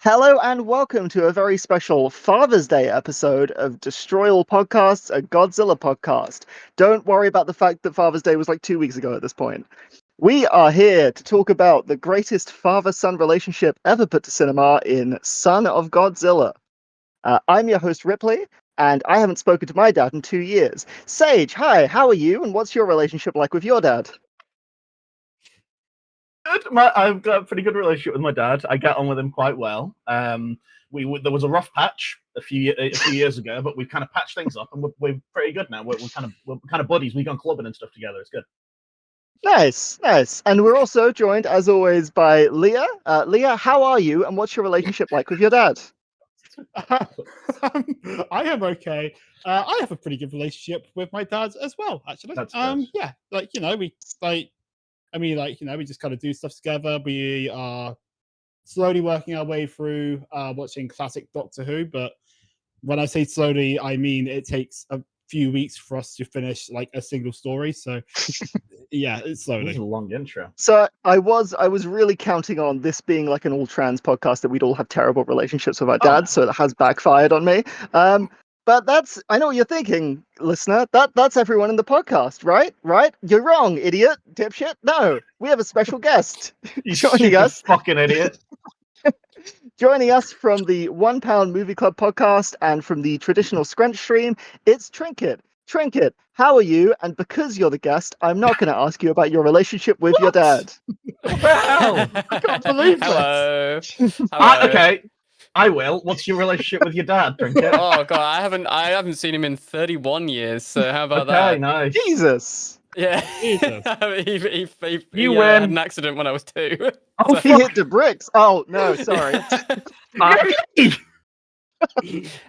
Hello and welcome to a very special Father's Day episode of Destroy All Podcasts, a Godzilla podcast. Don't worry about the fact that Father's Day was like 2 weeks ago at this point. We are here to talk about the greatest father-son relationship ever put to cinema in Son of Godzilla. I'm your host, Ripley, and I haven't spoken to my dad in 2 years. Sage, hi, how are you, and what's your relationship like with your dad? Good. I've got a pretty good relationship with my dad. I get on with him quite well. There was a rough patch a few years ago, but we've kind of patched things up, and we're pretty good now. We're kind of buddies. We go clubbing and stuff together. It's good. Nice. And we're also joined, as always, by Leah. Leah, how are you, and what's your relationship like with your dad? I am okay. I have a pretty good relationship with my dad as well, actually. That's good. Yeah, we just kind of do stuff together. We are slowly working our way through watching classic Doctor Who, but when I say slowly, I mean it takes a few weeks for us to finish like a single story. So yeah, it's slowly. This is a long intro. So I was really counting on this being like an all trans podcast that we'd all have terrible relationships with our dads, so it has backfired on me. But I know what you're thinking, listener. That's everyone in the podcast, right? Right? You're wrong, idiot, dipshit. No, we have a special guest You joining us. Fucking idiot. Joining us from the £1 Movie Club podcast and from the Traditional Scrench stream, it's Trinket. Trinket, how are you? And because you're the guest, I'm not going to ask you about your relationship with your dad. Wow, I can't believe Hello. Okay, I will. What's your relationship with your dad, Trinket? Oh god, I haven't seen him in 31 years. So how about Okay, that? nice. Jesus. Yeah. Jesus. He win. had an accident when I was 2. Oh, He hit the bricks. Oh, no, sorry. Yeah,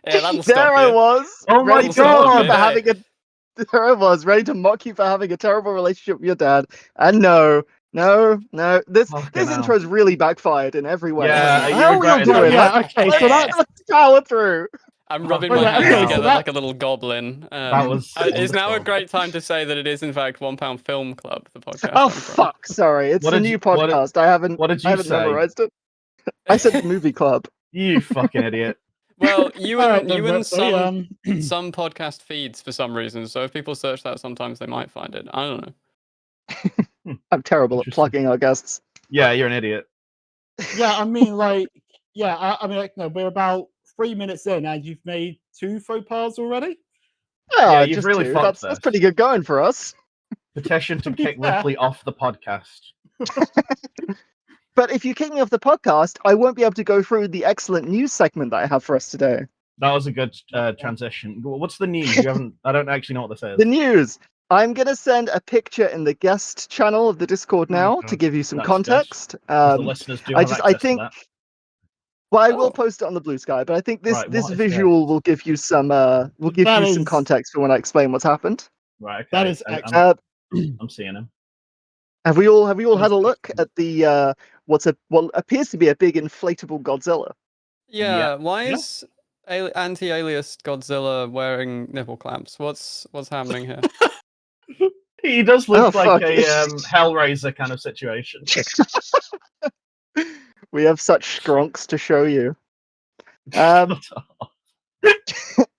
that'll stop There I you. was. Oh my ready to mock you God. for having a. There I was, ready to mock you for having a terrible relationship with your dad. And no. This Fucking hell. intro's really backfired in every way. Yeah, How are we all regretting doing? it. Yeah, okay, so that's Let's power through. I'm rubbing Oh, my yeah, hands okay, so together that- like a little goblin. That was Is now a wonderful. great time to say that it is in fact £1 Film Club, the podcast. Oh I'm from. fuck! Sorry, it's What a did new you- podcast. I haven't what did you say? memorized it. I said movie club. You fucking idiot. Well, you All right, and then, you and Ripley, some podcast feeds for some reason. So if people search that, sometimes they might find it. I don't know. I'm terrible at Interesting. plugging our guests. Yeah, you're an idiot. yeah, I mean, no, we're about 3 minutes in, and you've made 2 faux pas already. Yeah, you've just really two. fucked That's this. pretty good going for us. Petition to kick Yeah. Ripley off the podcast. But if you kick me off the podcast, I won't be able to go through the excellent news segment that I have for us today. That was a good transition. What's the news? I don't actually know what this is. The news. I'm going to send a picture in the guest channel of the Discord now to give you some That's good. context. The listeners do I have just- access I think- to that. Well, I will Oh. post it on the Blue Sky, but I think this Right, this what is visual will give you some That is- context for when I explain what's happened. Right, okay. That is I'm- excellent. I'm seeing him. Have we all had a look at the what appears to be a big inflatable Godzilla? Yeah. Yeah. Why Yeah. is anti-alias Godzilla wearing nipple clamps? What's happening here? He does look Oh, like fuck. a Hellraiser kind of situation. We have such skronks to show you.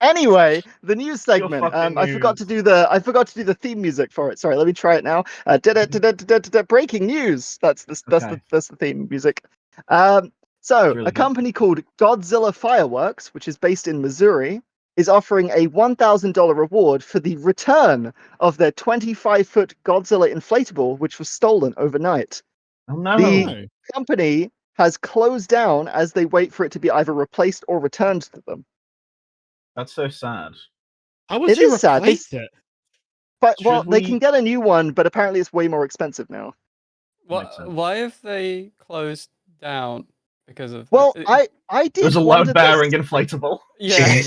Anyway, the news segment. fucking I forgot to do the theme music for it. Sorry, let me try it now. Breaking news. That's the theme music. So really a good. company called Godzilla Fireworks, which is based in Missouri, is offering a $1,000 reward for the return of their 25-foot Godzilla inflatable, which was stolen overnight. Oh no! The company has closed down as they wait for it to be either replaced or returned to them. That's so sad. How would It you is sad. replace it? But Should well, they we- can get a new one, but apparently it's way more expensive now. Makes sense. Why have they closed down? Because of Well, this? I did. There's a wonder load-bearing this. inflatable. Yeah.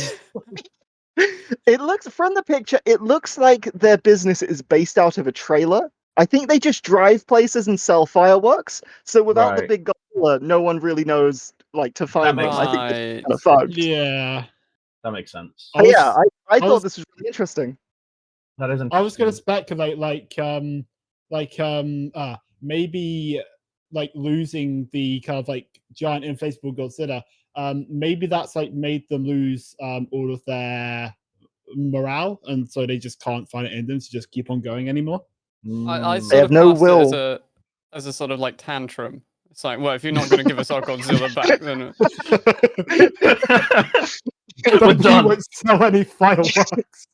It looks from the picture. It looks like their business is based out of a trailer. I think they just drive places and sell fireworks. So without the Right. big Godzilla, no one really knows like to find them. makes I think it's Right. kind of fucked. Yeah. That makes sense. But yeah, I I thought was- this was really interesting. That is interesting. I was going to speculate, maybe like losing the kind of like giant inflatable Godzilla Maybe that's like made them lose all of their morale, and so they just can't find it in them to just keep on going anymore. I They sort have of no classed it will. as a sort of like tantrum. It's like, well, if you're not going to give us our Godzilla back, then We're Then we done. won't sell any fireworks.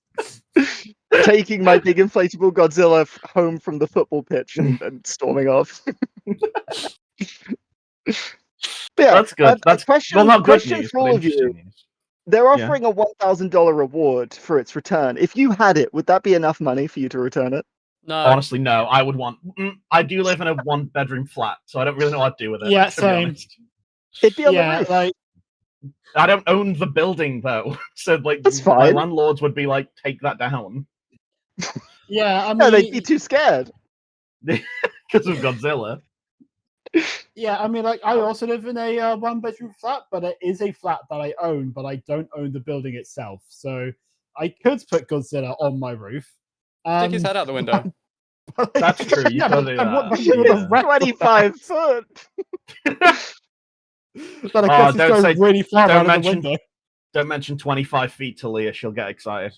Taking my big inflatable Godzilla home from the football pitch and storming off. Yeah, That's good. That's question, well, not good question news, for but all of interesting you. news. They're Yeah. offering a $1,000 reward for its return. If you had it, would that be enough money for you to return it? no. Honestly, no. I would want. I do live in a one-bedroom flat, so I don't really know what to do with it. Yeah, to be same. honest. It'd be on the Yeah, roof. like I don't own the building though, so like That's my fine. landlords would be like, take that down yeah, I No, they'd be mean, too scared. because of Godzilla. yeah, I mean, like I also live in a one-bedroom flat, but it is a flat that I own, but I don't own the building itself. So I could put Godzilla on my roof. Stick his head out the window. but- That's true. You yeah, could but do then what that. do you do with the Yeah. rest of the 25 foot. house? But I Oh, guess it's don't going say- really far don't out of the mention- window. Don't mention 25 feet to Leah; she'll get excited.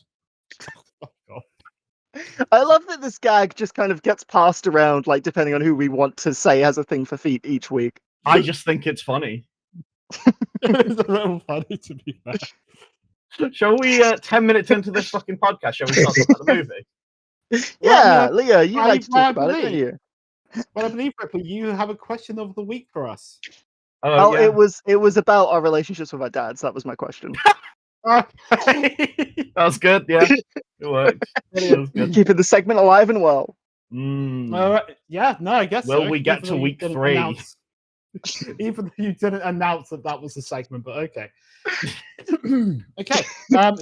Oh, God. I love that this gag just kind of gets passed around, like depending on who we want to say has a thing for feet each week. I just think it's funny. It's a little funny, to be fair. Shall we? 10 minutes into this fucking podcast, shall we start talking about the movie? Yeah, Well, Leah, you like to I talk about it, don't believe- you? Well, I believe, Ripley, you have a question of the week for us. Oh, yeah. it was about our relationships with our dads. That was my question. Okay. That was good. Yeah, it worked. That was good. Keeping the segment alive and well. Mm. Yeah, no, I guess Will so. we get Even to though you week didn't 3? announce- even though you didn't announce that was the segment, but okay. Okay,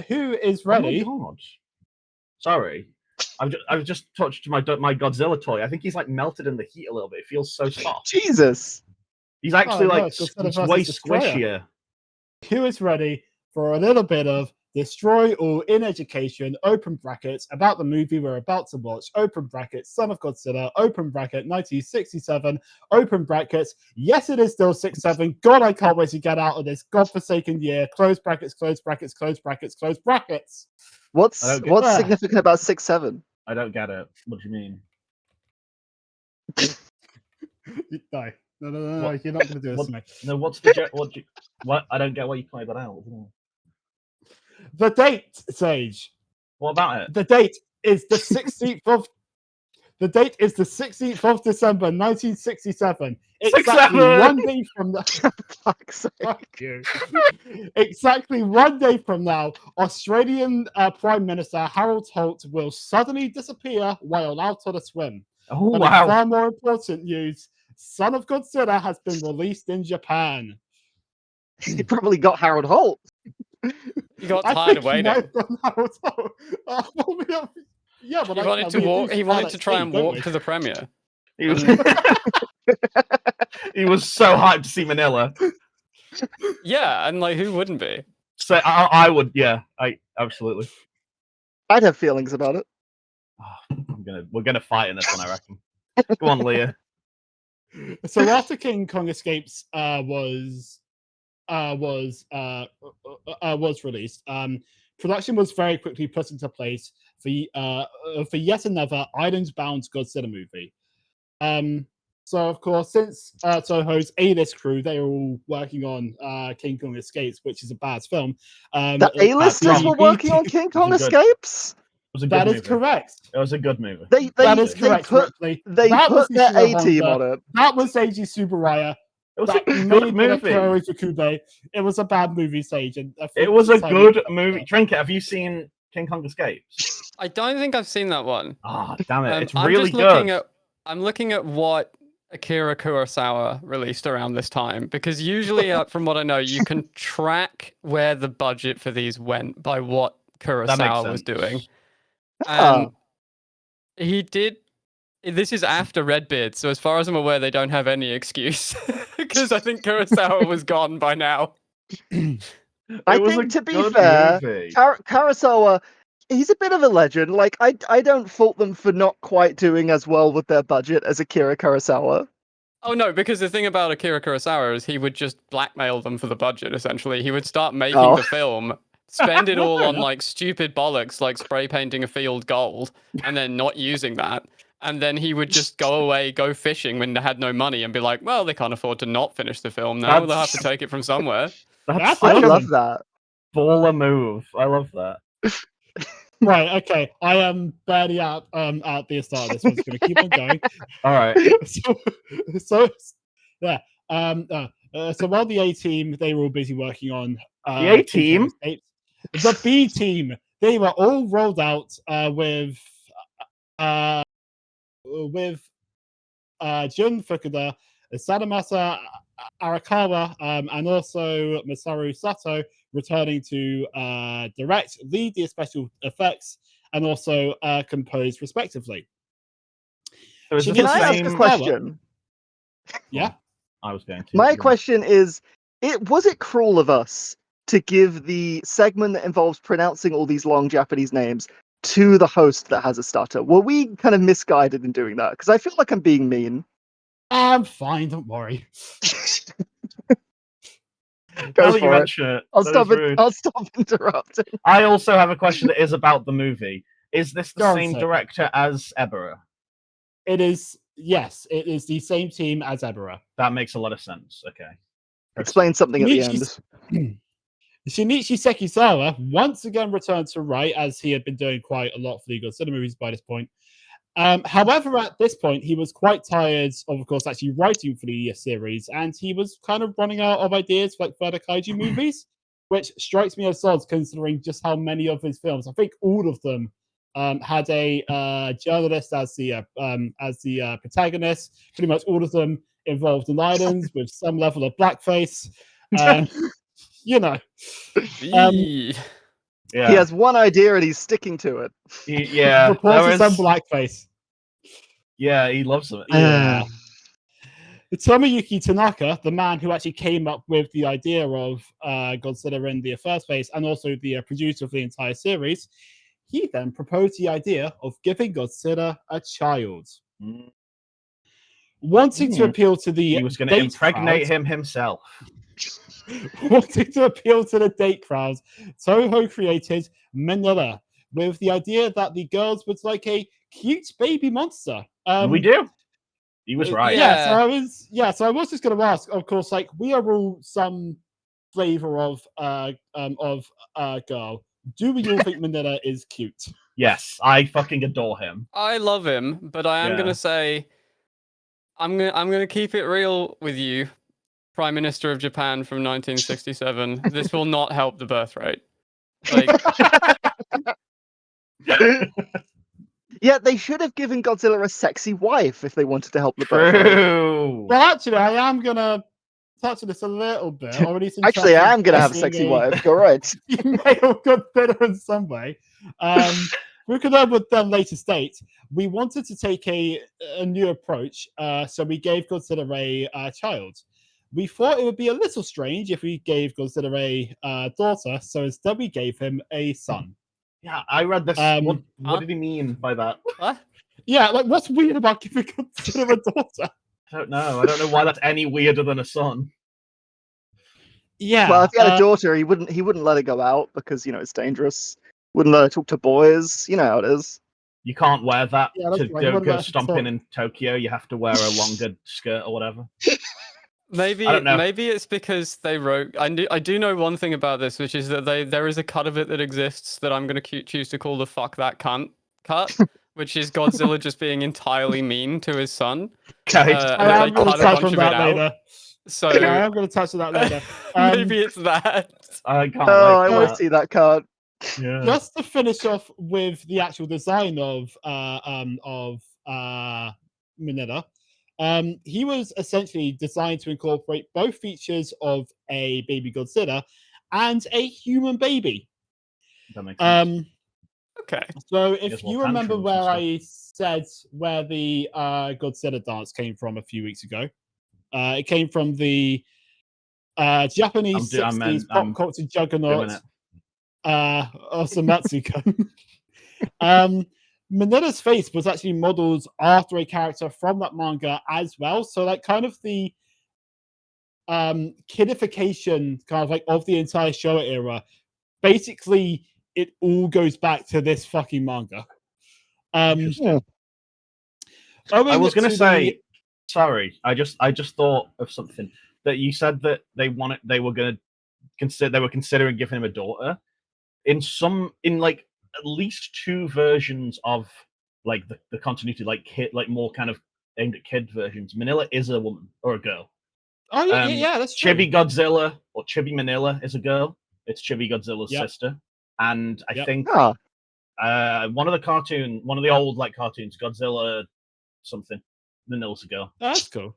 who is ready? Oh my God. Sorry, I've just touched my Godzilla toy. I think he's like melted in the heat a little bit. It feels so soft. Jesus. He's actually no, like it's Godzilla versus way Destroyer. squishier. Who is ready for a little bit of Destroy All in Education, open brackets, about the movie we're about to watch, open brackets, Son of Godzilla, open bracket, 1967, open brackets, yes, it is still 67. God, I can't wait to get out of this godforsaken year. Close brackets, close brackets, close brackets, close brackets. What's I don't get what's that. significant about 6'7"? I don't get it. What do you mean? No, What- you're not going to do this what- to me. No, what's the what? I don't get why you pointed that out. The date, Sage. What about it? The date is the 16th of. The date is the 16th of December, 1967. Exactly 67. 1 day from now. Fuck's sake. Fuck you. Exactly 1 day from now, Australian Prime Minister Harold Holt will suddenly disappear while out on a swim. Oh But in wow! far more important news, Son of Godzilla has been released in Japan. He probably got Harold Holt. He got I tired think of he waiting. might have done Harold Holt. Yeah, but He wanted to walk. He wanted to try and walk to the premiere. He was, he was so hyped to see Minilla. Yeah, and like, who wouldn't be? So I would, yeah, I absolutely. I'd have feelings about it. We're gonna fight in this one, I reckon. Go on, Leah. So after King Kong Escapes was released, production was very quickly put into place for yet another island-bound Godzilla movie. So of course, since Toho's A-list crew, they were all working on King Kong Escapes, which is a bad film. The A-listers were working on King Kong good. Escapes? It was a good That is movie. correct. It was a good movie. That is correct, put Ripley. they That was put their Ishiro A-team Honda. on it. That was Eiji Tsuburaya. It was a That good may have been a movie. Kuro Ifukube. It was a bad movie, Sage. And I think It was a it's time good we- movie. Trinket, have you seen King Kong Escapes? I don't think I've seen that one. Ah, damn it! It's I'm really just looking good. at. I'm looking at what Akira Kurosawa released around this time because usually, from what I know, you can track where the budget for these went by what Kurosawa was doing. And he did. This is after Redbeard, so as far as I'm aware, they don't have any excuse because I think Kurosawa was gone by now. I It was think, a to be good fair, movie. Kurosawa, he's a bit of a legend. Like, I don't fault them for not quite doing as well with their budget as Akira Kurosawa. Oh no, because the thing about Akira Kurosawa is he would just blackmail them for the budget, essentially. He would start making the film, spend it all on like stupid bollocks like spray painting a field gold, and then not using that. And then he would just go away, go fishing when they had no money and be like, well, they can't afford to not finish the film now. They'll have to take it from somewhere. That's I such a love that. baller move. I love that. Right, okay. I am barely out at the start of this. I'm just going to keep on going. All right. so yeah. So while the A team, they were all busy working on The A team? the B team, they were all rolled out with Jun Fukuda, Sadamasa Arakawa, and also Masaru Sato returning to direct, lead the special effects, and also compose respectively. So is this Can the Can I ask same- a question? Yeah. I was going to. My question is, was it cruel of us to give the segment that involves pronouncing all these long Japanese names to the host that has a stutter? Were we kind of misguided in doing that? Because I feel like I'm being mean. I'm fine, don't worry. Now Go that you for it. mention it, I'll that stop is it. rude. I'll stop interrupting. I also have a question that is about the movie. Is this the Go on, same sir. director as Ebera? It is, yes, it is the same team as Ebera. That makes a lot of sense. Okay. Explain something at the end. Shinichi Sekisawa once again returned to write, as he had been doing quite a lot for the Godzilla movies by this point. However, at this point, he was quite tired of course, actually writing for the series, and he was kind of running out of ideas for like further kaiju movies, which strikes me as odd considering just how many of his films, I think all of them, had a journalist as the protagonist. Pretty much all of them involved in islands with some level of blackface. You know, Eee. Yeah. He has one idea and he's sticking to it. Yeah. reports there of some is- blackface. Yeah, he loves it. Yeah. Tomoyuki Tanaka, the man who actually came up with the idea of Godzilla in the first place, and also the producer of the entire series, he then proposed the idea of giving Godzilla a child. Mm. Wanting to appeal to the He was going to date impregnate crowd, him himself. wanting to appeal to the date crowd, Toho created Minilla with the idea that the girls would like a cute baby monster. We do. He was right. Yeah, so Yeah. I was just going to ask. Of course, like we are all some flavor of girl. Do we all think Minilla is cute? Yes, I fucking adore him. I love him, but I am Yeah. gonna say I'm gonna keep it real with you, Prime Minister of Japan from 1967. This will not help the birth rate. Like, Yeah, they should have given Godzilla a sexy wife if they wanted to help the birth rate. True. Well, actually, I am going to touch on this a little bit. Or at least Actually, I am going to have a sexy wife. You're right. Male Godzilla in some way. Fukuda would then later state, we wanted to take a new approach, so we gave Godzilla a child. We thought it would be a little strange if we gave Godzilla a daughter, so instead we gave him a son. Yeah, I read this. What did he mean by that? what? Yeah, like what's weird about giving Godzilla a daughter? I don't know. I don't know why that's any weirder than a son. Yeah. Well, if he had a daughter, he wouldn't let her go out because it's dangerous. Wouldn't let her talk to boys. You know how it is. You can't wear that Yeah, that's to right. What go about stomping talk? in Tokyo. You have to wear a longer skirt or whatever. Maybe I don't know. maybe it's because they wrote. I do know one thing about this, which is that there is a cut of it that exists that I'm going to choose to call the "fuck that cunt" cut, which is Godzilla just being entirely mean to his son. Okay. I am going to touch on that later. So Yeah, I am going to touch on that later. maybe it's that. I can't. Oh, I like want to that. see that card. Yeah. Just to finish off with the actual design of Minilla, he was essentially designed to incorporate both features of a baby Godzilla and a human baby. That makes sense. Okay. So if Guess what you remember tantrums where and I said where the Godzilla dance came from a few weeks ago, it came from the Japanese I'm 60s pop culture doing juggernaut it. Osamatsu-kun. Minilla's face was actually modeled after a character from that manga as well. So like kind of the kidification kind of like of the entire Showa era, basically it all goes back to this fucking manga. I was going to say, sorry, I just thought of something that you said that they were considering giving him a daughter. In like at least 2 versions of like the continuity, like kid, like more kind of aimed at kid versions, Minilla is a woman or a girl. Oh yeah, that's true. Chibi Godzilla or Chibi Minilla is a girl. It's Chibi Godzilla's sister, and I think one of the old like cartoons, Godzilla something, Manilla's a girl. Oh, that's cool.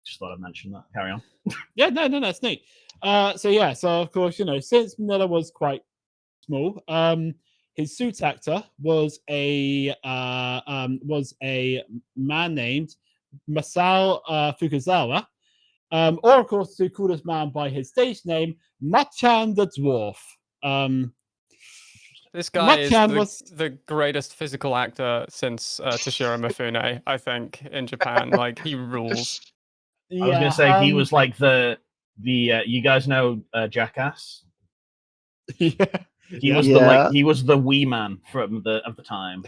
Just thought I'd mention that. Carry on. Yeah, no, that's neat. So of course, since Minilla was quite small, his suit actor was a man named Masao Fukuzawa, or of course to call this man by his stage name, Machan the Dwarf. This guy is the greatest physical actor since Toshiro Mifune, I think, in Japan. Like, he rules. I was going to say he was like the you guys know Jackass? Yeah. He was the wee man of the time.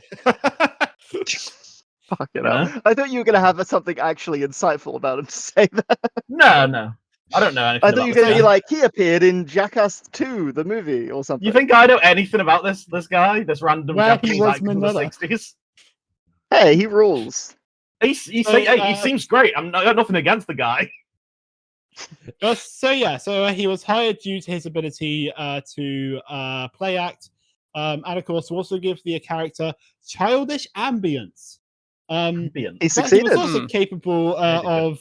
Fucking hell. I thought you were going to have something actually insightful about him to say that. No. I don't know anything. I thought you were going to be like, he appeared in Jackass 2, the movie, or something. You think I know anything about this guy? This random Japanese actor from the 60s? Hey, he rules. He seems great. I got nothing against the guy. So he was hired due to his ability to play act, and of course to also give the character childish ambience. He succeeded. He was also capable of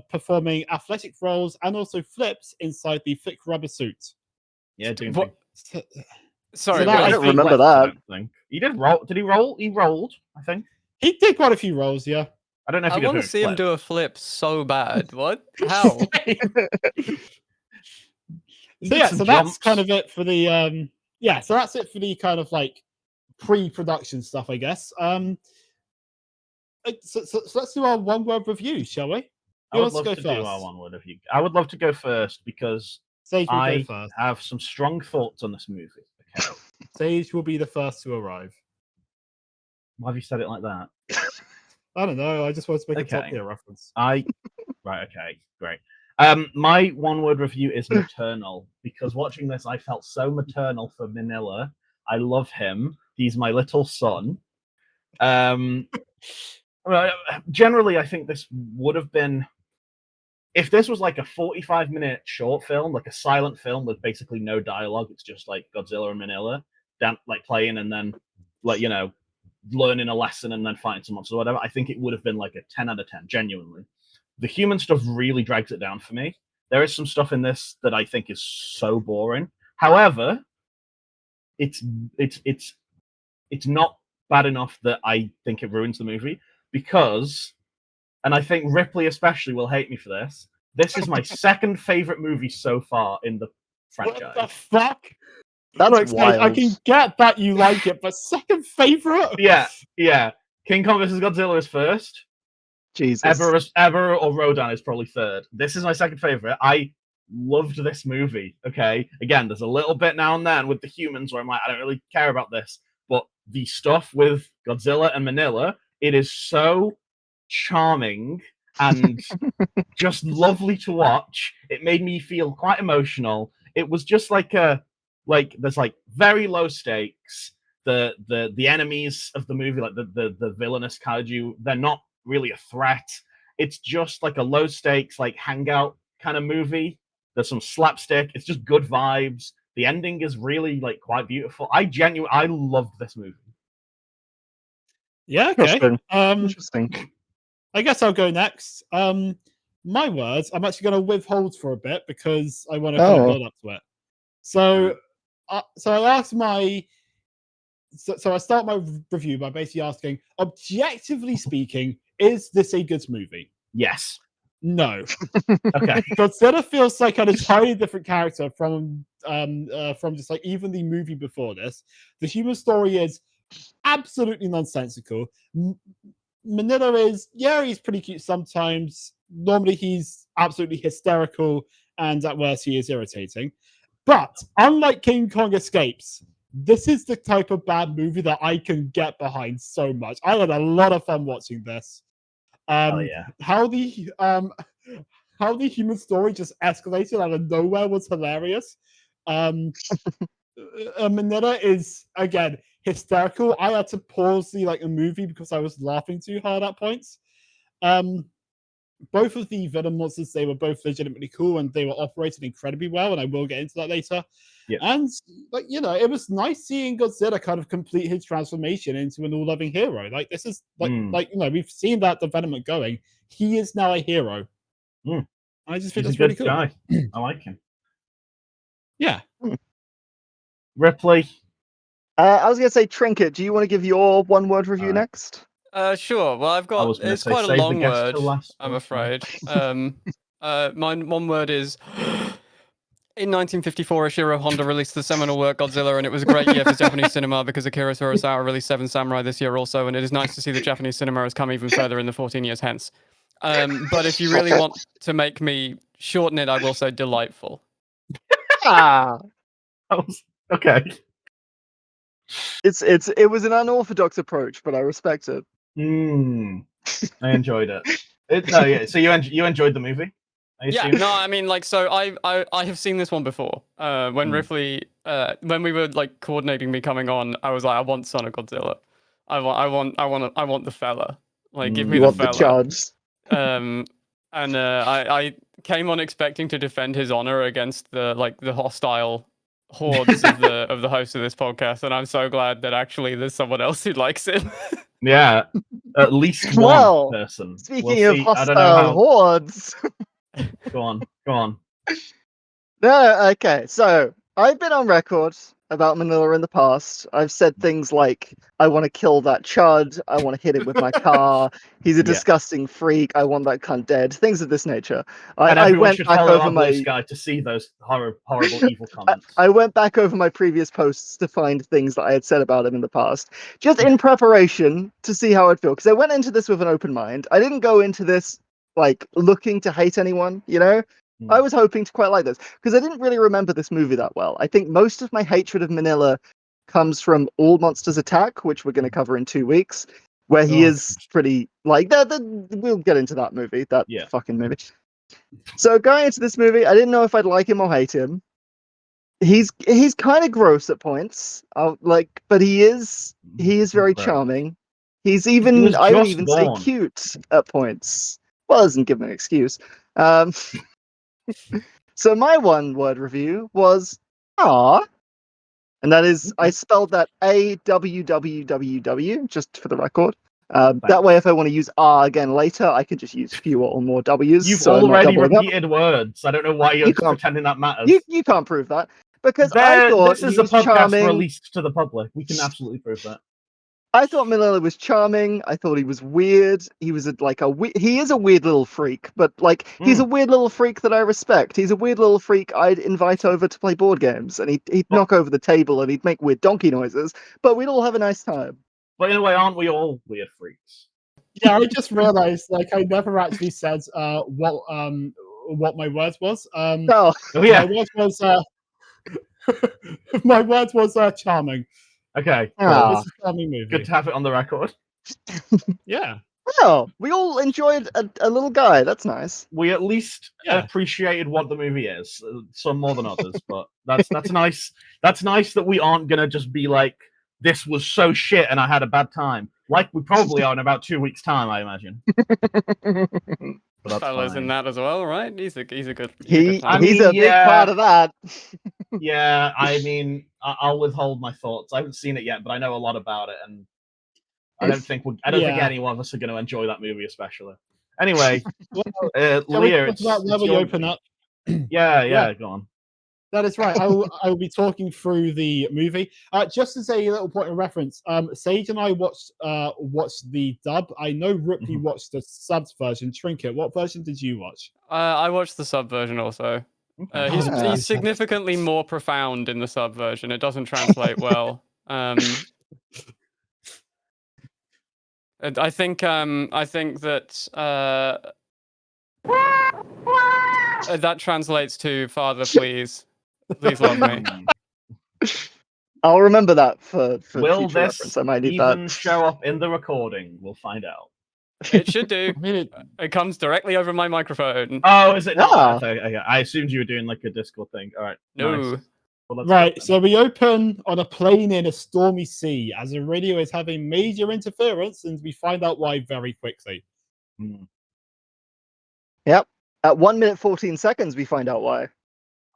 performing athletic roles and also flips inside the thick rubber suit. Yeah, doing Sorry, I don't remember that. He did roll. Did he roll? He rolled, I think. He did quite a few roles, yeah. I don't know if I want to see him do a flip so bad. What? How? So that's kind of it for the so that's it for the kind of like pre-production stuff, I guess. So let's do our one-word review, shall we? I would love to do our one-word review. I would love to go first because I have some strong thoughts on this movie. Okay. Sage will be the first to arrive. Why have you said it like that? I don't know. I just wanted to make a Top Gear reference. Right. Okay. Great. My one-word review is maternal because watching this, I felt so maternal for Minilla. I love him. He's my little son. Generally, I think this would have been, if this was like a 45-minute short film, like a silent film with basically no dialogue. It's just like Godzilla and Minilla, like playing and then like learning a lesson and then fighting some monsters or whatever. I think it would have been like a 10 out of 10, genuinely. The human stuff really drags it down for me. There is some stuff in this that I think is so boring. However, it's not bad enough that I think it ruins the movie because, and I think Ripley especially will hate me for this, this is my second favorite movie so far in the franchise. What the fuck? That's wild. I can get that you like it, but second favorite? Yeah. King Kong vs. Godzilla is first. Jesus. Ever or Rodan is probably third. This is my second favorite. I loved this movie. Okay. Again, there's a little bit now and then with the humans where I'm like, I don't really care about this. But the stuff with Godzilla and Minilla, it is so charming and just lovely to watch. It made me feel quite emotional. It was just there's like very low stakes. The enemies of the movie, like the villainous kaiju, they're not really a threat. It's just like a low stakes, like hangout kind of movie. There's some slapstick. It's just good vibes. The ending is really like quite beautiful. I loved this movie. Yeah, okay. Interesting. I guess I'll go next. My words, I'm actually going to withhold for a bit because I want to kind of build up to it. So I asked So I start my review by basically asking, objectively speaking, is this a good movie? Yes. No. Okay. Godzilla feels like an entirely different character from just like even the movie before this. The human story is absolutely nonsensical. Minilla is, he's pretty cute sometimes. Normally he's absolutely hysterical, and at worst he is irritating. But unlike King Kong Escapes, this is the type of bad movie that I can get behind so much. I had a lot of fun watching this. Oh yeah. How the human story just escalated out of nowhere was hilarious. Minilla is again hysterical. I had to pause the movie because I was laughing too hard at points. Both of the villain monsters, they were both legitimately cool and they were operated incredibly well, and I will get into that later. Yeah. And it was nice seeing Godzilla kind of complete his transformation into an all-loving hero. This is we've seen that development going. He is now a hero. I just think He's that's a good really cool. guy. I like him. Yeah. Ripley. I was going to say, Trinket, do you want to give your one-word review next? Sure. Well, I've got. It's quite a long word, I'm afraid. My one word is. In 1954, Ishiro Honda released the seminal work Godzilla, and it was a great year for Japanese cinema because Akira Kurosawa released Seven Samurai this year also, and it is nice to see that Japanese cinema has come even further in the 14 years hence. But if you really want to make me shorten it, I will say delightful. Okay. It was an unorthodox approach, but I respect it. I enjoyed it. So you enjoyed the movie? Yeah, no, I mean, so I have seen this one before. When Ripley, when we were coordinating me coming on, I was like, I want Son of Godzilla. I want the fella. Give me the fella. The charge. And I came on expecting to defend his honor against the hostile hordes of the host of this podcast, and I'm so glad that actually there's someone else who likes him. Yeah, at least one person. Speaking of hostile hordes. Go on. No, okay. So I've been on record about Minilla in the past. I've said things like, I want to kill that chud. I want to hit him with my car. He's a disgusting freak. I want that cunt dead. Things of this nature. I went back over my guy to see those horrible evil comments. I went back over my previous posts to find things that I had said about him in the past, just in preparation to see how I'd feel. Because I went into this with an open mind. I didn't go into this looking to hate anyone, I was hoping to quite like this because I didn't really remember this movie that well. I think most of my hatred of Minilla comes from All Monsters Attack, which we're going to cover in 2 weeks, where he is pretty we'll get into that movie, fucking movie. So going into this movie, I didn't know if I'd like him or hate him. He's kind of gross at points, but he is very charming. I would even say cute at points. Well, it doesn't give him an excuse. So my one-word review was "ah," and that is I spelled that AWWWW just for the record. That way, if I want to use "ah" again later, I can just use fewer or more W's. You've already repeated words. I don't know why you're pretending that matters. You can't prove that because I thought this is a podcast released to the public. We can absolutely prove that. I thought Minilla was charming. I thought he was weird. He was he is a weird little freak, but he's a weird little freak that I respect. He's a weird little freak I'd invite over to play board games, and he'd knock over the table and he'd make weird donkey noises, but we'd all have a nice time. But in a way, aren't we all weird freaks? Yeah, I just realized I never actually said what my words was. Oh yeah. My words was charming. Okay. Cool. This is a charming movie. Good to have it on the record. Yeah. Well, we all enjoyed a little guy. That's nice. We at least appreciated what the movie is. Some more than others, but that's nice. That's nice that we aren't gonna just be like, this was so shit and I had a bad time. Like we probably are in about 2 weeks' time, I imagine. Fella's in that as well, right? He's a good. He's a big part of that. Yeah, I mean, I'll withhold my thoughts. I haven't seen it yet, but I know a lot about it, and I don't think any one of us are going to enjoy that movie, especially. Anyway, Leah, it's you open up. Yeah, go on. That is right. I will be talking through the movie. Just as a little point of reference, Sage and I watched the dub. I know Ripley watched the subbed version. Trinket, what version did you watch? I watched the sub version also. He's significantly more profound in the sub version. It doesn't translate well. And I think that that translates to "Father, please love me." I'll remember that for Will future this reference. I might need even that. show up in the recording? We'll find out. It should do. I mean, It comes directly over my microphone. Oh, is it not? Ah. I assumed you were doing like a Discord thing. All right. No. Nice. Well, let's right, go so we open on a plane in a stormy sea as a radio is having major interference, and we find out why very quickly. then. Yep. At 1 minute 14 seconds, we find out why.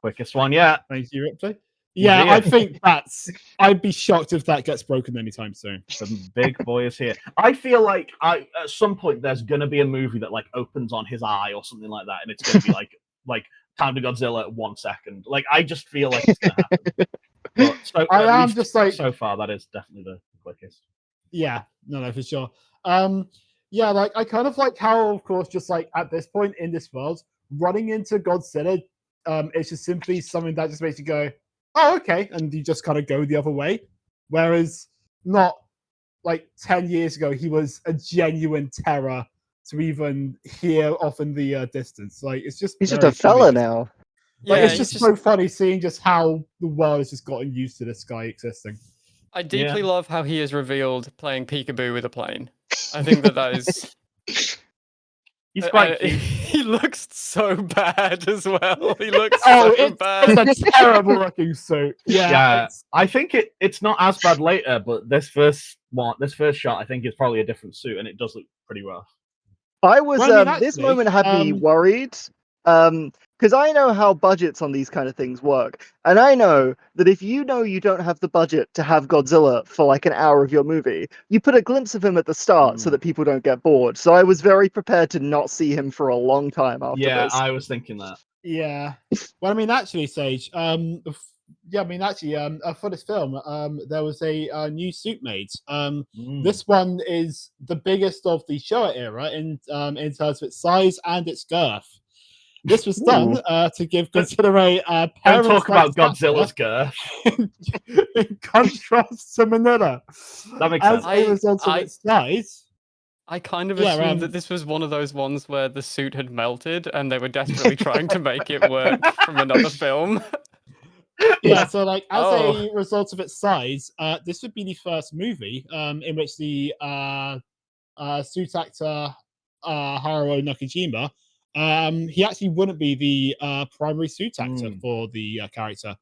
Quickest one yet. Thank you, Ripley. Yeah, Here. I think I'd be shocked if that gets broken anytime soon. Some big boy is here. I feel like at some point there's gonna be a movie that like opens on his eye or something like that, and it's gonna be like Time to Godzilla at 1 second. Like I just feel like it's gonna happen. But so far that is definitely the quickest. Yeah, no, for sure. Yeah, like I kind of like how, of course, just like at this point in this world, running into Godzilla, it's just simply something that just makes you go, "Oh, okay," and you just kind of go the other way. Whereas, not like 10 years ago, he was a genuine terror to even hear off in the distance. Like it's just He's just very a fella funny. now. Like, Yeah, it's just so funny seeing just how the world has just gotten used to this guy existing. I deeply love how he is revealed playing peekaboo with a plane. I think that is. He's quite cute. He looks so bad as well. He looks Oh, so bad. it's a terrible looking suit. Yeah, I think it's not as bad later, but this first shot, I think is probably a different suit, and it does look pretty rough. I was Well, I mean, this actually, moment had me worried because I know how budgets on these kind of things work, and I know that if you know you don't have the budget to have Godzilla for like an hour of your movie, you put a glimpse of him at the start so that people don't get bored. So I was very prepared to not see him for a long time after this. I was thinking that. Yeah. Well, I mean, actually, Sage. For this film, there was a new suit made. This one is the biggest of the Showa era in terms of its size and its girth. This was done to give Godzilla a Don't talk about Godzilla's girth. in contrast to Minilla. That makes As sense. a result of its size. I kind of assumed that this was one of those ones where the suit had melted and they were desperately trying to make it work from another film. Yeah, so like as a result of its size, this would be the first movie in which the suit actor Haruo Nakajima, he actually wouldn't be the primary suit actor for the character.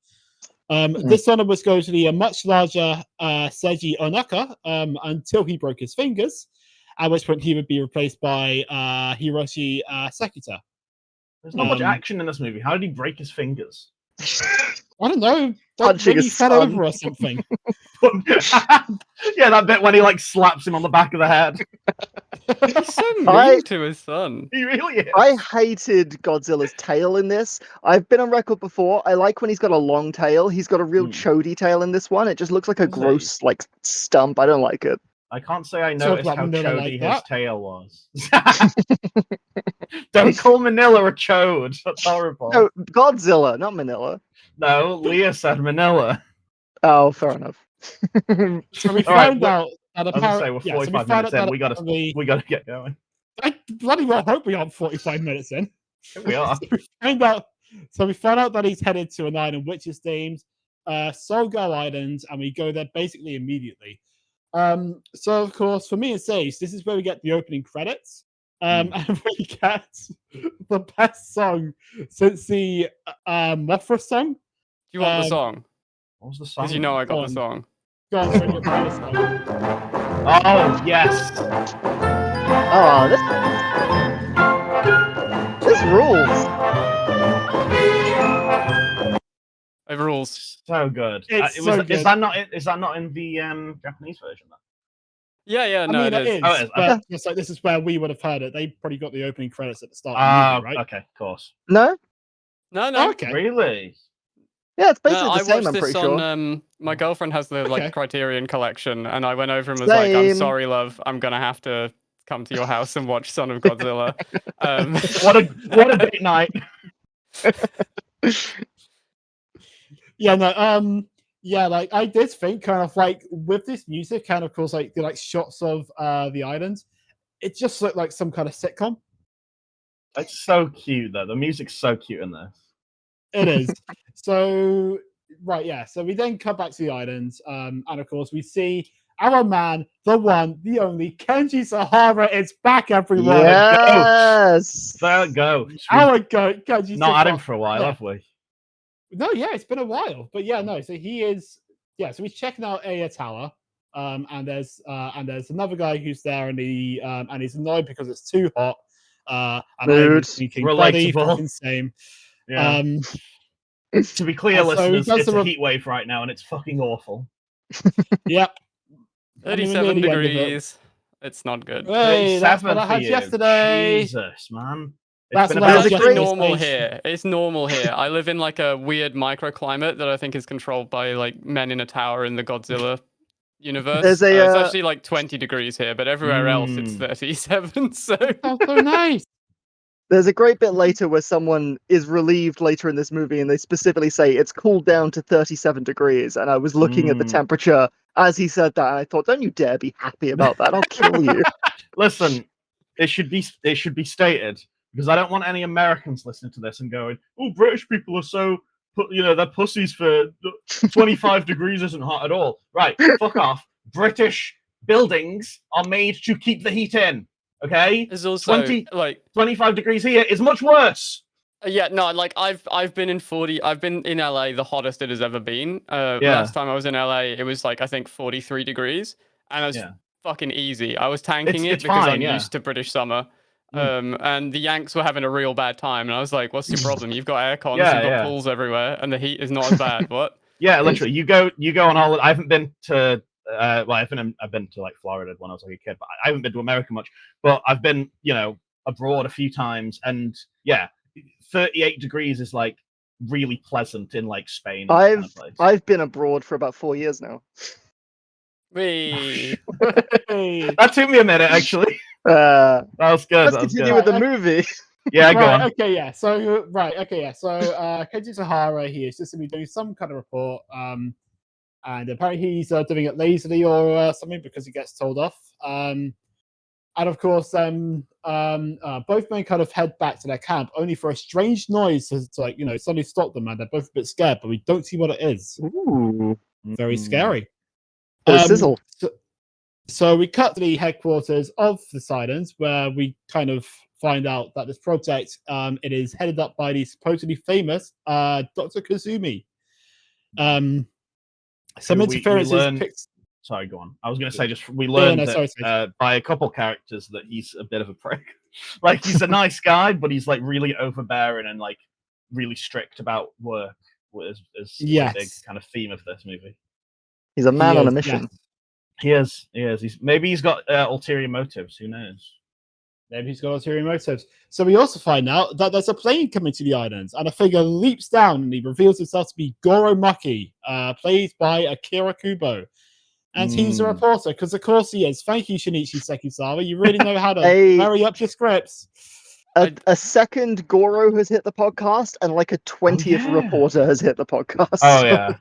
This one was going to be a much larger Seiji Onaka until he broke his fingers, at which point he would be replaced by Hiroshi Sekita. There's not much action in this movie. How did he break his fingers? I don't know. Punching Maybe he his fell son. over or something. Yeah, that bit when he like slaps him on the back of the head. He's so mean to his son. He really is. I hated Godzilla's tail in this. I've been on record before. I like when he's got a long tail. He's got a real chody tail in this one. It just looks like a gross like stump. I don't like it. I can't say I noticed how chody his tail was. Don't call Minilla a chode. That's horrible. No, Godzilla, not Minilla. No, Leah said Minilla. Oh, fair enough. So we found out that As I say, we're 45 minutes in. We gotta get going. I bloody well hope we aren't 45 minutes in. Here we are. So we find out that he's headed to an island which is named Solgo Island, and we go there basically immediately. So of course, for me and Sage, this is where we get the opening credits. And we get the best song since the Mothra song. Do you want the song? What was the song? Because you know I got the song. Go on, bring it back, the song. Oh, yes. Oh, this rules. It rules. So good. Good. Is that not in the Japanese version? Then? Yeah, no, I mean, it is. Oh, it is. But just like this is where we would have heard it. They probably got the opening credits at the start of the movie, right? Okay, of course. No? No. Oh, okay. Really? Yeah, it's basically No, the same, I'm this pretty sure. on my girlfriend has the Okay. Criterion collection, and I went over and was like, I'm Same. sorry, love, I'm gonna have to come to your house and watch Son of Godzilla. What a date night. Yeah, no, Yeah, like I did think kind of like with this music and of course like the like shots of the islands, it just looked like some kind of sitcom. It's so cute though. The music's so cute in this. It is. So right, yeah. So we then come back to the islands, and of course we see our man, the one, the only, Kenji Sahara is back, everyone. Yes. There it go. Our goat, Kenji Not had him Sahara. for a while, Yeah. have we? No, yeah, it's been a while, but yeah, no. So he is, yeah. So he's checking out a tower, and there's another guy who's there, and he's annoyed because it's too hot. And I'm Mood. thinking, buddy, Relatable. fucking same. Yeah. To be clear, so he listeners, does it's the a heat wave right now, and it's fucking awful. Yep. I mean, we're 37 near the end of it. degrees. It's not good. Hey, that's 37 what I for had you. yesterday. Jesus, man. That's been what I about had It's actually yesterday. normal here. It's normal here. I live in like a weird microclimate that I think is controlled by like men in a tower in the Godzilla universe. There's a, It's actually like 20 degrees here, but everywhere else it's 37. So Sounds so nice. There's a great bit later where someone is relieved later in this movie, and they specifically say it's cooled down to 37 degrees. And I was looking at the temperature as he said that, and I thought, don't you dare be happy about that. I'll kill you. Listen, it should be stated, because I don't want any Americans listening to this and going, "Oh, British people are so, they're pussies for 25 degrees isn't hot at all." Right, fuck off. British buildings are made to keep the heat in. Okay, there's also 25 degrees here is much worse. Yeah, no, like I've been in LA, the hottest it has ever been. Last time I was in LA, it was like I think 43 degrees, and it was fucking easy. I was tanking it because I'm used to British summer. And the Yanks were having a real bad time, and I was like, "What's your problem? You've got air cons, you've got pools everywhere, and the heat is not as bad." What? Yeah, literally. You go on holiday. I haven't been to I've been to like Florida when I was like a kid, but I haven't been to America much. But I've been, abroad a few times, and 38 degrees is like really pleasant in like Spain. I've been abroad for about 4 years now. That took me a minute, actually. That was good. Let's continue with the movie. Yeah, go on. Okay, yeah. So Kenji Sahara, he is just going to be doing some kind of report. And apparently he's doing it lazily or something because he gets told off. And of course, both men kind of head back to their camp, only for a strange noise to suddenly stop them, and they're both a bit scared, but we don't see what it is. Ooh. Very scary. Sizzle. So we cut to the headquarters of the Silence, where we kind of find out that this project, it is headed up by the supposedly famous Dr. Kazumi. Some interferences. Sorry, go on. I was going to say, we learned by a couple characters that he's a bit of a prick. Like, he's a nice guy, but he's like really overbearing and like really strict about work. Is a big kind of theme of this movie. He's a man on a mission. Yes. He is. Maybe he's got ulterior motives. Who knows? Maybe he's got ulterior motives. So we also find out that there's a plane coming to the islands, and a figure leaps down, and he reveals himself to be Goro Maki, played by Akira Kubo. And he's a reporter, because of course he is. Thank you, Shinichi Sekisawa. You really know how to hurry up your scripts. A second Goro has hit the podcast, and like a 20th reporter has hit the podcast. Oh yeah.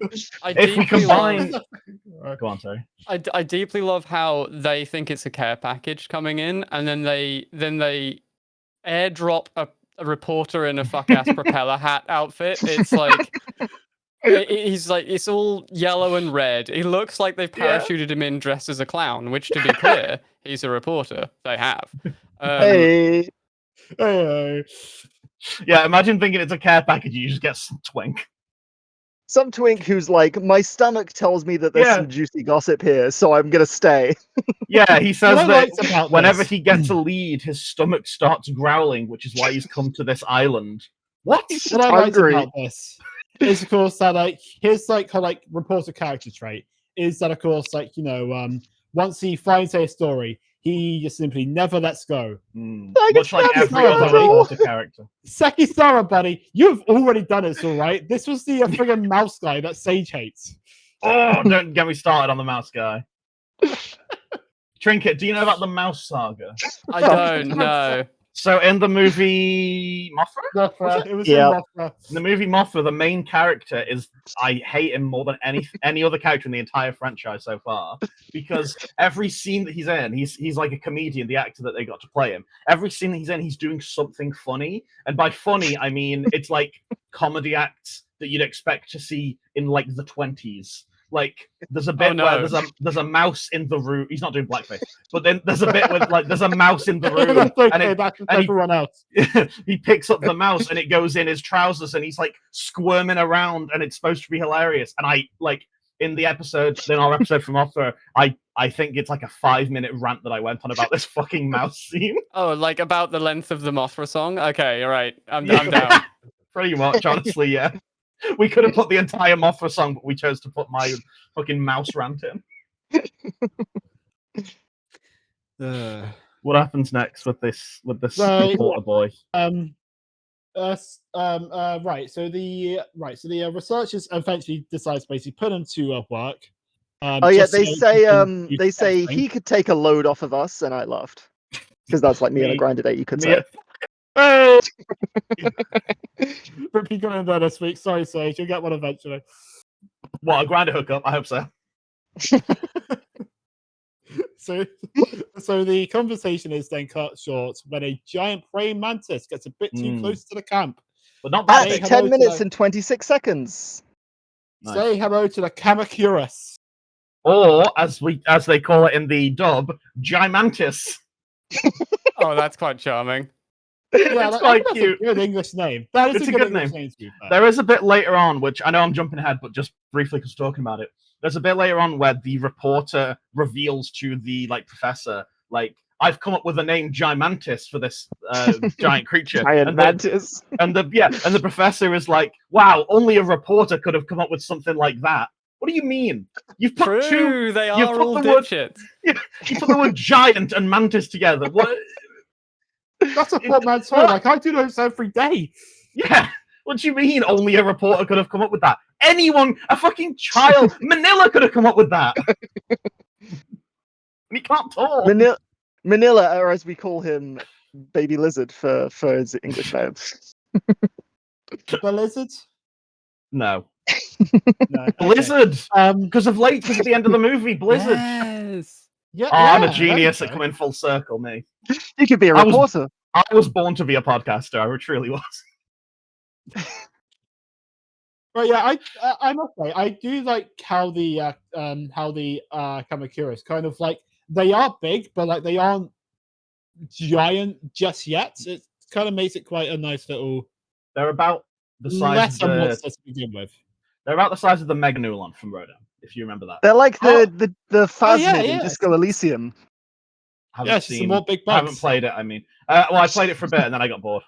If we combine, go on, sorry. I deeply love how they think it's a care package coming in, and then they airdrop a reporter in a fuck ass propeller hat outfit. It's like he's like, it's all yellow and red. He looks like they've parachuted him in dressed as a clown, which, to be clear, he's a reporter. They have. Hey. Yeah, imagine thinking it's a care package, you just get some twink. Some twink who's like, my stomach tells me that there's some juicy gossip here, so I'm gonna stay. Yeah, he says that whenever he gets a lead, his stomach starts growling, which is why he's come to this island. What? What I like about this is, of course, that like his her reporter character trait is that, of course, once he finds a story, he just simply never lets go. Much like every other reporter character. Sekisara, buddy, you've already done it, all right. This was the friggin' mouse guy that Sage hates. Oh, don't get me started on the mouse guy. Trinket, do you know about the mouse saga? I don't know. So in the movie Mothra? Mothra. It was Yeah. in Mothra. In the movie Mothra, the main character is I hate him more than any other character in the entire franchise so far, because every scene that he's in, he's like a comedian, the actor that they got to play him. Every scene that he's in, he's doing something funny, and by funny I mean it's like comedy acts that you'd expect to see in like the 20s. Like there's a bit where there's a mouse in the room. He's not doing blackface, but then there's a bit with like there's a mouse in the room, That's okay, and that's everyone else. he picks up the mouse and it goes in his trousers, and he's like squirming around, and it's supposed to be hilarious. And I like in our episode from Mothra, I think it's like a 5-minute rant that I went on about this fucking mouse scene. Oh, like about the length of the Mothra song? Okay, all right. I'm down. Pretty much, honestly, yeah. We could have put the entire Mothra song, but we chose to put my fucking mouse rant in. What happens next with this reporter boy? Right. So the researchers eventually decides basically put him to work. They say he could take a load off of us, and I laughed because that's like me on a grinded 8. You could say. Oh! Ripley got in there this week. Sorry, Sage. You'll get one eventually. What, a grinder hookup? I hope so. So the conversation is then cut short when a giant praying mantis gets a bit too close to the camp. But not that At 10 minutes and 26 seconds. Nice. Say hello to the Kamacuras. Or, as they call it in the dub, Gimantis. Oh, that's quite charming. Yeah, it's quite cute. A good English name. That is a good name. There is a bit later on, which I know I'm jumping ahead, but just briefly because we're talking about it. There's a bit later on where the reporter reveals to the professor, I've come up with the name Gimantis for this giant creature. Gimantis. And the professor is like, wow, only a reporter could have come up with something like that. What do you mean? You've put True, they are all dipshits. You put the word giant and mantis together. What? That's a poor man's home. Like, I do those every day. Yeah. What do you mean only a reporter could have come up with that? Anyone, a fucking child, Minilla could have come up with that. He can't talk. Minilla, or as we call him, Baby Lizard for his English name. The lizard? No. No. Blizzard. Because of the end of the movie, Blizzard. Yes. Yeah, I'm a genius at coming full circle, me. You could be a reporter. I was born to be a podcaster. I truly was. But yeah, I must say I do like how the Kamacuras kind of like they are big, but like they aren't giant just yet. It kind of makes it quite a nice little. They're about the size of monsters to begin with. They're about the size of the Meganulon from Rodan, if you remember that. They're like the Phasmid in yeah. Disco Elysium. Some more big bugs. I haven't played it. I mean, I played it for a bit and then I got bored.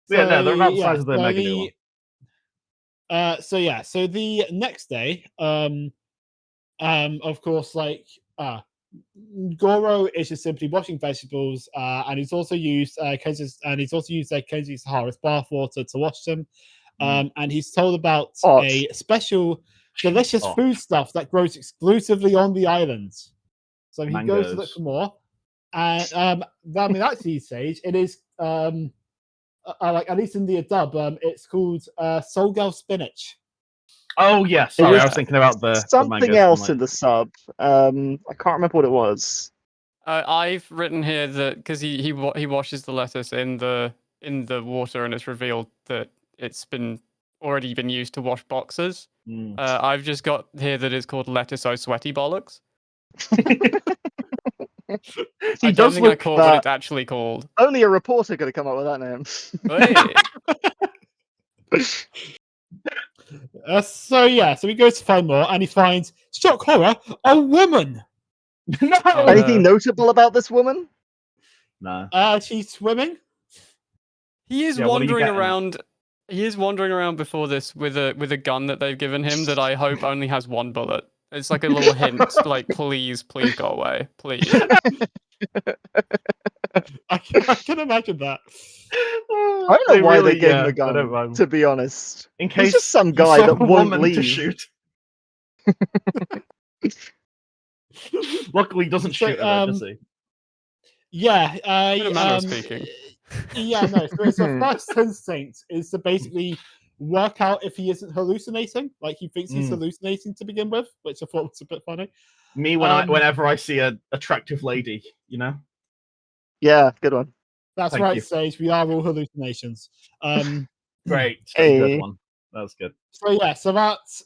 They're about the size of the Meganulon. So the next day, of course, Goro is just simply washing vegetables, and he's also used Kenji's Sahara's bathwater to wash them. And he's told about a special delicious food stuff that grows exclusively on the island. So he goes to look for more. And actually, Sage, it is at least in the dub, it's called Soulgirl Spinach. Oh yes, sorry, I was thinking about something else in the sub. I can't remember what it was. I've written here that because he washes the lettuce in the water, and it's revealed that it's already been used to wash boxes. I've just got here that it's called lettuce sweaty bollocks. I don't think I caught what it's actually called. Only a reporter could have come up with that name. So he goes to find more, and he finds shock horror, a woman. No. Anything notable about this woman? No. She's swimming. He is wandering around. He is wandering around before this with a gun that they've given him that I hope only has one bullet. It's like a little hint, like please go away, please. I can imagine that. I don't know why they gave him a gun. To be honest, in case he's just some guy that won't leave. To shoot. Luckily, he doesn't shoot her, does he? Yeah, Good manner of speaking. Yeah, no. So his first instinct is to basically work out if he isn't hallucinating. Like he thinks he's hallucinating to begin with, which I thought was a bit funny. Me whenever I see an attractive lady, you know. Yeah, good one. That's Thank right, you. Sage. We are all hallucinations. Great, Hey. good one. That was good. So yeah, so that's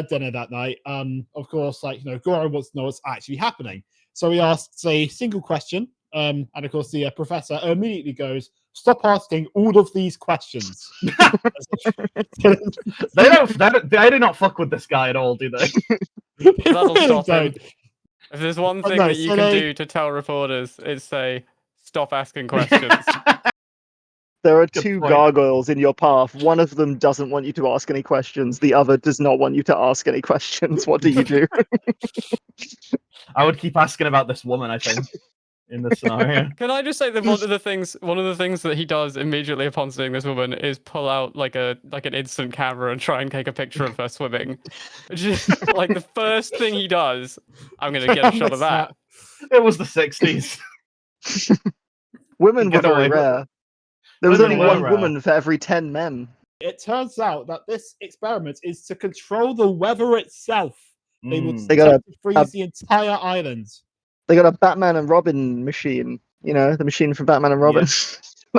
dinner that night. Of course, like Goro wants to know what's actually happening. So he asks a single question, and of course the professor immediately goes, "Stop asking all of these questions." They do not fuck with this guy at all, do they? That'll really stop him. don't. If there's one But thing no, that you so can they- do to tell reporters, it's say, stop asking questions. There are Good two point. gargoyles in your path. One of them doesn't want you to ask any questions. The other does not want you to ask any questions. What do you do? I would keep asking about this woman, I think, in this scenario. Can I just say that one of the things that he does immediately upon seeing this woman is pull out like an instant camera and try and take a picture of her swimming. Just like the first thing he does, I'm gonna get a shot of that. It was the 60s. Women were Get away very with it. rare. There was Women only were one rare. woman for every 10 men. It turns out that this experiment is to control the weather itself. They would Mm. They got attempt to freeze the entire island. They got a Batman and Robin machine. You know, the machine from Batman and Robin.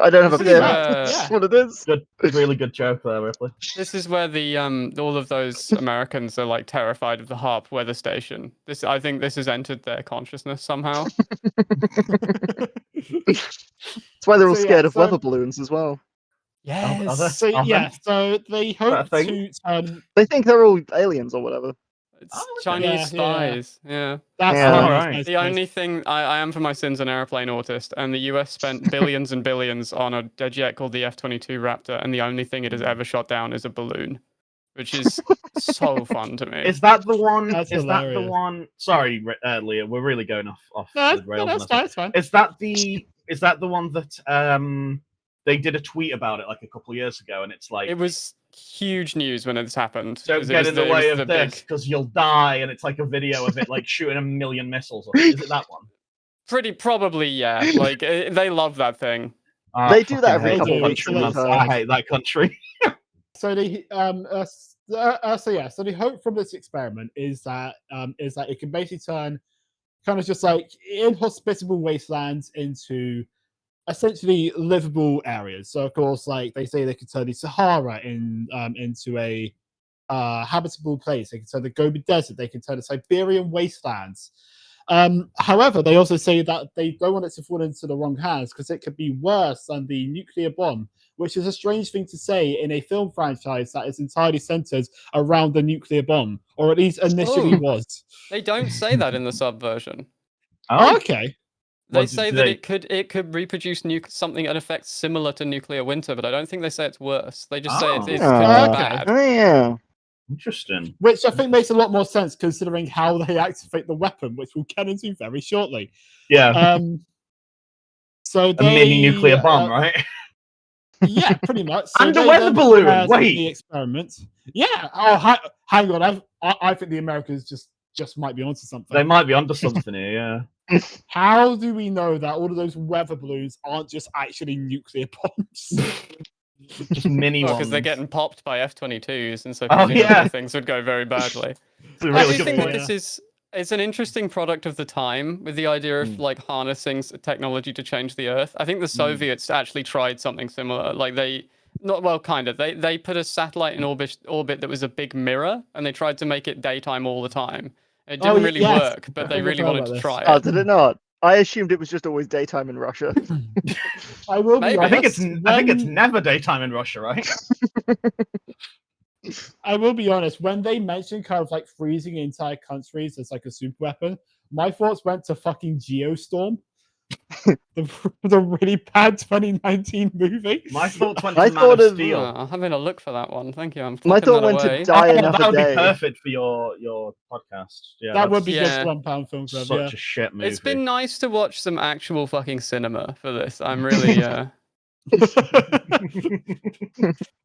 I don't have a This clue is Yeah. what it is. Good, really good joke there, Ripley. This is where the all of those Americans are like terrified of the HARP weather station. I think this has entered their consciousness somehow. That's why they're all So, yeah, scared of so- weather balloons as well. Yes. So yeah, so they hope That to turn. They think they're all aliens or whatever. It's Oh, okay. Chinese Yeah, yeah. spies. Yeah. That's Yeah. the Alright. nice The place. only thing I am for my sins an airplane autist, and the US spent billions and billions on a jet called the F-22 Raptor, and the only thing it has ever shot down is a balloon, which is so fun to me. Is that the one? That's is that the hilarious. one? Sorry, Leah, we're really going off No, the rails. that's on fine. this It's fine. one. Is that the one that they did a tweet about it like a couple of years ago, and it's like It was huge news when this happened. don't 'cause it get was in the it was way the of this big- because you'll die, and it's like a video of it like shooting 1,000,000 missiles. Is it that one? Probably, yeah. Like they love that thing. They do that I every hate couple that of country, weeks, man. so I hate that country. So the so the hope from this experiment is that it can basically turn kind of just like inhospitable wastelands into essentially livable areas. So of course, like they say, they could turn the Sahara into a habitable place. They can turn the Gobi Desert. They can turn the Siberian wastelands. However, they also say that they don't want it to fall into the wrong hands because it could be worse than the nuclear bomb, which is a strange thing to say in a film franchise that is entirely centered around the nuclear bomb, or at least initially Oh. was. They don't say that in the sub version. Oh, Okay. They What say do that they- it could reproduce something an effect similar to nuclear winter, but I don't think they say it's worse. They just say Oh. it's could be Oh. Okay. bad. Oh, yeah. interesting. Which I think makes a lot more sense considering how they activate the weapon, which we'll get into very shortly. Yeah, So a mini nuclear they, bomb, right? Yeah, pretty much. So And a they weather then balloon, prepare wait. the experiment. Yeah. Oh, hang on. I think the Americans just might be onto something. They might be onto something here. Yeah. How do we know that all of those weather balloons aren't just actually nuclear bombs? Just mini Well, ones. because they're getting popped by F-22s, and so Oh, presumably yeah. things would go very badly. It's a I really do good think point. that it's an interesting product of the time with the idea of like harnessing technology to change the Earth. I think the Soviets actually tried something similar. Like they put a satellite in orbit that was a big mirror, and they tried to make it daytime all the time. It Oh, didn't really yes. work, but I they think I've really heard wanted about to this. try Oh, it. did it not? I assumed it was just always daytime in Russia. I will be Maybe. I think it's honest. I think it's when- never daytime in Russia, right? I will be honest. When they mentioned kind of like freezing entire countries as like a super weapon, my thoughts went to fucking Geostorm, the really bad 2019 movie. My thoughts went I to Man thought of of- Steel. I'm having a look for that one. Thank you. I'm My flicking thought that went away. to Die Oh, Another that would be Day. perfect for your podcast. Yeah, That would that's be Yeah. good £1 film club. such Yeah. a shit movie. It's been nice to watch some actual fucking cinema for this. I'm really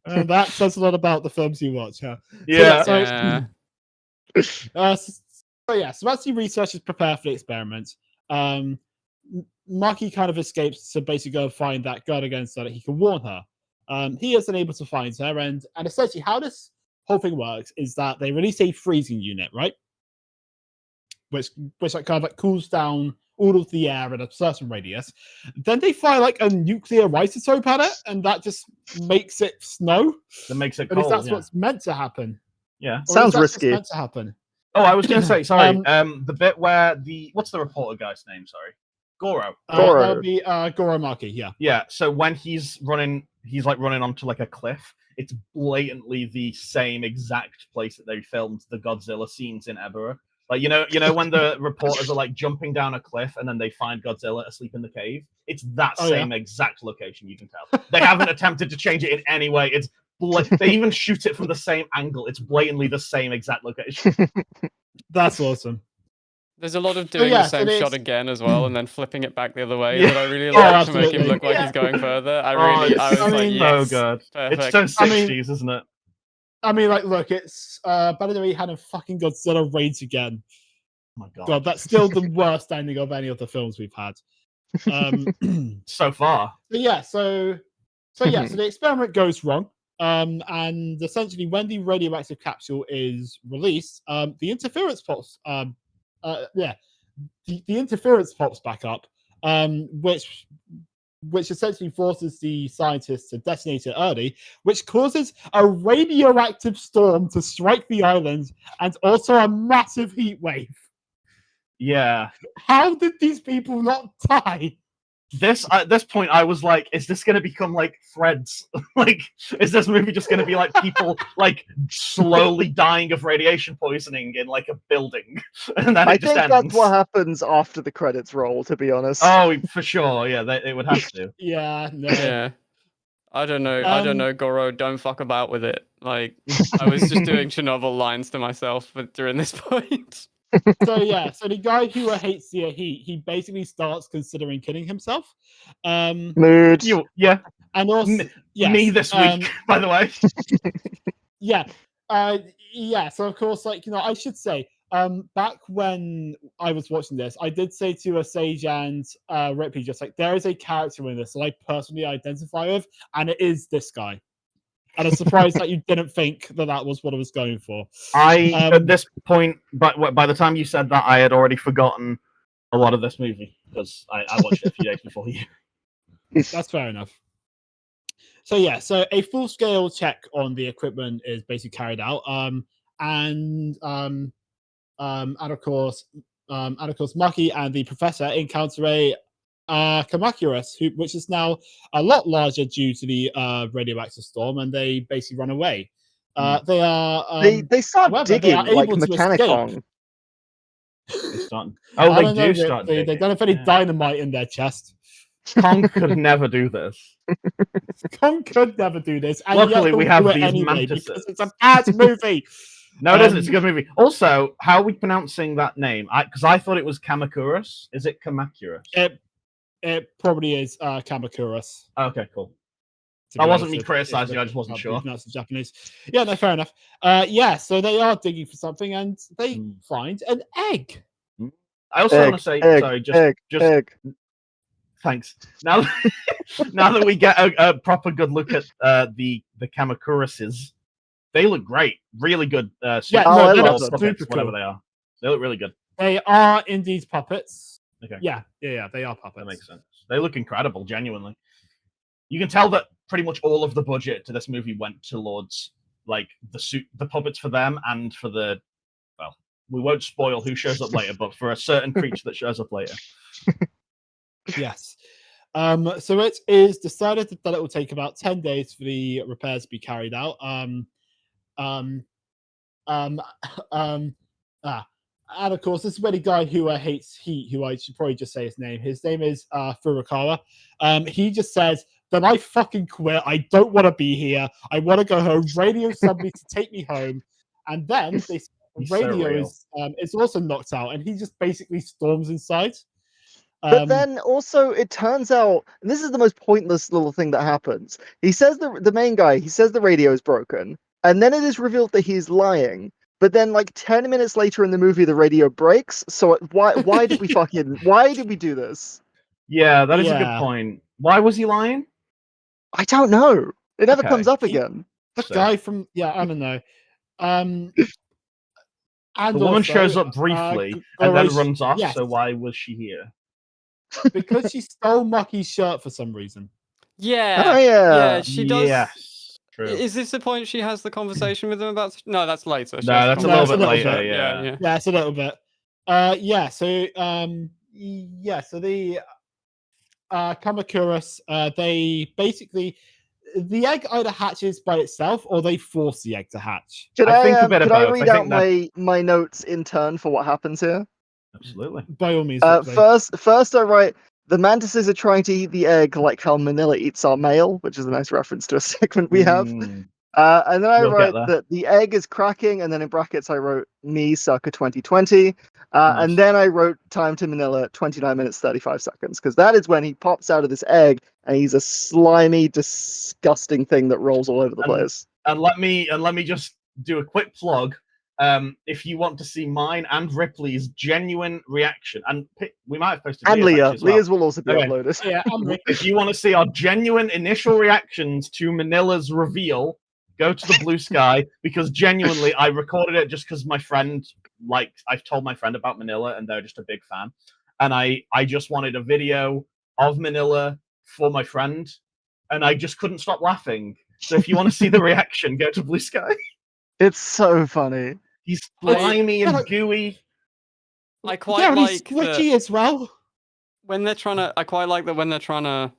And that says a lot about the films you watch, huh? yeah. So, yeah. So as the researchers prepare for the experiment, Maki kind of escapes to basically go find that girl again so that he can warn her. He is unable to find her, and essentially how this whole thing works is that they release a freezing unit, right? Which like kind of like cools down all of the air in a certain radius. Then they fire like a nuclear isotope at it, and that just makes it snow. That makes it But cold. that's what's meant to happen. Yeah. Sounds risky. Meant to happen. Oh, I was going to say, sorry. The bit where what's the reporter guy's name? Sorry, Goro. Goro. That would be Goro Maki. Yeah. Yeah. So when he's running onto like a cliff. It's blatantly the same exact place that they filmed the Godzilla scenes in Ebera. Like you know when the reporters are like jumping down a cliff and then they find Godzilla asleep in the cave. It's that same exact location. You can tell they haven't attempted to change it in any way. It's they even shoot it from the same angle. It's blatantly the same exact location. That's awesome. There's a lot of doing the same shot again as well, and then flipping it back the other way that I really like to make him look like he's going further. I was like, yes, so good. Perfect. It's so 60s, isn't it? I mean, like, look, it's better than we had in fucking Godzilla Raids again. Oh my God, that's still the worst ending of any of the films we've had. So far. So the experiment goes wrong. And essentially, when the radioactive capsule is released, the interference pops. The interference pops back up, which essentially forces the scientists to detonate it early, which causes a radioactive storm to strike the island and also a massive heat wave. Yeah. How did these people not die? At this point, I was like, is this going to become like Threads? Like, is this movie just going to be like people like slowly dying of radiation poisoning in like a building? And then I it just think ends. that's what happens after the credits roll, to be honest. Oh, for sure. Yeah, it would have to. Yeah, no. Yeah. I don't know, Goro, don't fuck about with it. Like, I was just doing Chernobyl lines to myself during this point. So the guy who hates the heat, he basically starts considering killing himself. Mood. Yeah. And also, me this week, by the way. So of course, like, I should say, back when I was watching this, I did say to Sage and Ripley, just like, there is a character in this that I personally identify with, and it is this guy. And I'm surprised that you didn't think that was what I was going for. At this point, but by the time you said that, I had already forgotten a lot of this movie because I watched it a few days before you. That's fair enough. So a full-scale check on the equipment is basically carried out, and of course, Maki and the professor encounter a Kamacuras, which is now a lot larger due to the radioactive storm, and they basically run away. They are they start digging like Mechanicon. They do start digging. They don't have any dynamite in their chest. Kong could never do this. Kong could never do this. And luckily, we have these anyway mantises. Because it's a bad movie. No, it isn't. It's a good movie. Also, how are we pronouncing that name? Because I thought it was Kamacuras. Is it Kamacuras? It probably is Kamacuras. Okay, cool. That wasn't me criticizing you. I just wasn't sure. That's the Japanese. Yeah, no, fair enough. So they are digging for something, and they find an egg. I also want to say, egg. Thanks. Now that we get a proper good look at the Kamakurases, they look great. Really good. I love them. Puppets, whatever they are. They look really good. They are indeed puppets. Okay. Yeah, they are puppets. That makes sense. They look incredible, genuinely. You can tell that pretty much all of the budget to this movie went towards like the puppets for them and for the, well, we won't spoil who shows up later, but for a certain creature that shows up later. Yes. So it is decided that it will take about 10 days for the repairs to be carried out. And of course, this is where the guy who hates heat, who I should probably just say his name. His name is Furukawa. He just says that I fucking quit. I don't want to be here. I want to go home. Radio somebody to take me home. And then the radio is also knocked out, and he just basically storms inside. But then also it turns out, and this is the most pointless little thing that happens. He says the main guy, he says the radio is broken, and then it is revealed that he's lying. But then like 10 minutes later in the movie, the radio breaks. So why did we do this? Yeah, that is a good Yeah. point. Why was he lying? I don't know. It never Okay. comes up again. The So- guy from I don't know. And The woman also, shows up briefly and then runs off. Yes, So why was she here? because she stole Mucky's shirt for some reason. Yeah. Oh, yeah. She does. Yes, true. Is this the point she has the conversation with him about? No, that's later. She No, has the that's a No, little it's bit a little later. bit. Yeah. Yeah, it's a little bit. So the Kamakuras, they basically the egg either hatches by itself or they force the egg to hatch. Could I I, think a bit of could I both. read I out think my notes in turn for what happens here? Absolutely. By all means. First I write, the mantises are trying to eat the egg like how Minilla eats our mail, which is a nice reference to a segment we have. And then I We'll get wrote there. that the egg is cracking, and then in brackets I wrote me sucker 2020, Nice. and then I wrote time to Minilla 29 minutes 35 seconds, because that is when he pops out of this egg and he's a slimy, disgusting thing that rolls all over the place. And let me just do a quick plug. If you want to see mine and Ripley's genuine reaction, and we might have posted And Leah's Leah, actually as well. Leah's will also be Okay. uploaded. Yeah, I'm Rick. If you want to see our genuine initial reactions to Manilla's reveal, go to the Blue Sky, because genuinely I recorded it just because my friend, I've told my friend about Minilla and they're just a big fan. And I just wanted a video of Minilla for my friend, and I just couldn't stop laughing. So if you want to see the reaction, go to Blue Sky. It's so funny. He's slimy and gooey. I quite like he's squishy as well. when they're trying to. I quite like that when they're trying to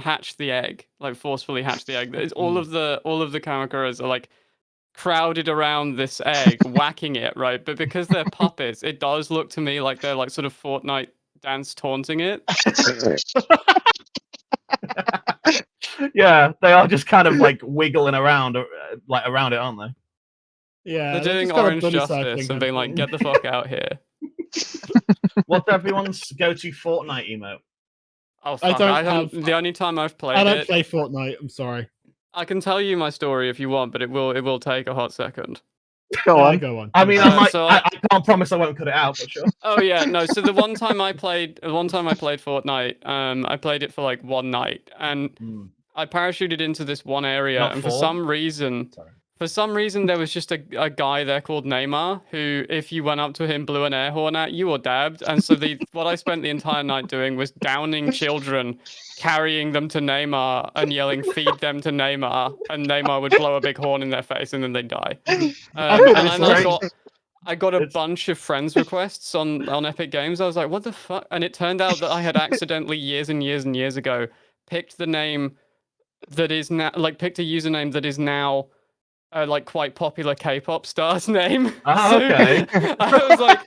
hatch the egg, like forcefully hatch the egg. That all of the Kamakuras are like crowded around this egg, whacking it, right? But because they're puppets, it does look to me like they're like sort of Fortnite dance taunting it. Yeah, they are just kind of like wiggling around, around it, aren't they? Yeah, They're doing just kinda Orange bully Justice cycling and being like, "Get the fuck out here." What's everyone's go-to Fortnite emote? Oh fuck! The only time I've played I don't it. play Fortnite. I'm sorry. I can tell you my story if you want, but it will take a hot second. Go Yeah, on. go on. I mean, So I can't promise I won't cut it out, but sure. Oh yeah, no. So the one time I played Fortnite, I played it for like one night, and I parachuted into this one area, Not and four? for some reason, there was just a guy there called Neymar who, if you went up to him, blew an air horn at you or dabbed. And so what I spent the entire night doing was downing children, carrying them to Neymar and yelling, "Feed them to Neymar," and Neymar would blow a big horn in their face and then they'd die. And I got a bunch of friends requests on Epic Games. I was like, what the fuck? And it turned out that I had accidentally years and years and years ago picked the name that is now picked a username that is now like quite popular K-pop star's name. Oh, okay. I was like,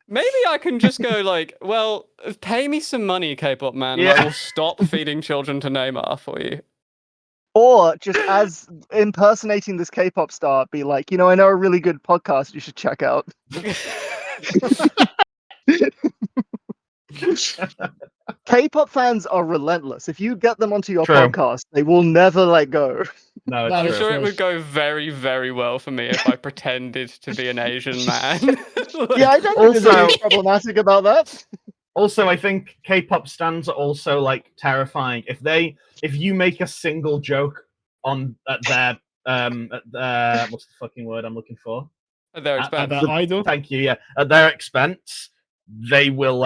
maybe I can just go like, well, pay me some money, K-pop man, and I will stop feeding children to Neymar for you. Or just as impersonating this K-pop star, be like, I know a really good podcast you should check out. K-pop fans are relentless. If you get them onto your podcast, they will never let go. No, I'm sure it would go very, very well for me if I pretended to be an Asian man. Yeah, I don't think there's anything problematic about that. Also, I think K-pop stans are also like terrifying. If you make a single joke at their what's the fucking word I'm looking for? At their expense. At their idol? Thank you. Yeah, at their expense, they will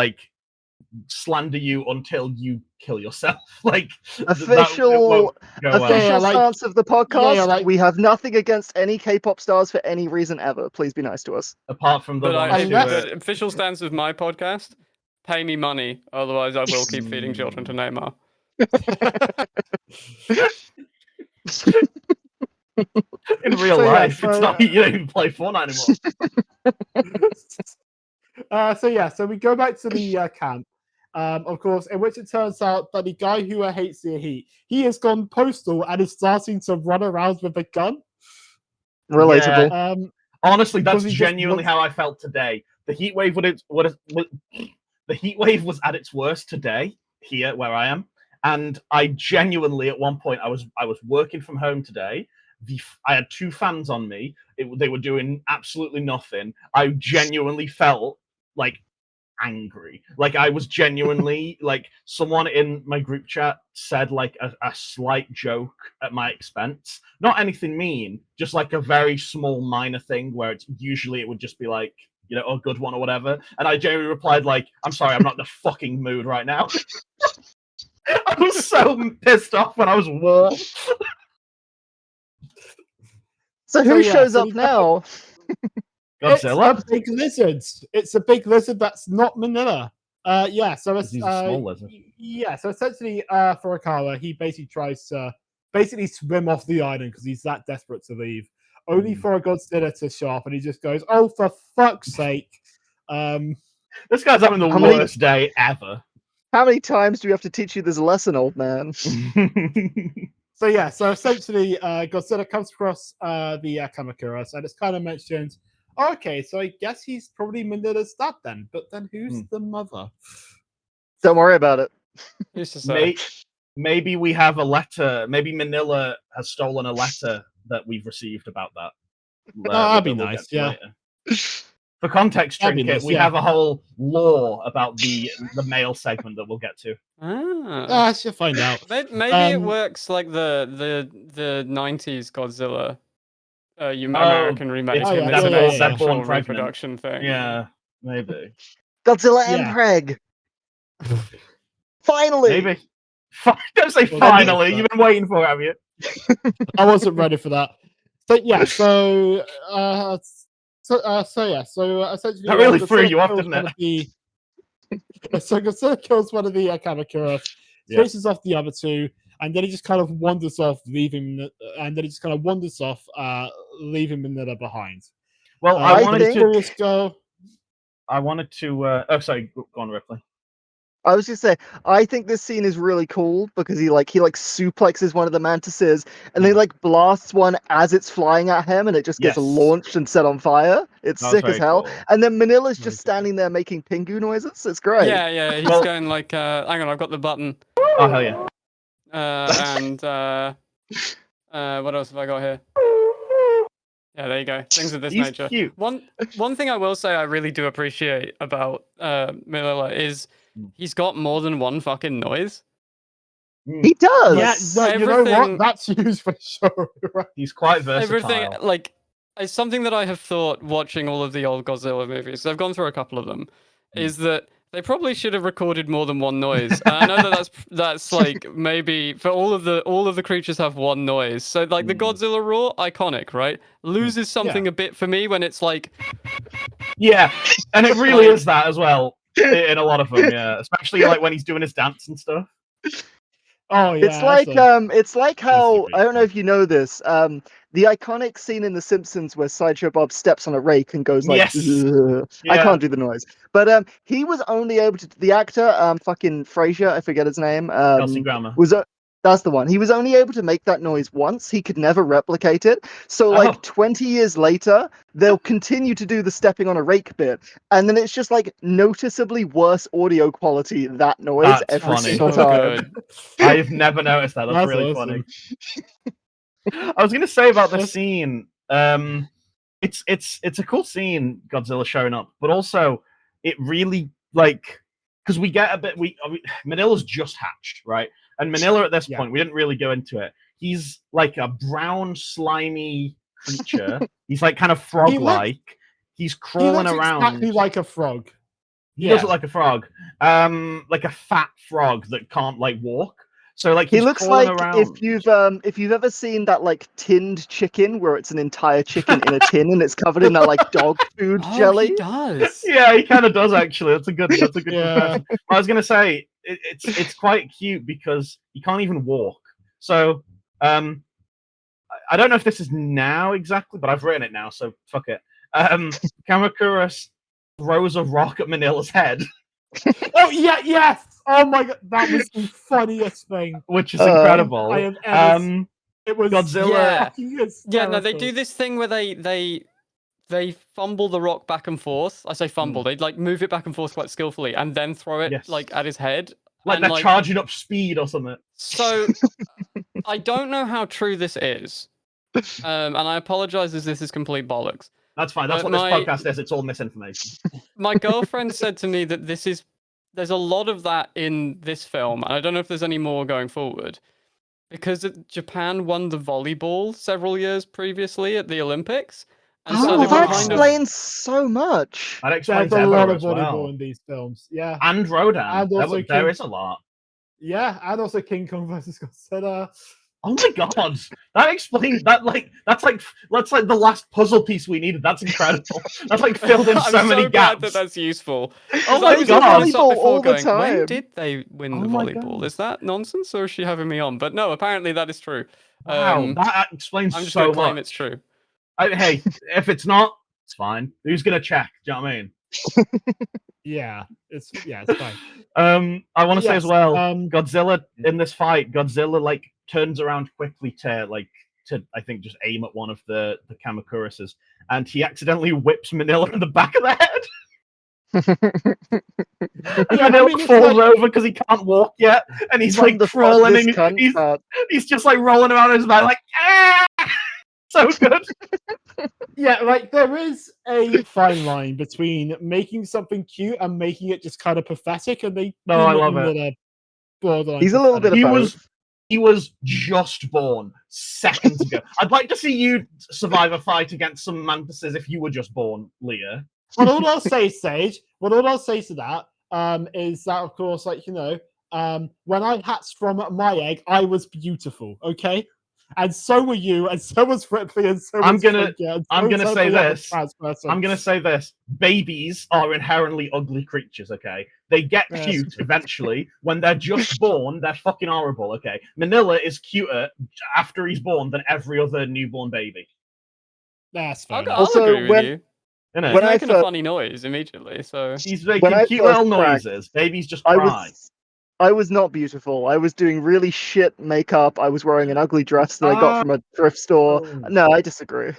slander you until you kill yourself. Official stance of the podcast. Yeah, we have nothing against any K-pop stars for any reason ever. Please be nice to us. Apart from the official stance of my podcast. Pay me money, otherwise I will keep feeding children to Neymar. In real life, it's not you don't even play Fortnite anymore. So we go back to the camp, of course, in which it turns out that the guy who hates the heat, he has gone postal and is starting to run around with a gun. Relatable. Yeah. Honestly, that's genuinely how I felt today. The heat wave the heat wave was at its worst today here where I am, and I genuinely at one point I was working from home today. I had two fans on me. They were doing absolutely nothing. I genuinely felt like angry. Like, I was genuinely like, someone in my group chat said like a slight joke at my expense, not anything mean, just like a very small minor thing where it's usually it would just be like, you know, a good one or whatever, and I genuinely replied like, I'm sorry, I'm not in the fucking mood right now. I was so pissed off when I was warm. So who yeah, shows so up you- now? Godzilla? It's a big lizard. It's a big lizard that's not Minilla. Yeah, so it's He's a small lizard. Yeah, so essentially, Furukawa, he basically tries to swim off the island because he's that desperate to leave, only for a Godzilla to show up, and he just goes, "Oh, for fuck's sake!" This guy's having the How many- worst day ever. How many times do we have to teach you this lesson, old man? So yeah, so essentially, Godzilla comes across the Kamakuras, and it's kind of mentioned. Okay, so I guess he's probably Manilla's dad then, but then who's the mother? Don't worry about it. Used to say. Maybe we have a letter. Maybe Minilla has stolen a letter that we've received about that. That'd be that we'll nice, get to yeah. later. For context, That'd be Trinket, nice, we yeah. have a whole lore about the male segment that we'll get to. Ah. You'll find out. Maybe it works like the 90s Godzilla American remake. it's Oh, yeah, It's an yeah, yeah, yeah. asexual Born pregnant. reproduction thing. Yeah, maybe. Godzilla and Yeah. Preg. Finally. Maybe. Don't say Well, finally. that- You've been waiting for it, have you? I wasn't ready for that. So yeah, so essentially, That really Godzilla threw you off, kills didn't it? one of so Godzilla kills one of the Kamakuras, Yeah. chases off the other two, and then he just kind of wanders off, leaving Minilla behind. Well, I I wanted think- to. Curious go. I wanted to. Oh, sorry. Go on, Ripley. I was just saying, I think this scene is really cool because he suplexes one of the mantises and then he blasts one as it's flying at him and it just gets Yes. launched and set on fire. It's That was sick as very hell. cool. And then Manila's Very just cool. standing there making pingu noises. It's great. Yeah, he's Well- going like, hang on, I've got the button. Oh hell yeah! What else have I got here? Yeah, there you go. Things of this He's nature. cute. One thing I will say I really do appreciate about Minilla is he's got more than one fucking noise. He does. Yeah, no, you know Everything- what? That's used for sure. Right? He's quite versatile. Everything like it's something that I have thought watching all of the old Godzilla movies. I've gone through a couple of them. Is that they probably should have recorded more than one noise. And I know that's like maybe for all of the creatures have one noise. So like the Godzilla roar, iconic, right? Loses something a bit for me when it's like Yeah, and it really is that as well in a lot of them. Yeah, especially like when he's doing his dance and stuff. Oh yeah, It's like how great I don't know if you know this. The iconic scene in The Simpsons where Sideshow Bob steps on a rake and goes like, Yes. "Ugh." I Yeah. can't do the noise, but he was only able to. The actor, fucking Fraser, I forget his name. Kelsey Grammer. That's the one. He was only able to make that noise once. He could never replicate it. So, like, Oh. 20 years later, they'll continue to do the stepping on a rake bit. And then it's just, like, noticeably worse audio quality, that noise, That's every funny. single so time. good. I've never noticed that. That's That's really awesome. funny. I was gonna say about the Yes. scene. It's a cool scene, Godzilla showing up, but also it really because we get a bit. Manilla's just hatched, right? And Minilla at this Yeah. point, we didn't really go into it. He's like a brown, slimy creature. He's like kind of frog-like. He's he crawling looks around. exactly like a frog. He does Yeah. look like a frog, like a fat frog that can't walk. So He he's looks crawling like around. if you've ever seen that like tinned chicken where it's an entire chicken in a tin and it's covered in that like dog food Oh, jelly. he does. Yeah, he kind of does actually. That's a good Yeah. comparison. I was gonna say it's quite cute because he can't even walk. So I don't know if this is now exactly, but I've written it now, so fuck it. Kamakura throws a rock at Manilla's head, Oh yeah, yes. Oh my god, that was the funniest thing which is incredible. I have ever. It was Godzilla. Yeah. fucking Yeah, no, they hysterical. do this thing where they fumble the rock back and forth. I say fumble. They like move it back and forth quite skillfully and then throw it Yes. like at his head. Like and, they're charging up speed or something. So I don't know how true this is. And I apologize as this is complete bollocks. That's fine. That's what this podcast is. It's all misinformation. My girlfriend said to me that there's a lot of that in this film, and I don't know if there's any more going forward, because Japan won the volleyball several years previously at the Olympics. And so they were that kind explains so much. That explains There's a lot of as volleyball well. in these films. Yeah. And Rodan. And also There is a lot. Yeah, and also King Kong versus Godzilla. Oh my god, that explains that. That's like the last puzzle piece we needed. That's incredible. That's like filled in so many glad gaps. that's useful. Oh my They do god! volleyball all the time. When did they win Oh the my volleyball? God. Is that nonsense, or is she having me on? But no, apparently that is true. Wow, that explains I'm just so gonna claim much. it's true. Hey, if it's not, it's fine. Who's gonna check? Do you know what I mean? Yeah, it's fine. I want to say as well, Godzilla yeah. in this fight, Godzilla like turns around quickly to I think just aim at one of the Kamakurasas, and he accidentally whips Minilla in the back of the head. And Minilla falls over because he can't walk yet, and he's like crawling, and he's just like rolling around his back like, ah! So good. Yeah, like there is a fine line between making something cute and making it just kind of pathetic, and they I love it. He's a little bit of both. He was just born seconds ago. I'd like to see you survive a fight against some mantises if you were just born, Leah. Well, all I'll say, Sage, all I'll say to that is that, of course, like, you know, when I hatched from my egg, I was beautiful, okay? And so were you, and so was Ripley, and so I'm was gonna Trinket, say this. I'm gonna say this. Babies are inherently ugly creatures, okay? They get cute eventually. When they're just born, they're fucking horrible, okay? Minilla is cuter after he's born than every other newborn baby. That's fair. I'll agree with you. When He's making a funny noise immediately, so he's making cute little noises. Babies just cry. I was not beautiful. I was doing really shit makeup. I was wearing an ugly dress that I got from a thrift store. No, I disagree.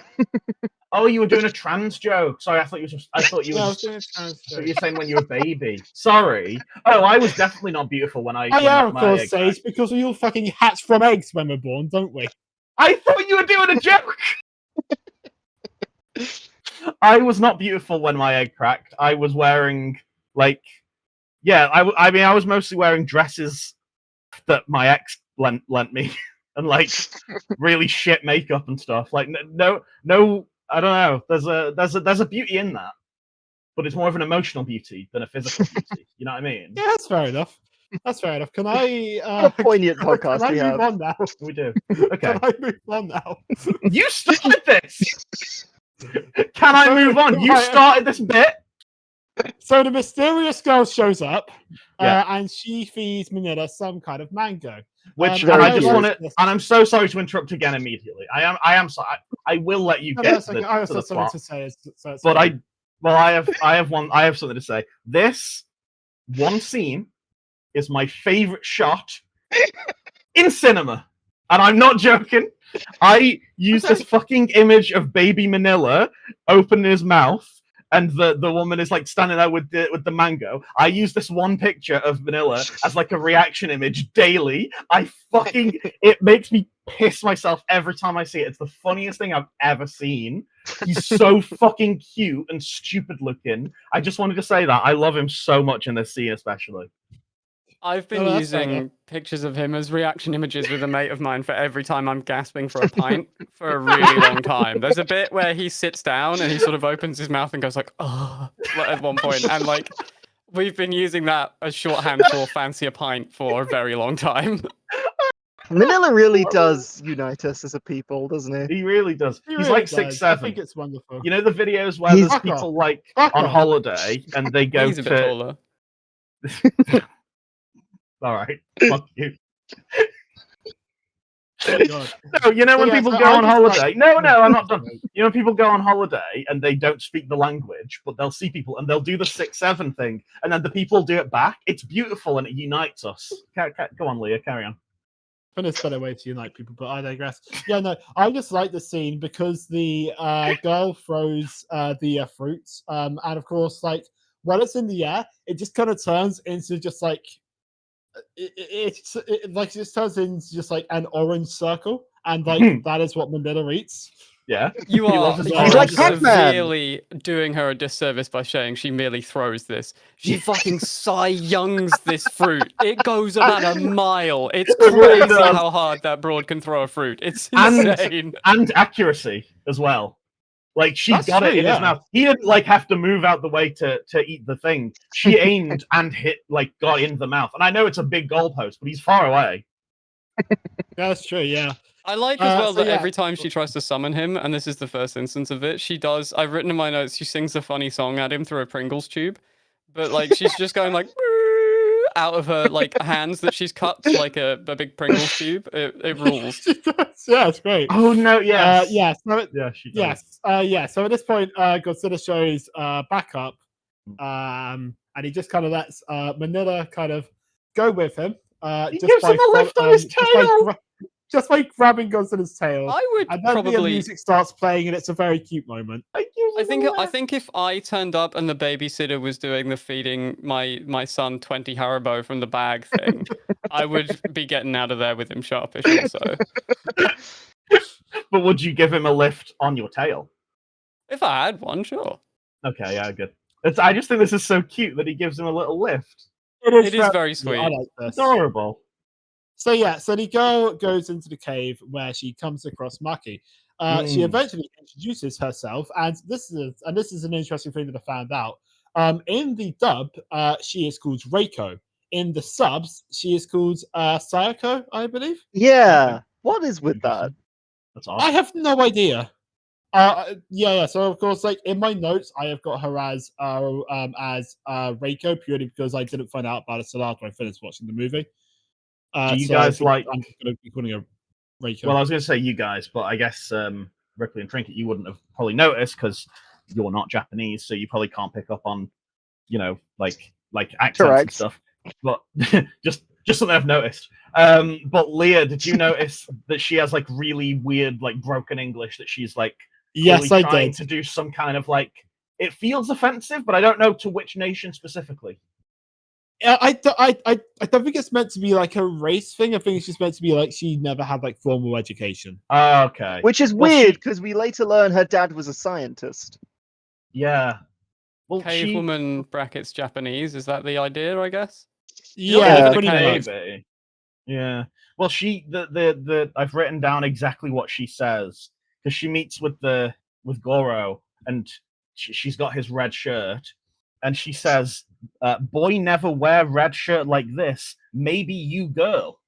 Oh, you were doing a trans joke. Sorry, I thought you were you're saying when you were a baby. Sorry. Oh, I was definitely not beautiful when I. Yeah, of course, Sage, because we all fucking hatch from eggs when we're born, don't we? I thought you were doing a joke. I was not beautiful when my egg cracked. I was wearing I mean, I was mostly wearing dresses that my ex lent me, and like really shit makeup and stuff. Like no, I don't know. There's a beauty in that, but it's more of an emotional beauty than a physical beauty. You know what I mean? Yeah, that's fair enough. That's fair enough. Can I? What a poignant podcast we have. Move on now? We do. Okay. Can I move on now? You started this. Can I move on? You started this bit. So the mysterious girl shows up, and she feeds Minilla some kind of mango. Which I just want to, and I'm so sorry to interrupt again immediately. I am sorry. I will let you get to the, I also to the something plot. to say. But I have something to say. This one scene is my favorite shot in cinema, and I'm not joking. I used this fucking image of baby Minilla opening his mouth, and the woman is like standing there with the mango. I use this one picture of Minilla as like a reaction image daily. It makes me piss myself every time I see it. It's the funniest thing I've ever seen. He's so fucking cute and stupid looking. I just wanted to say that. I love him so much in this scene, especially. I've been using pictures of him as reaction images with a mate of mine for every time I'm gasping for a pint for a really long time. There's a bit where he sits down and he sort of opens his mouth and goes like, oh, at one point. And like, we've been using that as shorthand for fancy a pint for a very long time. Minilla really does unite us as a people, doesn't he? He really does. He's really like does. 6'7". I think it's wonderful. You know the videos where there's people like on holiday and they go He's a bit taller. All right, fuck you. God. No, you know when people go on holiday. No, I'm not done. You know, people go on holiday and they don't speak the language, but they'll see people and they'll do the 6'7" thing, and then the people do it back. It's beautiful and it unites us. Go on, Leah, carry on. There's a better way to unite people, but I digress. Yeah, no, I just like the scene because the girl throws the fruits, and of course, like when it's in the air, it just kind of turns into just like. It just turns into just like an orange circle, and like that is what Minilla eats. Yeah. You He are, loves his you He's are like Pac-Man. severely doing her a disservice by saying she merely throws this. She fucking Cy Youngs this fruit. It goes about a mile. It's It really crazy does. how hard that broad can throw a fruit. It's And- insane. And accuracy as well. Like she That's got it true, in his yeah. mouth. He didn't like have to move out the way to eat the thing. She aimed and hit, like got into the mouth. And I know it's a big goalpost, but he's far away. That's true, yeah. I like as well so that yeah. every time she tries to summon him, and this is the first instance of it, she does. I've written in my notes, she sings a funny song at him through a Pringles tube, but like she's just going like out of her like hands that she's cut like a big Pringles tube. It rules. Yeah, it's great. Oh no, yes. Yeah, so Yeah, she does. yes, yeah. So at this point, Godzilla shows back up, and he just kind of lets Minilla kind of go with him. He gives him a lift on his tail. Just by grabbing Godzilla's tail, I would and then the probably. music starts playing, and it's a very cute moment. I think if I turned up and the babysitter was doing the feeding my son 20 Haribo from the bag thing, I would be getting out of there with him sharpish also. But would you give him a lift on your tail? If I had one, sure. Okay, yeah, good. I just think this is so cute that he gives him a little lift. It is very sweet. I like this. Adorable. So yeah, so the girl goes into the cave where she comes across Maki. She eventually introduces herself, and this is an interesting thing that I found out. In the dub, she is called Reiko. In the subs, she is called Sayako, I believe. Yeah. What is with that? That's I awesome. have no idea. Yeah. So of course, like in my notes, I have got her as Reiko purely because I didn't find out about it till after I finished watching the movie. Do you so guys like? I'm going to be calling her Reiko. Well, I was going to say you guys, but I guess Ripley and Trinket, you wouldn't have probably noticed because you're not Japanese, so you probably can't pick up on, like accents and Correct. stuff. But just something I've noticed. But Leah, did you notice that she has like really weird, like broken English that she's like yes, I trying did. to do some kind of like it feels offensive, but I don't know to which nation specifically. I don't think it's meant to be like a race thing. I think it's just meant to be like she never had like formal education. Oh, okay. Which is Well, weird because we later learn her dad was a scientist. Yeah. Well, Cave woman brackets Japanese. Is that the idea? I guess. Yeah, the pretty cave. much. Maybe. Yeah. Well, the I've written down exactly what she says because she meets with Goro and she's got his red shirt and she says, "Boy, never wear red shirt like this. Maybe you girl."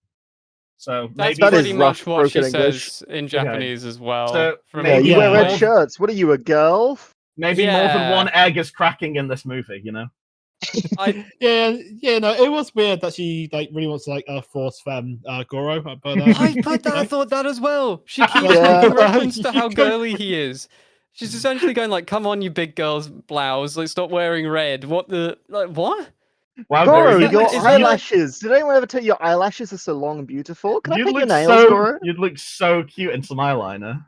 So That's maybe pretty much rough, what she broken English. says in Japanese as well. So from Yeah, maybe you wear Yeah. red shirts. What are you, a girl? maybe more than Yeah. one egg is cracking in this movie. Yeah, no, it was weird that she like really wants to like force femme Goro, but I thought that as well. She keeps Yeah. making reference to You how go- girly he is. She's essentially going like, "Come on, you big girl's blouse. Like, stop wearing red." What the what? Wow, Goro, is that- your is that- eyelashes. Did anyone ever tell you your eyelashes are so long and beautiful? Can I you'd pick your look nails, so Goro? you'd look so cute in some eyeliner.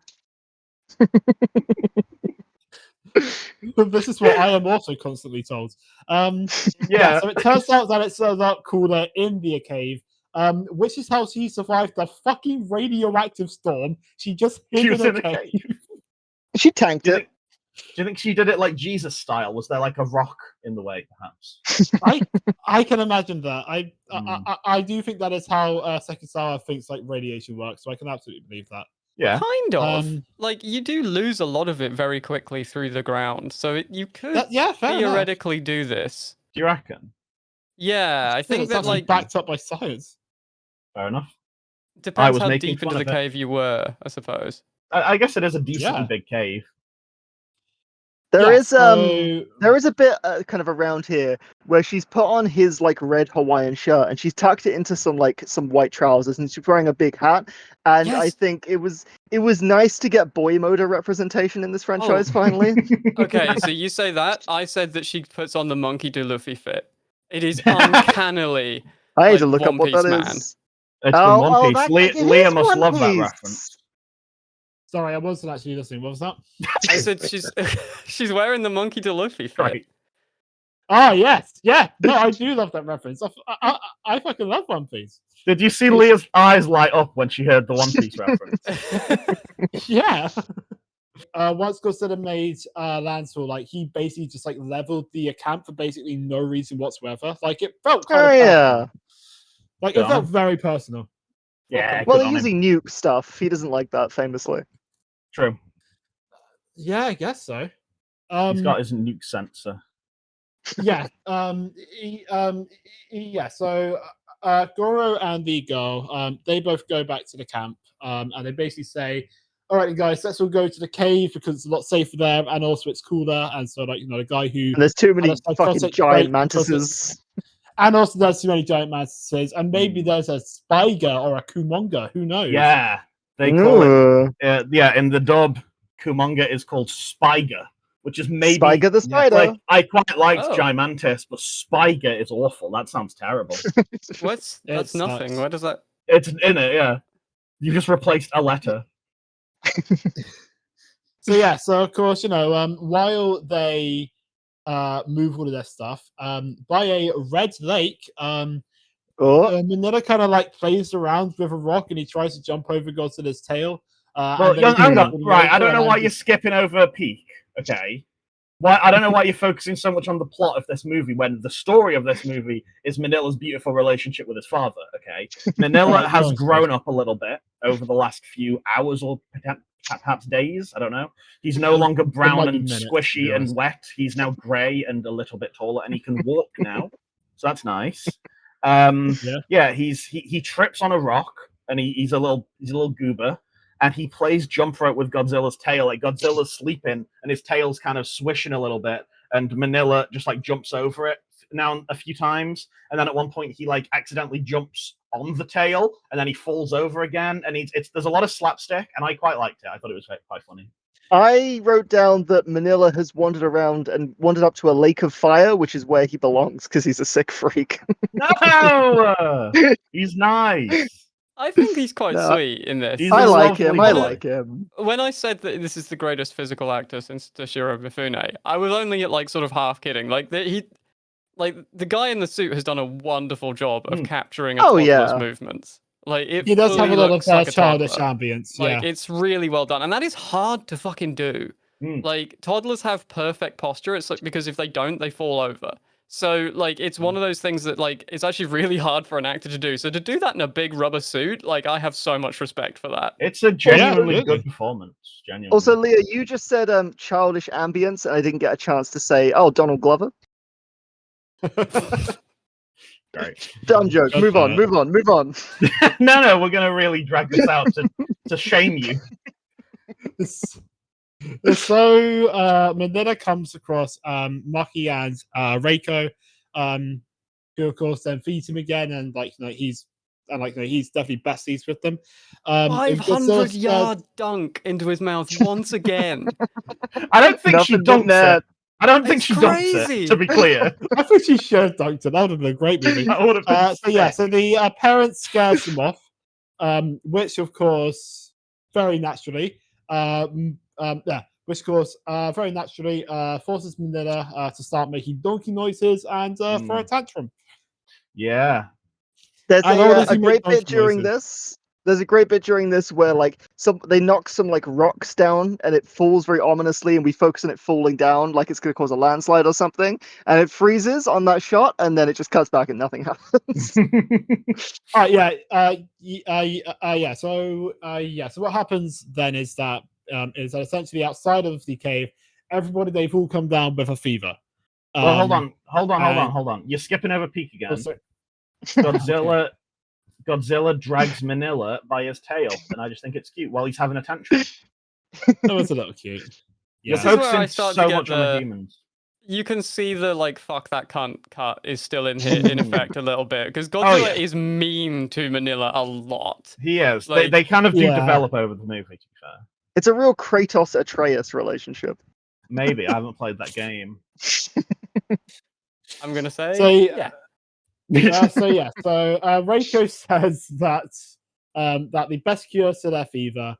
this is what I am also constantly told. Yeah. So it turns out that it's a lot cooler in the cave, which is how she survived the fucking radioactive storm. She just hid She was in in a a cave. cave. She tanked Do you, it. think, do you think she did it like Jesus style? Was there like a rock in the way, perhaps? I can imagine that. I do think that is how Sekisawa thinks like radiation works, so I can absolutely believe that. Yeah. Kind of. Um, Like you do lose a lot of it very quickly through the ground, so you could Yeah, fair enough. theoretically do this. Do you reckon? Yeah, I think it's that actually like backed up by science. Fair enough. depends was how making deep into fun the of it. cave you were, I suppose. I guess it is a decently Yeah. big cave. There is so- there is a bit kind of around here where she's put on his like red Hawaiian shirt and she's tucked it into some white trousers and she's wearing a big hat. And I Yes. think it was nice to get boy moda representation in this franchise finally. Okay, so you say that. I said that she puts on the monkey do Luffy fit. It is uncannily. I need to Like look up One what that Piece is. man. It's from One Piece. it Leah is must One love that Piece. reference. Sorry, I wasn't actually listening. What was that? I said she's wearing the monkey do Luffy fit. Right. Oh yes, yeah. No, I do love that reference. I fucking love One Piece. Did you see Leah's eyes light up when she heard the One Piece reference? Yeah. Once Godzilla made landfall, like he basically just like leveled the camp for basically no reason whatsoever. Like it felt kind of personal. Like it felt very personal. Yeah. Well, good they on usually him. nuke stuff. He doesn't like that, famously. True. Yeah, I guess so. He's got his nuke sensor. Yeah. Yeah. So Goro and the girl, they both go back to the camp, and they basically say, "All right, guys, let's all go to the cave because it's a lot safer there, and also it's cooler." And so, like, the guy who And there's too had many a fucking psychotic giant break because mantises. and also there's too many giant mantises, and maybe there's a spiger or a kumonga. Who knows? Yeah. They call Ooh. it. In the dub, Kumonga is called Spiger, which is maybe Spiger the spider. like I quite liked Oh. Gimantis, but Spiger is awful. That sounds terrible. That's nothing. sucks. Where does that? It's in it, yeah. You just replaced a letter. So yeah, so of course, while they move all of their stuff, by a red lake, Minilla kind of like plays around with a rock and he tries to jump over Godzilla's tail. Well, and then he hang gets on. pulled Right, I over don't know and why then you're skipping over Peak, okay? I don't know why you're focusing so much on the plot of this movie when the story of this movie is Manilla's beautiful relationship with his father, okay? Minilla Right, has sounds grown up a little bit over the last few hours or perhaps days, I don't know. He's no longer brown might be and minutes, to squishy be and honest. wet. He's now grey and a little bit taller, and he can walk now, so that's nice. He trips on a rock, and he's a little goober, and he plays jump rope with Godzilla's tail. Like Godzilla's sleeping, and his tail's kind of swishing a little bit, and Minilla just like jumps over it now a few times, and then at one point he like accidentally jumps on the tail, and then he falls over again, and there's a lot of slapstick, and I quite liked it. I thought it was quite funny. I wrote down that Minilla has wandered around and wandered up to a lake of fire, which is where he belongs because he's a sick freak. No, he's nice. I think he's quite No, sweet in this. He's I a like him. lovely I boy. like him. When I said that this is the greatest physical actor since Toshiro Mifune, I was only like sort of half kidding. Like the guy in the suit has done a wonderful job of capturing a Oh, toddler's yeah. movements. Like it He does have fully a lot looks of like a childish toddler. ambience. Like Yeah. it's really well done, and that is hard to fucking do. Like toddlers have perfect posture. It's like because if they don't, they fall over. So like it's one of those things that like it's actually really hard for an actor to do. So to do that in a big rubber suit, like I have so much respect for that. It's a genuinely absolutely. good performance. Genuinely. Also, Leah, you just said childish ambience, and I didn't get a chance to say, oh, Donald Glover. Great. Dumb joke. Good Move on, comment. move on. No, we're gonna really drag this out to shame you. So Minilla comes across Maki and Reiko, who of course then feeds him again, and he's definitely besties with them. 500-yard dunk into his mouth once again. I don't think she Nothing but dunks net. it. I don't think It's she dunks crazy. it, to be clear. I think she should have dunked it. That would have been a great movie. That would have been So the parents scares them off, which of course very naturally, very naturally forces Minilla to start making donkey noises and throw a tantrum. Yeah. There's And all a these great emotional bit during noises. this. There's a great bit during this where like they knock some like rocks down and it falls very ominously, and we focus on it falling down like it's going to cause a landslide or something, and it freezes on that shot, and then it just cuts back and nothing happens. So what happens then is that essentially outside of the cave, they've all come down with a fever. Well, hold on. You're skipping over Peak again. Godzilla drags Minilla by his tail, and I just think it's cute while he's having a tantrum. That was a little cute. You're This is where I focusing start so to get much on the demons. You can see the like fuck that cunt cut is still in here in effect a little bit because Godzilla is mean to Minilla a lot. He is. Like, they kind of do develop over the movie, to be fair. It's a real Kratos Atreus relationship. Maybe I haven't played that game. I'm gonna say So Reiko says that the best cure to their fever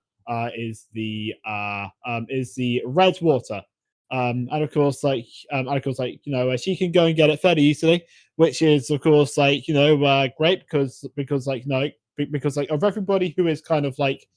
is the red water. And of course, she can go and get it fairly easily, which is of course great because of everybody who is kind of like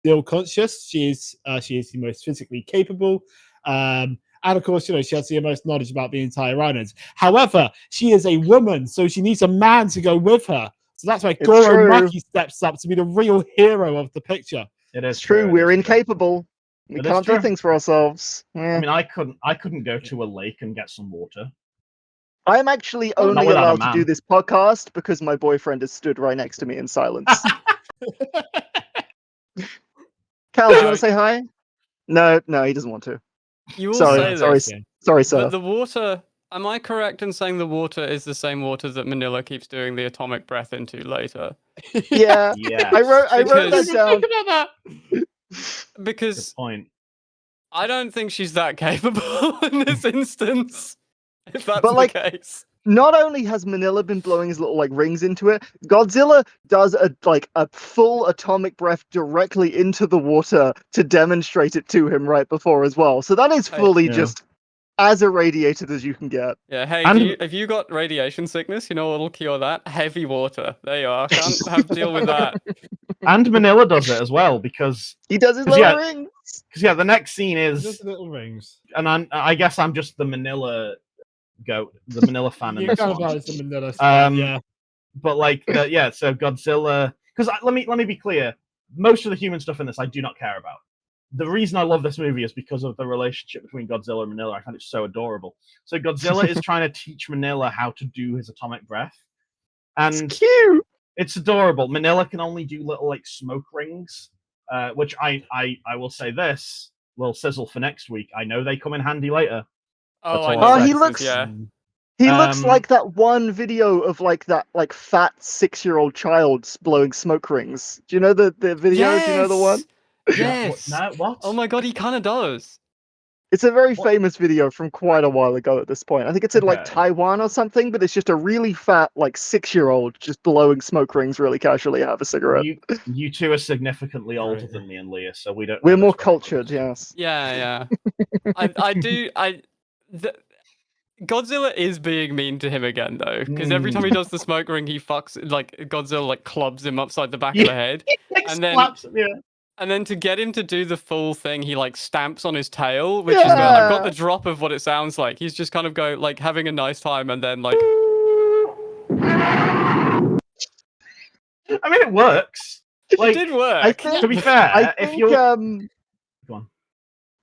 still conscious. She is the most physically capable. And of course, she has the most knowledge about the entire island. However, she is a woman, so she needs a man to go with her. So that's why Goro Maki steps up to be the real hero of the picture. It is true. We're incapable. We can't do things for ourselves. Yeah. I mean, I couldn't go to a lake and get some water. I'm actually only allowed to do this podcast because my boyfriend has stood right next to me in silence. Cal, do you want to say hi? No, he doesn't want to. You all sorry, say this. Sorry, sir. But the water. Am I correct in saying the water is the same water that Minilla keeps doing the atomic breath into later? Yeah. I wrote that down. Because Good point. I don't think she's that capable in this instance. If that's the case. Not only has Minilla been blowing his little rings into it, Godzilla does a full atomic breath directly into the water to demonstrate it to him right before as well. So that is fully just as irradiated as you can get. Yeah, hey, if you got radiation sickness, you know what'll cure that? Heavy water. There you are. Can't have to deal with that. And Minilla does it as well because he does his little rings. Because the next scene is just little rings, and I guess I'm just the Minilla goat, the Minilla fan. You're kind of like the Minilla fan, yeah. But so Godzilla. Because let me be clear. Most of the human stuff in this I do not care about. The reason I love this movie is because of the relationship between Godzilla and Minilla. I find it so adorable. So Godzilla is trying to teach Minilla how to do his atomic breath, and it's cute. It's adorable. Manila can only do little smoke rings, which I will say this will sizzle for next week. I know they come in handy later. He looks like that one video of that fat 6-year-old child blowing smoke rings. Do you know the video? Yes! Do you know the one? Yes. What? Oh my god, he kind of does. It's a very famous video from quite a while ago at this point. I think it's in Taiwan or something, but it's just a really fat 6-year-old just blowing smoke rings really casually out of a cigarette. You two are significantly older than me and Leah, so we don't. We're more cultured, yes. Yeah. Godzilla is being mean to him again though, because every time he does the smoke ring, he fucks Godzilla clubs him upside the back of the head, and then to get him to do the full thing, he stamps on his tail, which is I've got the drop of what it sounds like. He's just kind of having a nice time, and then I mean, it works. It did work. To be fair, if you're go on.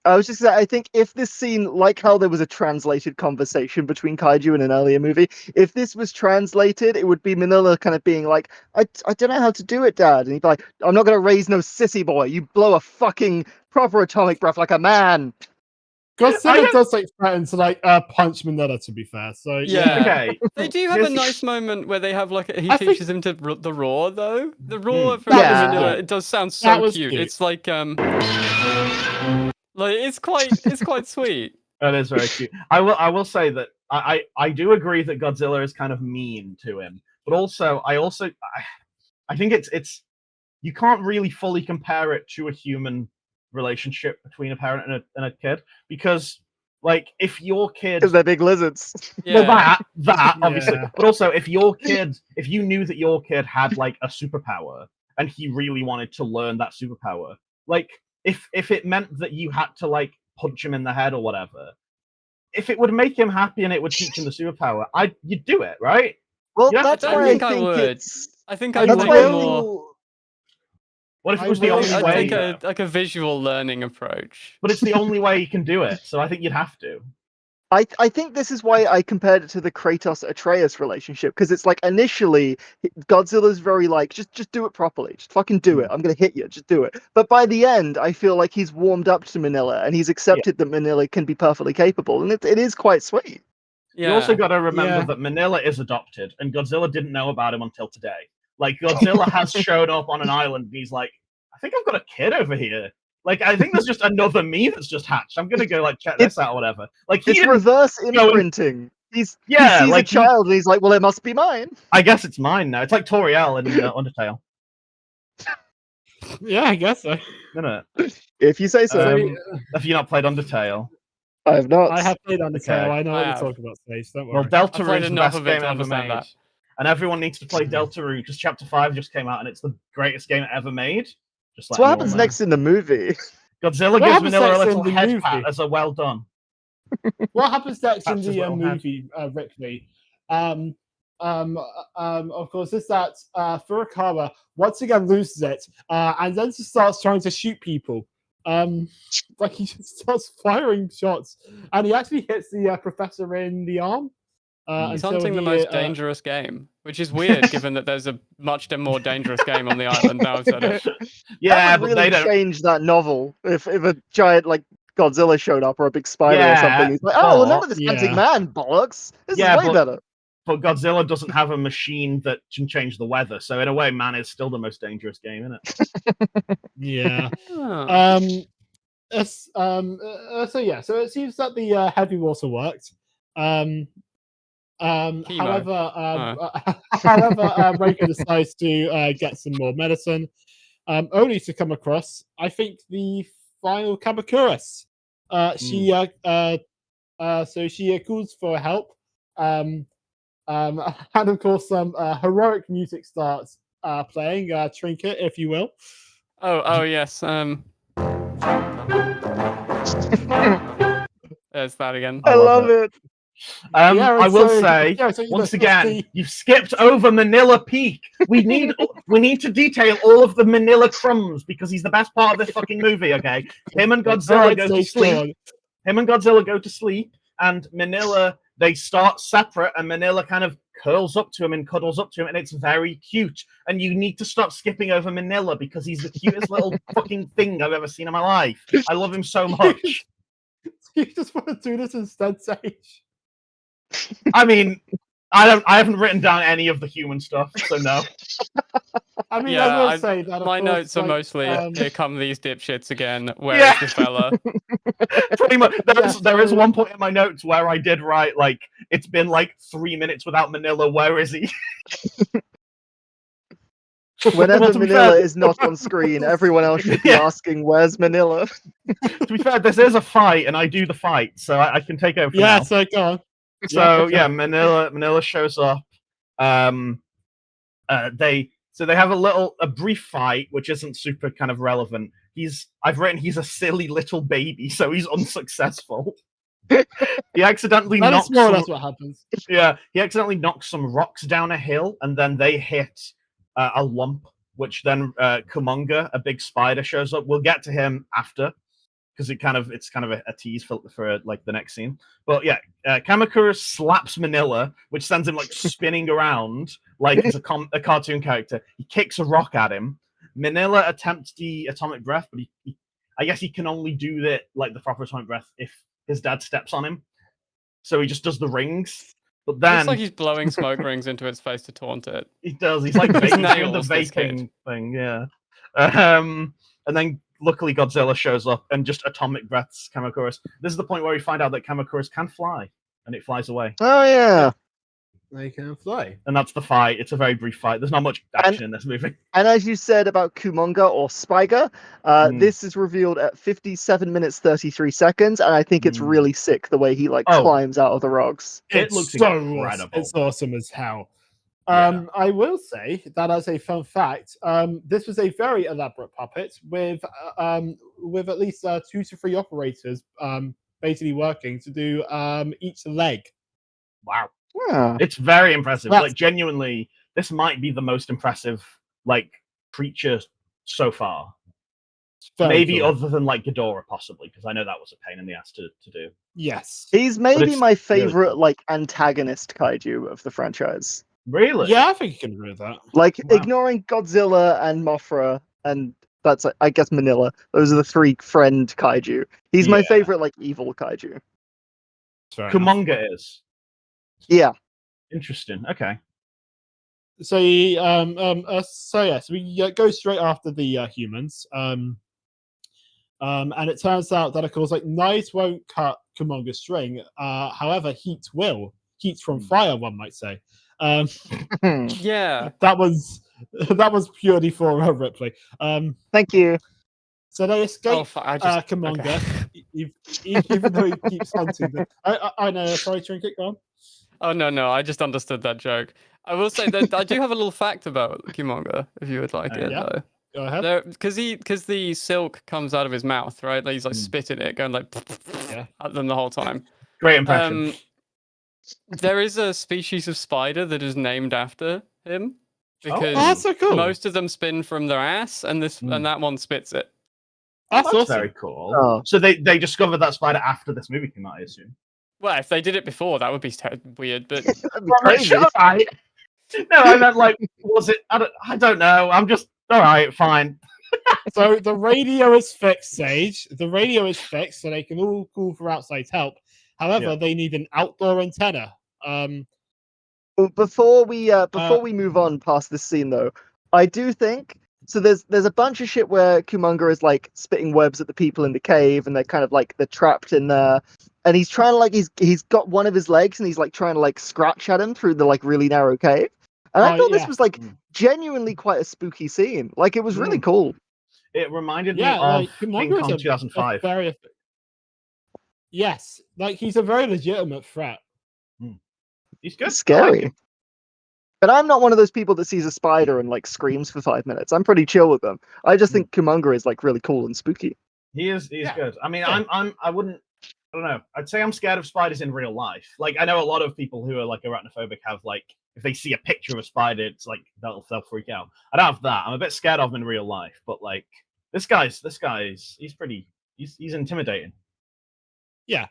I was just saying, I think if this scene, how there was a translated conversation between kaiju in an earlier movie, if this was translated, it would be Minilla kind of being like, I don't know how to do it, Dad. And he'd be like, I'm not going to raise no sissy boy. You blow a fucking proper atomic breath like a man. Godzilla does threaten to punch Minilla, to be fair. So yeah. Okay. They do have a nice moment where they have he teaches him to the roar though. The roar from Minilla, it does sound so cute. It's it's quite sweet. That is very cute. I will say that I do agree that Godzilla is kind of mean to him, but also I think it's you can't really fully compare it to a human relationship between a parent and a kid, because if your kid, because they're big lizards. Well, that obviously, but also if you knew that your kid had a superpower and he really wanted to learn that superpower, if it meant that you had to punch him in the head or whatever, if it would make him happy and it would teach him the superpower, you'd do it, right? Well, that's why I think I would. I think I'd that's like more. What if it was the only way? I think a visual learning approach. But it's the only way you can do it, so I think you'd have to. I think this is why I compared it to the Kratos-Atreus relationship, because it's initially Godzilla's very just do it properly, just fucking do it. I'm gonna hit you, just do it. But by the end, I feel like he's warmed up to Minilla and he's accepted that Minilla can be perfectly capable, and it is quite sweet. Yeah. You also got to remember that Minilla is adopted, and Godzilla didn't know about him until today. Godzilla has showed up on an island, and he's like, I think I've got a kid over here. I think there's just another me that's just hatched. I'm gonna go check this out or whatever. It's reverse imprinting. He sees a child and he's like, well, it must be mine. I guess it's mine now. It's like Toriel in Undertale. Yeah, I guess so. No. If you say so. Have you not played Undertale? I have not. I have played Undertale. Okay. I know what you're talking about, Sage. Don't worry. Well, Deltarune is the best game ever made. And everyone needs to play Deltarune because Chapter 5 just came out and it's the greatest game ever made. Just So what happens next in the movie? Godzilla What gives happens Minilla a next in little the head movie? pat as a well done. What happens next in That's his the little head. movie, Ripley? Of course, is that Furukawa once again loses it, and then just starts trying to shoot people. Like he just starts firing shots, and he actually hits the professor in the arm. He's until hunting the he, most dangerous game, which is weird given that there's a much more dangerous game on the island. Now I've said it. Yeah, that would but really they don't. change that novel if a giant like Godzilla showed up or a big spider or Yeah, something. He's like, oh, none but- of this Yeah. hunting man bollocks. This Yeah, is way but- better. But Godzilla doesn't have a machine that can change the weather, so in a way, man is still the most dangerous game, isn't it? Yeah. Oh. So it seems that the heavy water worked. However, Reiko decides to get some more medicine, only to come across, I think, the final Kabakuris. So she calls for help, and of course, some heroic music starts playing, Trinket, if you will. Oh yes. There's that again. I love it. I will say once again, you've skipped over Minilla Peak. We need to detail all of the Minilla crumbs because he's the best part of this fucking movie. Okay, him and Godzilla go to sleep. And Minilla, they start separate, and Minilla kind of curls up to him and cuddles up to him, and it's very cute. And you need to stop skipping over Minilla because he's the cutest little fucking thing I've ever seen in my life. I love him so much. You just want to do this instead, Sage? I mean, I haven't written down any of the human stuff, so no. I mean, Yeah, I will say that. My of course, notes are like, mostly "Here come these dipshits again." Where is Yeah. the fella? Pretty much. There is so- one point in my notes where I did write, like, it's been like 3 minutes without Minilla. Where is he? Whenever Well, to be Minilla fair- is not on screen, everyone else should be Yeah. asking, "Where's Minilla?" To be fair, this is a fight, and I do the fight, so I can take over for Yeah, now. so go on. So okay. yeah, Minilla shows up. They have a brief fight, which isn't super kind of relevant. I've written he's a silly little baby, so he's unsuccessful. He accidentally That is knocks more or some, less what happens. yeah, he accidentally knocks some rocks down a hill, and then they hit a lump, which then Kumonga, a big spider, shows up. We'll get to him after, because it's kind of a tease for like the next scene. But yeah, Kamakura slaps Minilla, which sends him like spinning around like he's a cartoon character. He kicks a rock at him. Minilla attempts the atomic breath, but I guess he can only do the proper atomic breath if his dad steps on him. So he just does the rings. But then Looks like he's blowing smoke rings into its face to taunt it. he does. He's like His doing the nails, this kid. vaping thing, yeah. And then luckily Godzilla shows up and just atomic breaths Kamakuris. This is the point where we find out that Kamakuris can fly, and it flies away. Oh yeah. They can fly. And that's the fight. It's a very brief fight. There's not much action in this movie. And as you said about Kumonga or Spiger, this is revealed at 57 minutes 33 seconds, and I think it's really sick the way he climbs out of the rocks. It looks so incredible. Awesome. It's awesome as hell. Yeah. I will say that as a fun fact, this was a very elaborate puppet with at least 2 to 3 operators basically working to do each leg. Wow. Yeah. It's very impressive. That's- Like genuinely, this might be the most impressive creature so far. Very Maybe cool. other than Ghidorah, possibly, because I know that was a pain in the ass to do. Yes. He's maybe it's my really favorite antagonist kaiju of the franchise. Really? Yeah, I think you can agree with that. Wow. Ignoring Godzilla and Mothra, and that's I guess Minilla. Those are the 3 friend kaiju. He's my Yeah. favorite evil kaiju. Fair enough. Kumonga is. Yeah. Interesting. Okay. So, we go straight after the humans. And it turns out that, of course, knives won't cut Kumonga's string. However, heat will. Heat from fire, one might say. Yeah. That was purely for Ripley. Thank you. So they escape Oh, fuck, I just Kumonga, okay. even though he keeps hunting them. I know. Sorry, Trinket, go on. Oh no, I just understood that joke. I will say that I do have a little fact about Kumonga, if you would like it. Yeah. Though. Go ahead. Because the silk comes out of his mouth, right? Like he's like spitting it, going like at them the whole time. Great impression. There is a species of spider that is named after him because that's so cool. most of them spin from their ass, and that one spits it. That's awesome. Very cool. Oh. So they discovered that spider after this movie came out, I assume. Well, if they did it before, that would be weird. But That'd be crazy. Right. No, I meant like, was it? I don't know. I'm just all right, fine. So the radio is fixed, Sage. The radio is fixed, so they can all call for outside help. However, they need an outdoor antenna. Before we move on past this scene, though, I do think so. There's a bunch of shit where Kumonga is like spitting webs at the people in the cave, and they're kind of like they're trapped in there. And he's trying to like he's got one of his legs, and he's like trying to like scratch at him through the like really narrow cave. And I thought this was like genuinely quite a spooky scene. Like it was really cool. It reminded me of King Kong 2005. Yes, like he's a very legitimate threat. He's good. Scary. Like but I'm not one of those people that sees a spider and like screams for 5 minutes. I'm pretty chill with them. I just think Kumonga is like really cool and spooky. He's good. I mean, I don't know. I'd say I'm scared of spiders in real life. Like I know a lot of people who are like arachnophobic have like if they see a picture of a spider, it's like they'll freak out. I don't have that. I'm a bit scared of him in real life, but like this guy's he's intimidating. Yeah.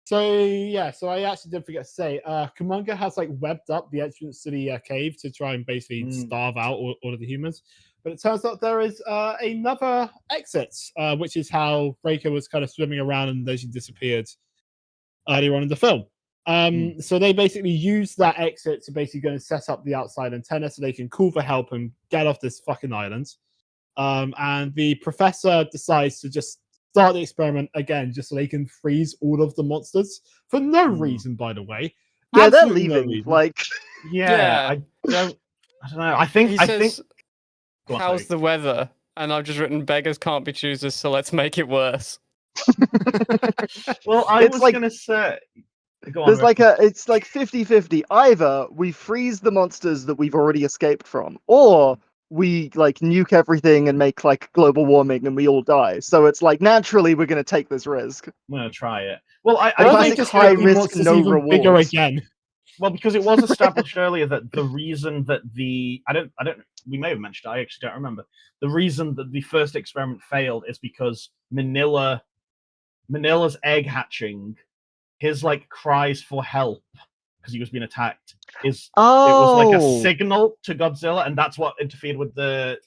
So I actually did forget to say, Kumonga has like webbed up the entrance to the cave to try and basically starve out all of the humans. But it turns out there is another exit, which is how Reiko was kind of swimming around and then she disappeared earlier on in the film. So they basically use that exit to basically go and set up the outside antenna so they can call for help and get off this fucking island. And the professor decides to just start the experiment again just so they can freeze all of the monsters for no reason, by the way. Yeah, Absolutely they're leaving. No like, I don't know. I think how's the weather? And I've just written beggars can't be choosers, so let's make it worse. Well, I was like, gonna say there's like it's like 50-50. Either we freeze the monsters that we've already escaped from, or we like nuke everything and make like global warming and we all die. So it's like naturally we're gonna take this risk. I'm gonna try it. Well, I think just high risk, no reward. Again. Well, because it was established earlier that the reason that we may have mentioned it, I actually don't remember. The reason that the first experiment failed is because Manilla's egg hatching, his like cries for help because he was being attacked it was like a signal to Godzilla, and that's what interfered with the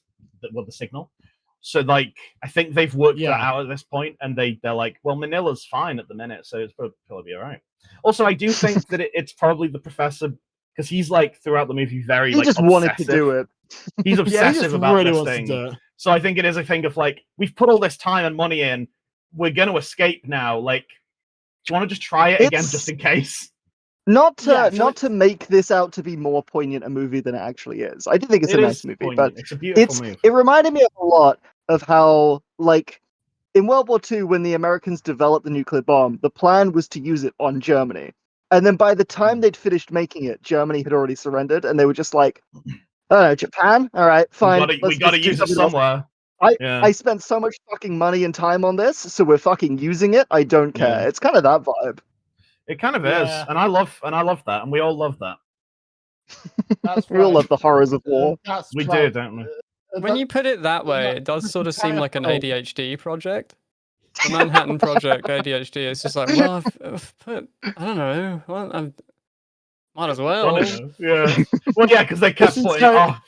signal. So like I think they've worked that out at this point, and they're like, well, Manilla's fine at the minute, so it's probably all right. Also, I do think that it's probably the professor because he's like throughout the movie very he just obsessive. Wanted to do it. He's obsessive about really this thing. So I think it is a thing of like we've put all this time and money in, we're going to escape now. Like, do you want to just try it again just in case? Not to make this out to be more poignant a movie than it actually is. I do think it's a nice movie, poignant. but it's a beautiful movie. It reminded me a lot of how, like, in World War II, when the Americans developed the nuclear bomb, the plan was to use it on Germany. And then by the time they'd finished making it, Germany had already surrendered, and they were just like, I don't know, Japan? All right, fine. We got to use it somewhere. I spent so much fucking money and time on this, so we're fucking using it. I don't care. Yeah. It's kind of that vibe. It kind of is, and I love that, and we all love that. We all love the horrors of war. We do, don't we? When you put it that way, it does sort of seem like an ADHD project. The Manhattan Project, ADHD. It's just like, well, I've put, I don't know. Well, I might as well. Yeah. Well, yeah, because they kept putting it off.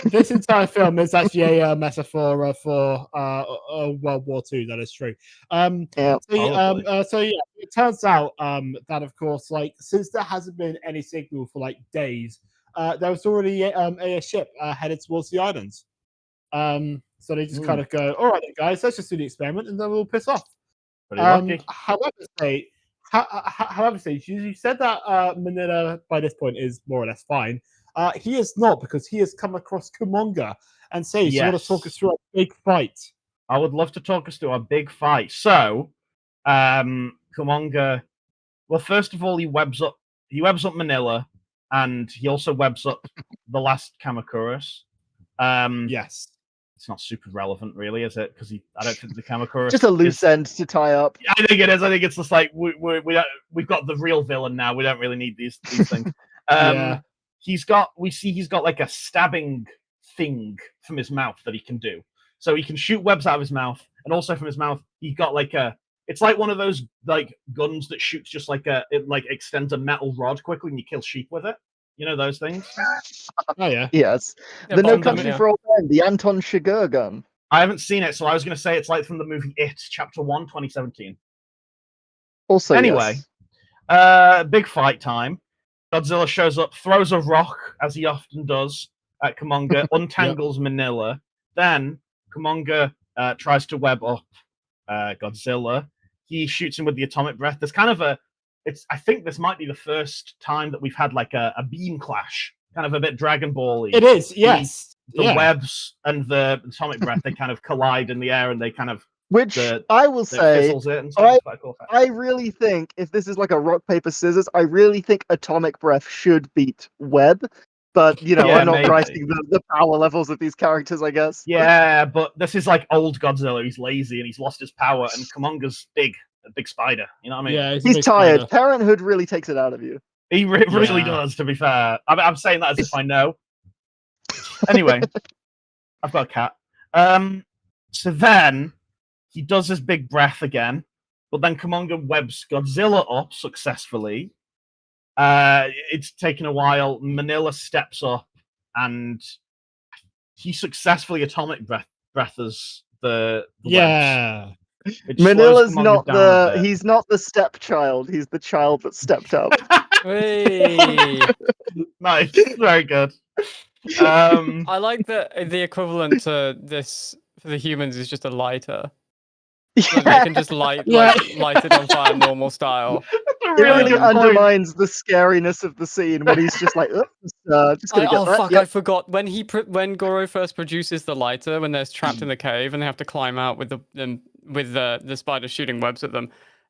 This entire film is actually a metaphor for World War II. That is true. So it turns out that, of course, like since there hasn't been any signal for like days, there was already a ship headed towards the island. So they just kind of go, all right, guys, let's just do the experiment, and then we'll piss off. However, you said that Minilla by this point is more or less fine. He is not, because he has come across Kumonga and says, you want to talk us through a big fight. I would love to talk us through a big fight. So, Kumonga, well, first of all, he webs up Minilla, and he also webs up the last Kamakuras. Yes. It's not super relevant, really, is it? Because I don't think the Kamakura Just a loose end to tie up. I think it is. I think it's just like we've got the real villain now. We don't really need these things. Yeah. He's got like a stabbing thing from his mouth that he can do. So he can shoot webs out of his mouth, and also from his mouth he got like it's like one of those like guns that shoots just like it like extends a metal rod quickly and you kill sheep with it. You know those things? Oh yeah. Yes. Yeah, The No bomb them, Country yeah. for Old Men, the Anton Chigurh gun. I haven't seen it, so I was going to say it's like from the movie It, Chapter 1, 2017. Also, Anyway, yes. big fight time. Godzilla shows up, throws a rock, as he often does, at Kumonga, untangles Minilla. Then Kumonga tries to web up Godzilla. He shoots him with the atomic breath. There's kind of I think this might be the first time that we've had like a beam clash, kind of a bit Dragon Ball-y. It is, yes. The webs and the atomic breath, they kind of collide in the air and they kind of Which I will say, fizzles it and stuff. It's quite cool. I really think if this is like a rock, paper, scissors, I really think atomic breath should beat web. But, Yeah, I'm not maybe. writing the power levels of these characters, I guess. Yeah, but this is like old Godzilla. He's lazy and he's lost his power, and Kumonga's a big spider. You know what I mean? Yeah, a He's big tired. spider. Parenthood really takes it out of you. He really Yeah. does, to be fair. I'm saying that as if I know. Anyway, I've got a cat. So then he does his big breath again, but then Kumonga webs Godzilla up successfully. It's taken a while. Minilla steps up and he successfully atomic breaths the webs. Yeah. Which slows Manila's Kumonga not down a bit. he's not the stepchild, he's the child that stepped up. Hey. Nice, very good. I like that the equivalent to this for the humans is just a lighter. So they can just light it on fire normal style. It really undermines the scariness of the scene when he's just like, just gonna get that. Fuck! Yep. I forgot when Goro first produces the lighter when they're trapped in the cave and they have to climb out with the spider shooting webs at them.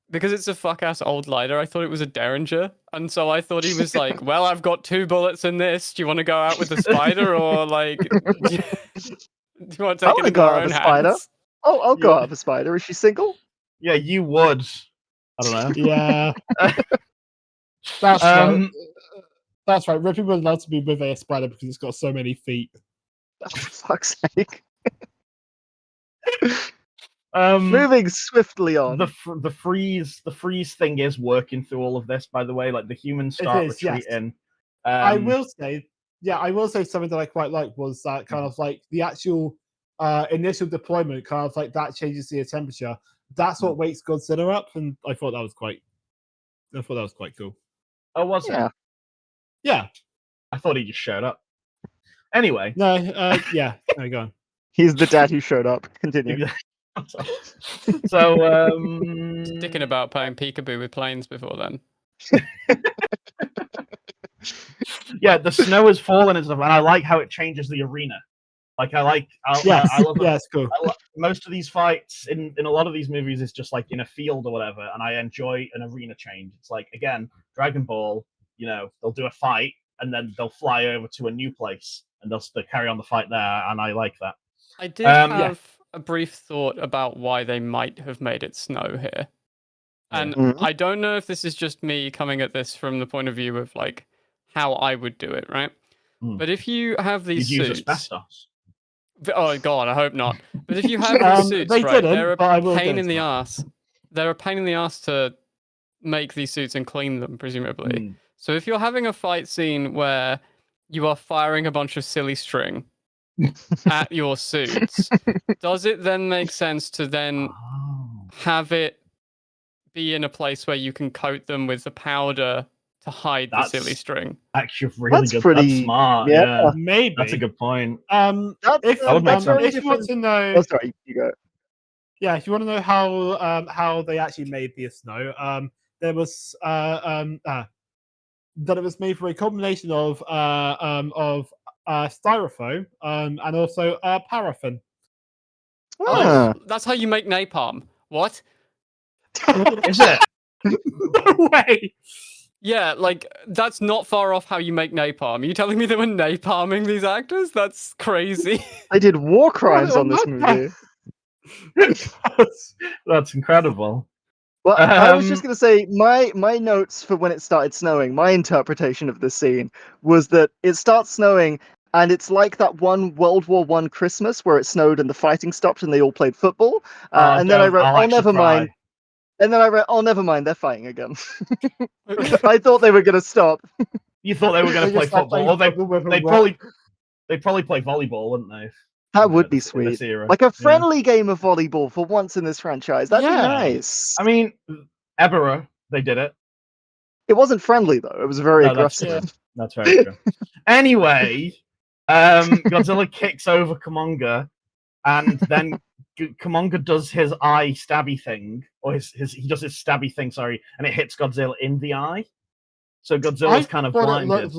Because it's a fuck ass old lighter, I thought it was a Derringer, and so I thought he was like, "Well, I've got 2 bullets in this. Do you want to go out with the spider, or like, do you want to I take wanna it in go your out own with a spider. hands?" Oh, I'll go out of a spider. Is she single? Yeah, you would. I don't know. Yeah. That's right. That's right. Ripley was allowed to be with a spider because it's got so many feet. Oh, for fuck's sake. Moving swiftly on. The freeze thing is working through all of this, by the way. Like the humans start is, yes. retreating. I will say something that I quite like was that kind of like the actual initial deployment, kind of like that changes the temperature. That's what wakes Godzilla up, and I thought that was quite cool. Oh, was it? Yeah. I thought he just showed up. Anyway. No, yeah. There you go. He's the dad who showed up. Continue. So, Thinking about playing peekaboo with planes before then. yeah, the snow is falling and stuff, and I like how it changes the arena. Like, I love it. Yeah, it's cool. Most of these fights in a lot of these movies is just like in a field or whatever, and I enjoy an arena change. It's like, again, Dragon Ball, they'll do a fight and then they'll fly over to a new place and they'll carry on the fight there, and I like that. I did have a brief thought about why they might have made it snow here. And I don't know if this is just me coming at this from the point of view of like how I would do it, right? But if you have these You'd use suits, asbestos. Oh god, I hope not. But if you have these suits, they right, didn't, they're but I a will pain get in the into ass. They're a pain in the ass to make these suits and clean them, presumably. So if you're having a fight scene where you are firing a bunch of silly string at your suits, does it then make sense to then have it be in a place where you can coat them with the powder to hide the silly string? Actually, really That's good. pretty- That's smart. yeah. Yeah, Maybe. that's a good point. If you want to know, Oh, sorry, you go. yeah, if you want to know how they actually made the snow, there was that it was made from a combination of styrofoam and also paraffin. Ah. That's how you make napalm. What? Is it? No way. Yeah, like that's not far off how you make napalm. Are you telling me they were napalming these actors? That's crazy. They did war crimes on this movie. That's incredible. Well, I was just going to say, my notes for when it started snowing, my interpretation of this scene was that it starts snowing, and it's like that one World War I Christmas where it snowed and the fighting stopped and they all played football. And then I wrote, oh, never mind. And then I wrote, oh, never mind, they're fighting again. I thought they were going to stop. You thought they were going to play football? Or they'd probably play volleyball, wouldn't they? That would be sweet. Like a friendly game of volleyball for once in this franchise. That'd be nice. I mean, Ebera, they did it. It wasn't friendly, though. It was very aggressive. That's very true. Anyway, Godzilla kicks over Kumonga, and then Kumonga does his eye stabby thing, or he does his stabby thing, sorry, and it hits Godzilla in the eye. So Godzilla's kind of blinded.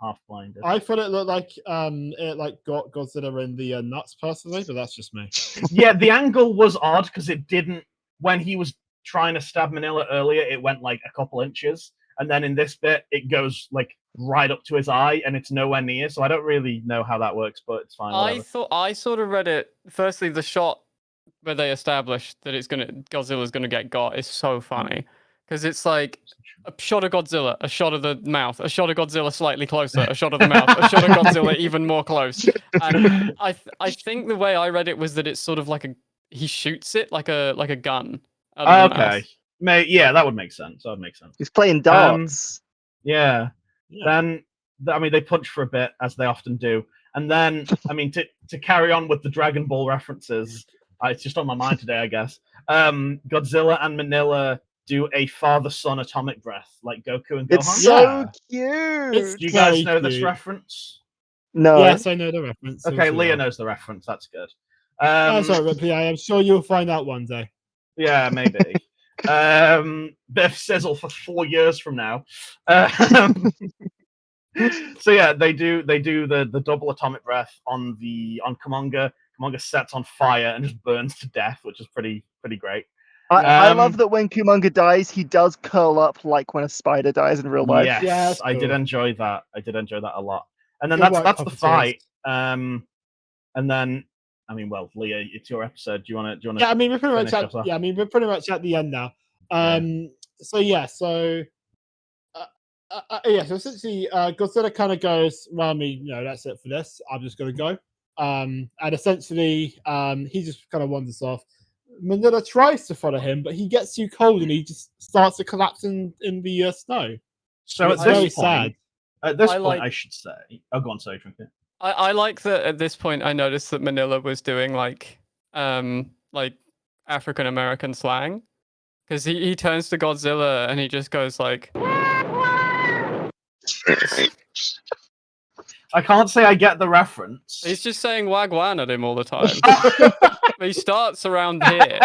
Half blinded. I thought it looked like it got Godzilla in the nuts personally, but that's just me. Yeah, the angle was odd because it didn't. When he was trying to stab Minilla earlier, it went like a couple inches, and then in this bit, it goes like right up to his eye, and it's nowhere near. So I don't really know how that works, but it's fine. I sort of read it. Firstly, the shot where they established that Godzilla's gonna get got is so funny. Because it's like a shot of Godzilla, a shot of the mouth, a shot of Godzilla slightly closer, a shot of the mouth, a shot of Godzilla even more close. And I think the way I read it was that it's sort of like he shoots it like a gun. Okay, yeah, that would make sense. He's playing darts. Yeah. Then I mean they punch for a bit as they often do, and then I mean to carry on with the Dragon Ball references, it's just on my mind today, I guess. Godzilla and Minilla do a father-son atomic breath like Goku and Gohan. It's so cute. Do you guys know this reference? No. Yes, I know the reference. Okay, Leah knows the reference. That's good. Sorry, Ripley. I am sure you'll find out one day. Yeah, maybe. Bit of sizzle for 4 years from now. So yeah, they do the double atomic breath on Kumonga. Kumonga sets on fire and just burns to death, which is pretty great. I love that when Kumonga dies, he does curl up like when a spider dies in real life. Yes, cool. I did enjoy that. A lot. And then that's the fight. And then, I mean, well, Leah, it's your episode. Do you want to? Yeah, I mean, we're pretty much at the end now. So essentially, Godzilla kind of goes, well, I mean, that's it for this. I'm just gonna go. And essentially, he just kind of wanders off. Minilla tries to follow him, but he gets too cold and he just starts to collapse in the snow. So it's very sad. At this point, I should say, go on, sorry, Trinket. I like that at this point. I noticed that Minilla was doing like African American slang, because he turns to Godzilla and he just goes like. I can't say I get the reference. He's just saying wagwan at him all the time. He starts around here.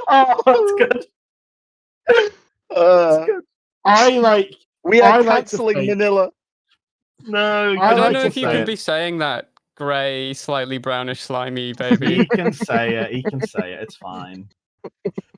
Oh, that's good. That's good. We are cancelling Minilla. No, I don't know if you can be saying that grey, slightly brownish, slimy baby. He can say it. It's fine.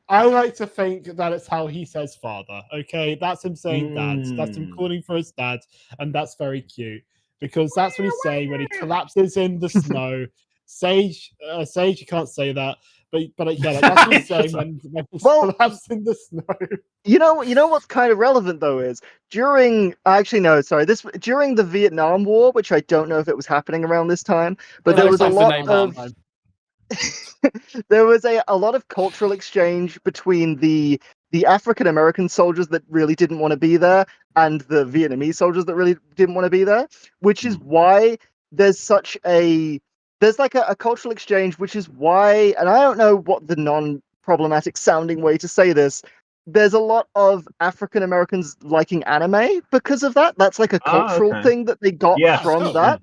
I like to think that it's how he says father. Okay, that's him saying dad. That's him calling for his dad, and that's very cute because that's what he's saying when he collapses in the snow. Sage, you can't say that, but yeah, that's what he's saying when he collapses in the snow. You know what's kind of relevant though is during the Vietnam War, which I don't know if it was happening around this time, but there was a lot of. There was a lot of cultural exchange between the African American soldiers that really didn't want to be there and the Vietnamese soldiers that really didn't want to be there, which is why there's like a cultural exchange, which is why, and I don't know what the non-problematic sounding way to say this, there's a lot of African Americans liking anime because of that. That's like a cultural thing that they got from that.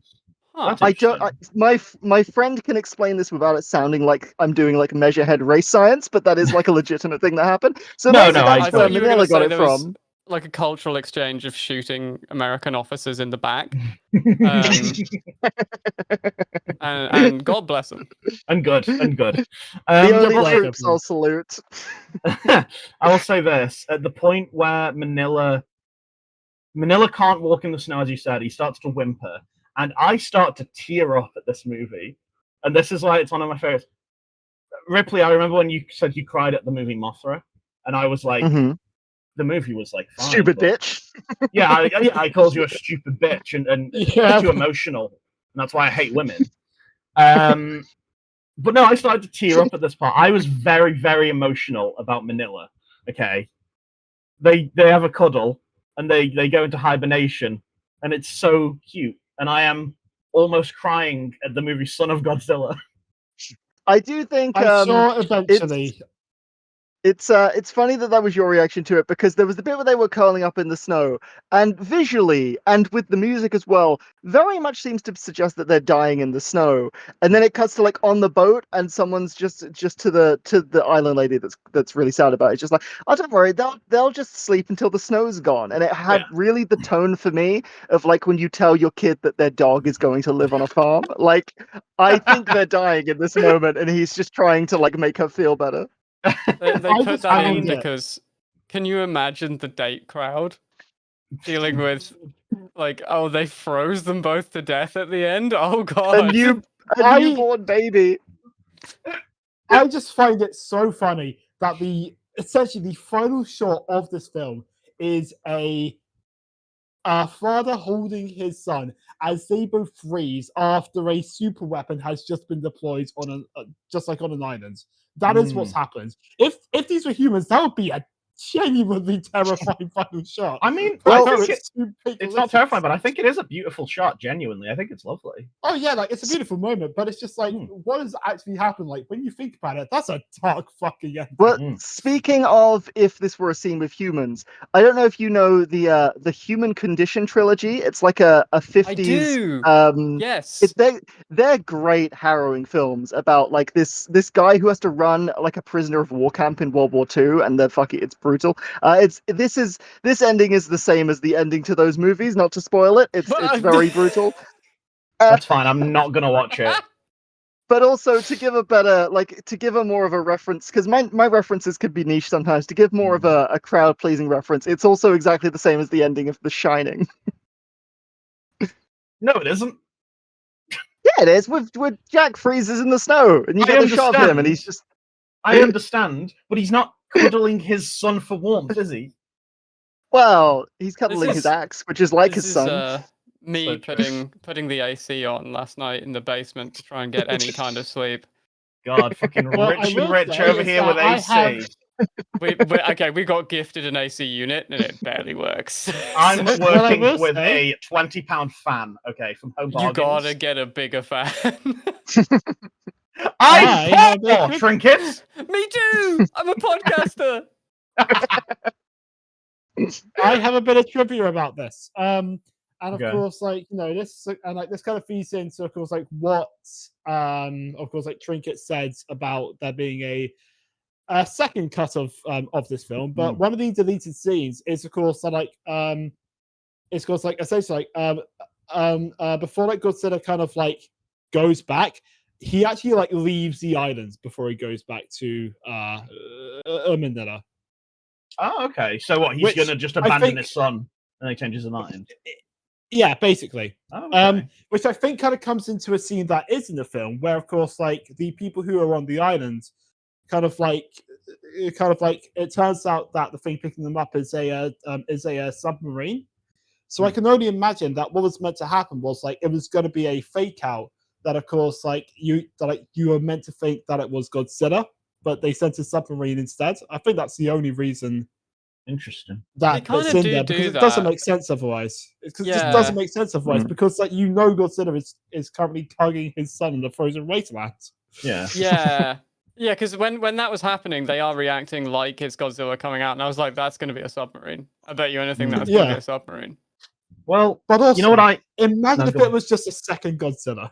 I don't. My friend can explain this without it sounding like I'm doing like measurehead race science, but that is like a legitimate thing that happened. So that's where Minilla got it from. like a cultural exchange of shooting American officers in the back. And God bless them. And good. The No, only but, like, troops I'll salute. I will say this: at the point where Minilla can't walk in the snow, as you said, he starts to whimper, and I start to tear up at this movie. And this is why it's one of my favorites. Ripley, I remember when you said you cried at the movie Mothra, and I was like, the movie was like, fine, Stupid but... bitch. Yeah, I called you a stupid bitch, and it made you emotional, and that's why I hate women. But no, I started to tear up at this part. I was very, very emotional about Minilla. Okay, they have a cuddle, and they go into hibernation, and it's so cute, and I am almost crying at the movie Son of Godzilla. I do think I'm sure eventually. It's funny that was your reaction to it, because there was the bit where they were curling up in the snow, and visually and with the music as well, very much seems to suggest that they're dying in the snow. And then it cuts to like on the boat, and someone's just to the island lady that's really sad about it. It's just like, oh, don't worry, they'll just sleep until the snow's gone. And it had really the tone for me of like when you tell your kid that their dog is going to live on a farm. Like, I think they're dying in this moment, and he's just trying to like make her feel better. They put that in because can you imagine the date crowd dealing with like, oh, they froze them both to death at the end? Oh god. A newborn baby. I just find it so funny that essentially the final shot of this film is a father holding his son as they both freeze after a super weapon has just been deployed on just like on an island. That is what's happened. If these were humans, that would be a genuinely terrifying final shot. I mean, it's not terrifying, but I think it is a beautiful shot. Genuinely, I think it's lovely. Oh yeah, like it's a beautiful moment, but it's just like what has actually happened. Like when you think about it, that's a dark fucking ending. Well, speaking of if this were a scene with humans, I don't know if you know the Human Condition trilogy. It's like a 50s. I do. Yes. They're great, harrowing films about like this guy who has to run like a prisoner of war camp in World War II, and it's brutal. This ending is the same as the ending to those movies. Not to spoil it, it's very brutal. That's fine. I'm not gonna watch it. But also to give a more of a reference, because my references could be niche sometimes. To give more of a crowd pleasing reference, it's also exactly the same as the ending of The Shining. No, it isn't. Yeah, it is. With Jack freezes in the snow, and you get a shot of him, and he's just. I understand, but he's not cuddling his son for warmth, is he? Well, he's cuddling his axe, which is like his son. Me putting the AC on last night in the basement to try and get any kind of sleep. God, fucking rich over here with AC. We got gifted an AC unit and it barely works. I'm working with a £20 fan, from Home Bargains. You gotta get a bigger fan. I have more trinkets. Me too. I'm a podcaster. I have a bit of trivia about this. And of course, this kind of feeds into, of course, like what, of course, like Trinket said about there being a second cut of this film. But one of the deleted scenes is, of course, essentially before like Godzilla kind of like goes back, he actually like leaves the island before he goes back to Minilla. Oh, okay. So what? He's gonna just abandon his son and he changes his mind. Yeah, basically. Oh, okay. Which I think kind of comes into a scene that is in the film, where of course, like the people who are on the island, kind of like it turns out that the thing picking them up is a submarine. So I can only imagine that what was meant to happen was like it was going to be a fake out. That of course, you were meant to think that it was Godzilla, but they sent a submarine instead. I think that's the only reason. Interesting. That's in there because it doesn't make sense otherwise. It just doesn't make sense otherwise because Godzilla is currently hugging his son in the frozen wasteland. Yeah. Yeah, because when that was happening, they are reacting like it's Godzilla coming out, and I was like, that's going to be a submarine. I bet you anything that's going to be a submarine. Well, but also, you know what imagine if it was just a second Godzilla.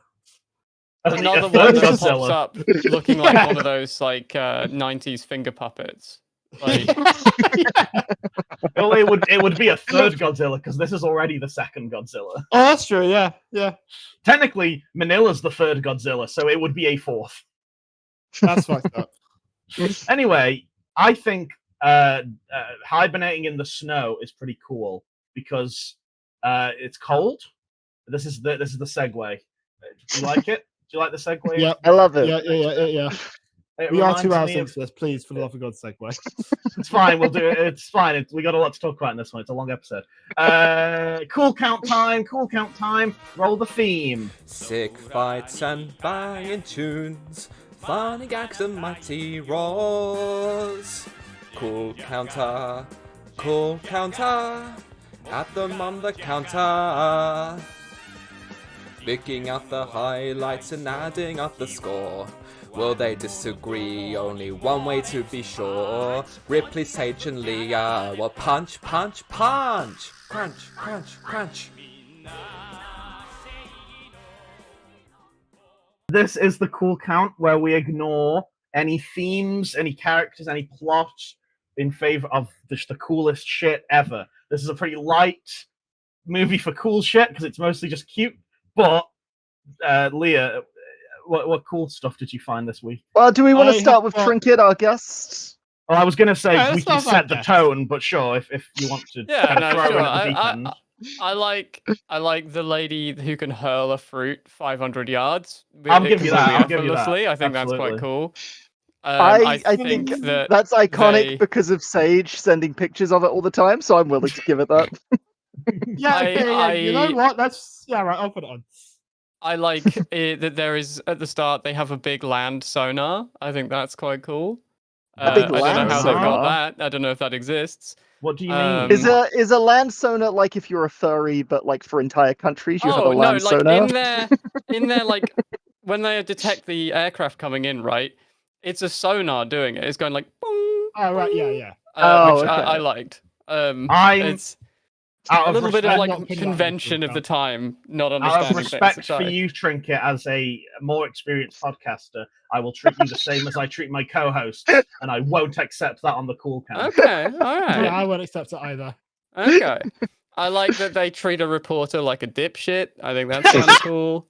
Another one that pops up looking like one of those like 90s finger puppets. Like, Well, it would be a third Godzilla because this is already the second Godzilla. Oh, that's true. Yeah, yeah. Technically, Manilla's the third Godzilla, so it would be a fourth. That's fucked up. Anyway, I think hibernating in the snow is pretty cool because it's cold. This is the segue. Do you like it? Do you like the segue? Yeah, I love it. yeah. It We are reminds 2 hours me of- into this. Please, for the love of God, segue. It's fine. We'll do it. It's fine. We got a lot to talk about in this one. It's a long episode. Cool count time. Cool count time. Roll the theme. Sick fights and banging tunes, funny gags and mighty roars. Cool counter, at them on the counter. Picking out the highlights and adding up the score. Will they disagree? Only one way to be sure. Ripley, Sage and Leah will punch, punch, punch. Crunch, crunch, crunch. This is the cool count where we ignore any themes, any characters, any plots in favor of just the coolest shit ever. This is a pretty light movie for cool shit because it's mostly just cute. But Leah, what cool stuff did you find this week? Well, do we want I to start have with got- Trinket, our guest? Well, I was going to say Yeah, we let's can start set with the that. tone, but sure, if you want to yeah, kind of no, throw sure. in at the deep end. I like the lady who can hurl a fruit 500 yards. I'll give you that, completely I'll give you that. effortlessly. I think that's Absolutely. quite cool. I I think think that that's iconic they- because of Sage sending pictures of it all the time, so I'm willing to give it that. Yeah, okay, you know I- what? That's right. I'll put it on. I like it, that there is at the start they have a big land sonar. I think that's quite cool. A big I don't land know how they've got sonar? that. I don't know if that exists. What do you Um, mean? Is a land sonar like if you're a furry, but like for entire countries you have a Oh no, land like sonar? in their like when they detect the aircraft coming in, right? It's a sonar doing it. It's going like boom, Oh, right. Yeah. Oh, which okay. I liked. I'm It's out a of little bit of respect, I'm not like putting that in the convention cool of the count. time, not out of understanding respect things. for you, Trinket, as a more experienced podcaster, I will treat you the same as I treat my co-host, and I won't accept that on the cool count. Okay, all Yeah, right, I won't accept it either. okay. I like that they treat a reporter like a dipshit. I think that's kind of cool.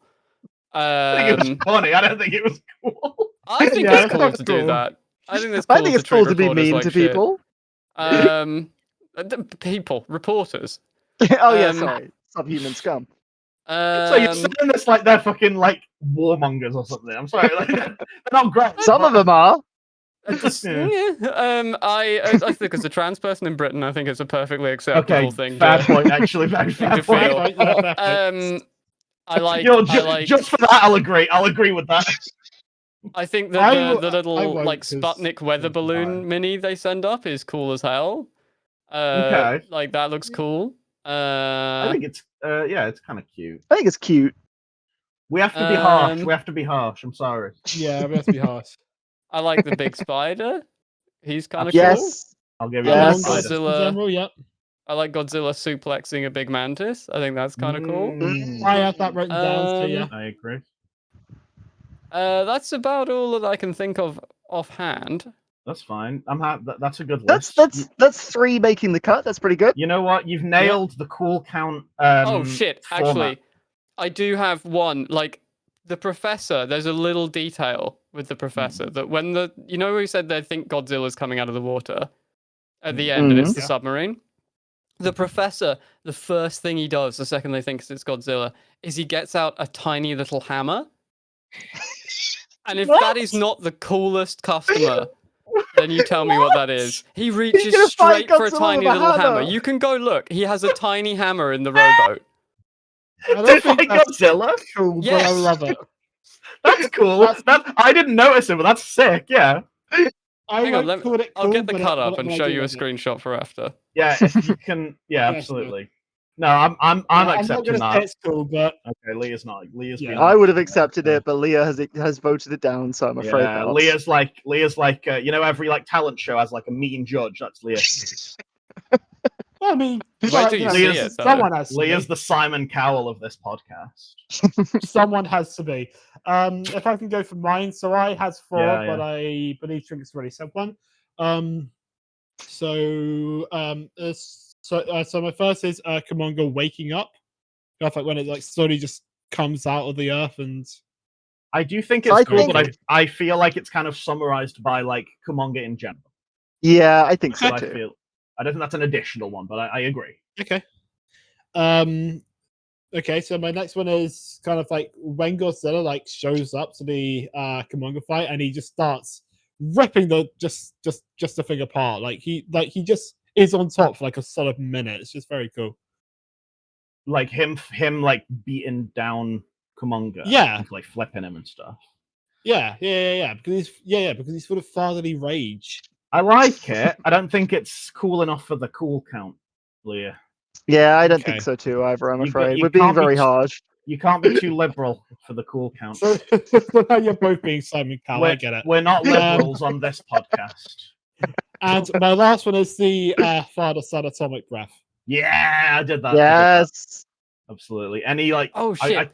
I think it was Um, funny. I don't think it was cool. I think Yeah, it's cool that's to do cool. that. I think it's I cool think to it's cool treat to be reporters mean like to shit. people. Reporters. Oh yeah, Um, sorry. Subhuman scum. So you're saying this like they're fucking like warmongers or something. I'm sorry, like, they're not great. Some of them are. I think as a trans person in Britain, I think it's a perfectly acceptable Okay, thing. fair to, point. Actually, very thing fair to point. feel. Right, yeah, fair point. I like. You know, I like. just for that, I'll agree. I'll agree with that. I think that I the little won't, like 'cause Sputnik weather it's balloon fine. mini they send up is cool as hell. Okay. Like that looks cool. I think it's yeah, it's kind of cute. I think it's cute. We have to be harsh. Um, We have to be harsh. I'm sorry. Yeah, we have to be harsh. I like the big spider. He's kind of Yes. I'll give you Yes. that. Among Spider. Us Godzilla. in general, yep. cool. I like Godzilla suplexing a big mantis. I think that's kind of cool. I have that written down, so yeah. I agree. That's about all that I can think of offhand. That's fine. That's a good list. That's 3 making the cut. That's pretty good. You know what? You've nailed the cool count. Oh shit! format. Actually, I do have one. Like the professor. There's a little detail with the professor that when you know we said they think Godzilla's coming out of the water at the end and it's the Yeah. submarine. The professor, the first thing he does, the second they think it's Godzilla, is he gets out a tiny little hammer. And if that is not the coolest customer, then you tell me what that is. He reaches gonna fight straight for a Godzilla tiny with a little hammer. hammer. You can go look. He has a tiny hammer in the rowboat. I don't They think fight that's Godzilla. cool, but Yes. I love it. That's cool. That's- I didn't notice it, but that's sick. Yeah. I Hang on, won't call it cool, I'll get the but cut up but and I show do you a love it. screenshot for after. Yeah. If you can. Yeah. Yes, Absolutely. No, I'm not accepting gonna say that. it's cool, but Okay, Leah's not. Leah's Yeah. being- I would have accepted it, but Leah has voted it down, so I'm afraid Yeah, not. Leah's like you know, every like talent show has like a mean judge. That's Leah. I mean, Wait like, till you know, see Leah's- it. Though. someone has to Leah's be. the Simon Cowell of this podcast. Someone has to be. If I can go for mine, so I had 4, Yeah, but I believe Trinket's already said one. So so my first is Kumonga waking up. Like when it like slowly just comes out of the earth and. I do think So it's I cool, but think- I feel like it's kind of summarized by like Kumonga in general. Yeah, I think so So too. I don't think that's an additional one, but I agree. Okay. Okay, so my next one is kind of like when Godzilla like shows up to the Kumonga fight and he just starts ripping the just the thing apart. Like he just is on top for like a solid minute. It's just very cool. Like him like beating down Kumonga. Yeah. And, like flipping him and stuff. Yeah. Because he's full of fatherly rage. I like it. I don't think it's cool enough for the cool count, Leah. Yeah, I don't Okay. think so too, either. I'm You afraid you we're being can't be very t- harsh. You can't be too liberal for the cool count. So now you're both being Simon Cowell. I get it. We're not liberals on this podcast. And my last one is the father-son atomic breath. Yeah, I did that. Yes. Absolutely. Any like Oh shit! I-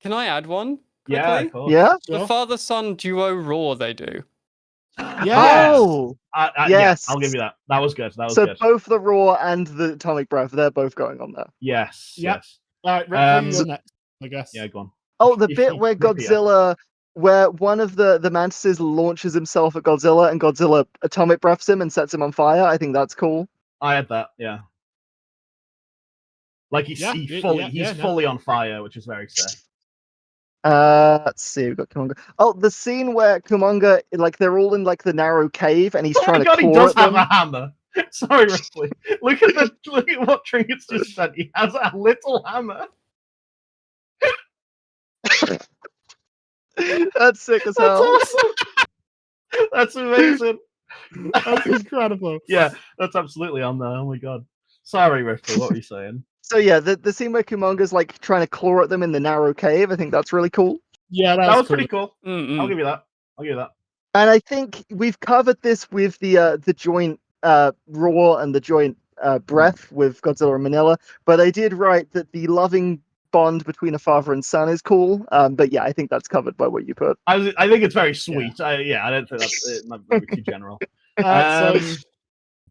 Can I add one? yeah, quickly? of course. Yeah. The Sure. father-son duo roar they do. Yeah. Oh. Yeah, Yes. I'll give you that. That was good. That was So good. both the raw and the atomic breath, they're both going on there. Yes. Yep. Yes. All right, Ripley, you're So- next, I guess. Yeah, go on. Oh, the If bit you where rip it up. Godzilla, where one of the mantises launches himself at Godzilla, and Godzilla atomic breaths him and sets him on fire. I think that's cool. I had that. Yeah. Like he's Yeah, he's no. fully on fire, which is very sick. Let's see. We've got Kumonga. Oh, the scene where Kumonga, like they're all in like the narrow cave, and he's Oh my trying to god, he claw does at have them. a hammer. Sorry, Ripley. Look at what Trinket's just said. He has a little hammer. That's sick as That's hell. awesome. That's amazing. That's incredible. Yeah, that's absolutely on there. Oh my god. Sorry, Ripley. What were you saying? So yeah, the scene where Kumonga's like trying to claw at them in the narrow cave, I think that's really cool. Yeah, That was pretty cool. Mm-mm. I'll give you that. I'll give you that. And I think we've covered this with the joint roar and the joint breath with Godzilla and Minilla. But I did write that the loving bond between a father and son is cool. But yeah, I think that's covered by what you put. I think it's very sweet. I don't think that's it might be too general. So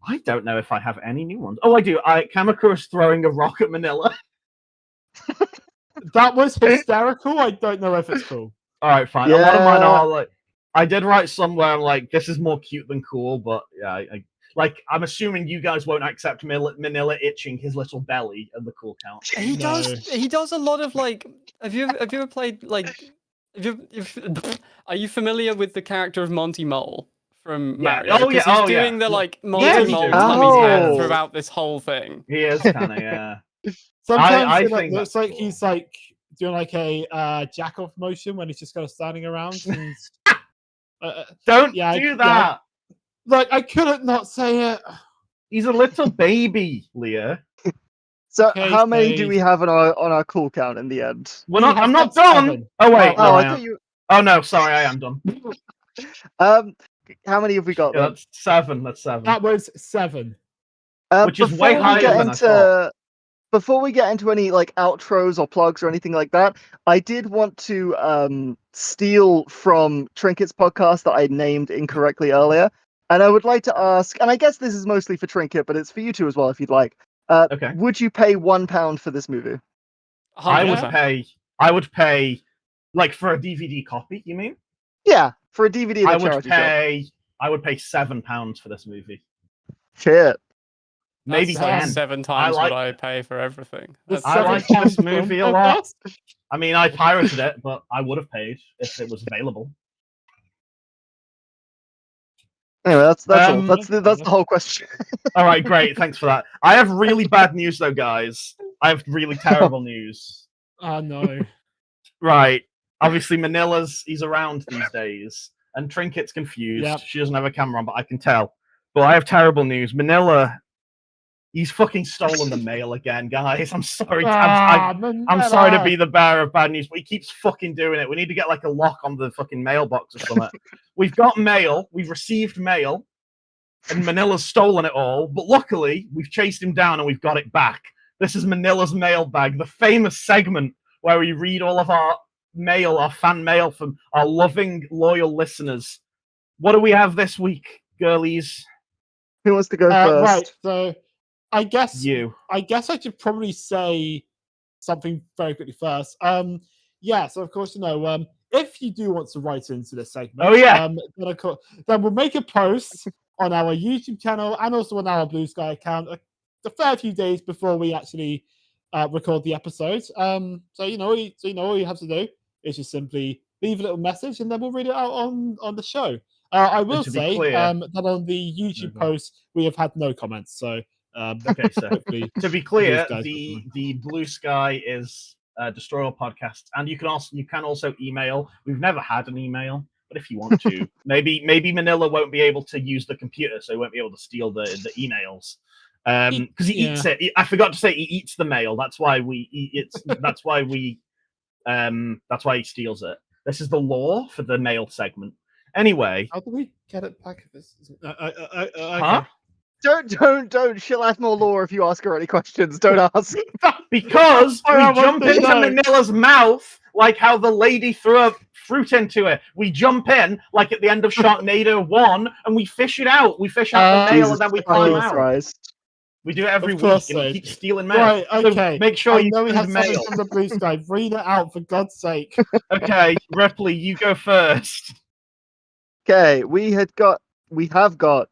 I don't know if I have any new ones. Oh, I do. Kamakura's throwing a rock at Minilla. that was hysterical. I don't know if it's cool. All right, fine. A lot of mine Yeah. are like I did write somewhere like this is more cute than cool, but yeah, I'm assuming you guys won't accept Minilla itching his little belly at the cool count. He No. does a lot of like. Have you ever played like? Are you familiar with the character of Monty Mole from Yeah. Mario? Oh, yeah. 'Cause he's Oh, yeah. doing the like Monty Yeah, he Mole do. tummy Oh. pan throughout this whole thing. He is kind of yeah. Sometimes I it like, think looks that's like cool. he's like doing like a jack off motion when he's just kind of standing around. And, Don't Yeah, do yeah. that. like I couldn't not say it. He's a little baby, Leah. So Okay, how many do Dave. we have on our cool count in the end? We're not. have I'm not got done. 7. Oh wait. Oh, no, I I thought am. you. Oh no, sorry, I am done. How many have we got? Yeah, then? that's 7. That's 7. That was 7. Which is way Before we higher get than I thought. Before we get into any like outros or plugs or anything like that, I did want to steal from Trinket's podcast that I named incorrectly earlier, and I would like to ask, and I guess this is mostly for Trinket, but it's for you too as well if you'd like. Okay. Would you pay £1 for this movie? I would 100%. pay like for a DVD copy. You mean? Yeah, for a DVD. I at a would charity shop. pay. I would pay £7 for this movie. Shit. Maybe That's like 10. 7 times like- what I pay for everything. The That's I like £7 this movie a lot. podcast? I mean, I pirated it, but I would have paid if it was available. Anyway, that's all. Um, That's the whole question. All right, great. Thanks for that. I have really bad news, though, guys. I have really terrible news. Oh no. Right. Obviously, he's around these days, and Trinket's confused. Yep. She doesn't have a camera on, but I can tell. But I have terrible news. Minilla, he's fucking stolen the mail again, guys. I'm sorry. I'm sorry to be the bearer of bad news, but he keeps fucking doing it. We need to get like a lock on the fucking mailbox or something. We've got mail. We've received mail, and Manilla's stolen it all. But luckily, we've chased him down and we've got it back. This is Manilla's mailbag, the famous segment where we read all of our mail, our fan mail from our loving, loyal listeners. What do we have this week, girlies? Who wants to go first? Right. So, I guess You. I should probably say something very quickly first. Yeah. So of course, if you do want to write into this segment, Oh, yeah. then we'll make a post on our YouTube channel and also on our Blue Sky account a fair few days before we actually record the episode. So all you have to do is just simply leave a little message, and then we'll read it out on the show. I will to be say clear- that on the YouTube post we have had no comments. So Okay, so hopefully, to be clear, Blue Sky's the Blue Sky is Destroy All Podcasts, and you can also email. We've never had an email, but if you want to, maybe Minilla won't be able to use the computer, so he won't be able to steal the emails. Because he eats it. I forgot to say he eats the mail. That's why that's why he steals it. This is the law for the mail segment. Anyway, how do we get it back? huh? Don't. She'll add more lore if you ask her any questions. Don't ask. Because we I jump want to into know. Manilla's mouth like how the lady threw a fruit into it. We jump in like at the end of Sharknado 1 and we fish it out. We fish out the mail Jesus and then we climb Christ. out. Christ. We do it every Of week course and so. we keep stealing mail. Right, okay. So make sure I you know we have send something mail. from the Blue Sky. Read it out, for God's sake. Okay, Ripley, you go first. Okay, we have got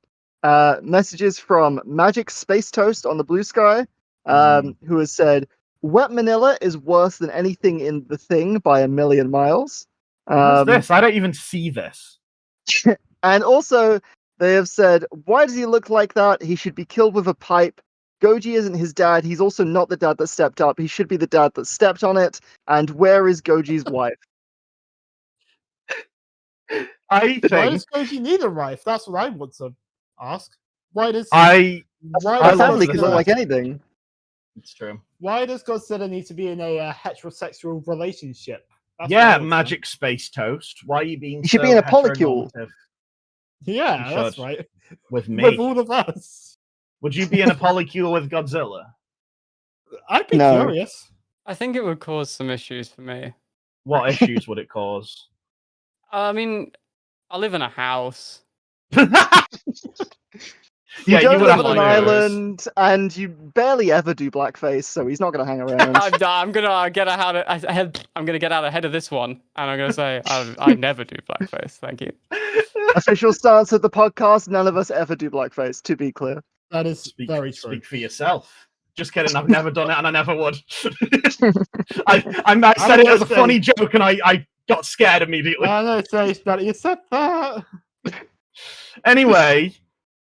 messages from Magic Space Toast on the Blue Sky, who has said, "Wet Minilla is worse than anything in The Thing by a million miles." What's this? I don't even see this. And also, they have said, "Why does he look like that? He should be killed with a pipe. Goji isn't his dad. He's also not the dad that stepped up. He should be the dad that stepped on it. And where is Goji's wife?" I Why think does Goji need a wife? That's what I want to ask. Why does I A love family this can look like message. anything. It's true. Why does Godzilla need to be in a heterosexual relationship? That's what I Yeah, want to know. Magic Space Toast. Why are you being He should so be in a polycule. heteronormative Yeah, You that's should. right. with me? With all of us. Would you be in a polycule with Godzilla? I'd be No. curious. I think it would cause some issues for me. What issues would it cause? I mean, I live in a house. You Yeah, don't you would live have on an to lose. island, and you barely ever do blackface, so he's not going to hang around. I'm gonna get out ahead of this one, and I'm gonna say I never do blackface. Thank you. Official stance of the podcast: none of us ever do blackface. To be clear. That is very true. Speak for yourself. Just kidding. I've never done it, and I never would. I said it as a funny joke, and I got scared immediately. I know, it's better you said that. Anyway,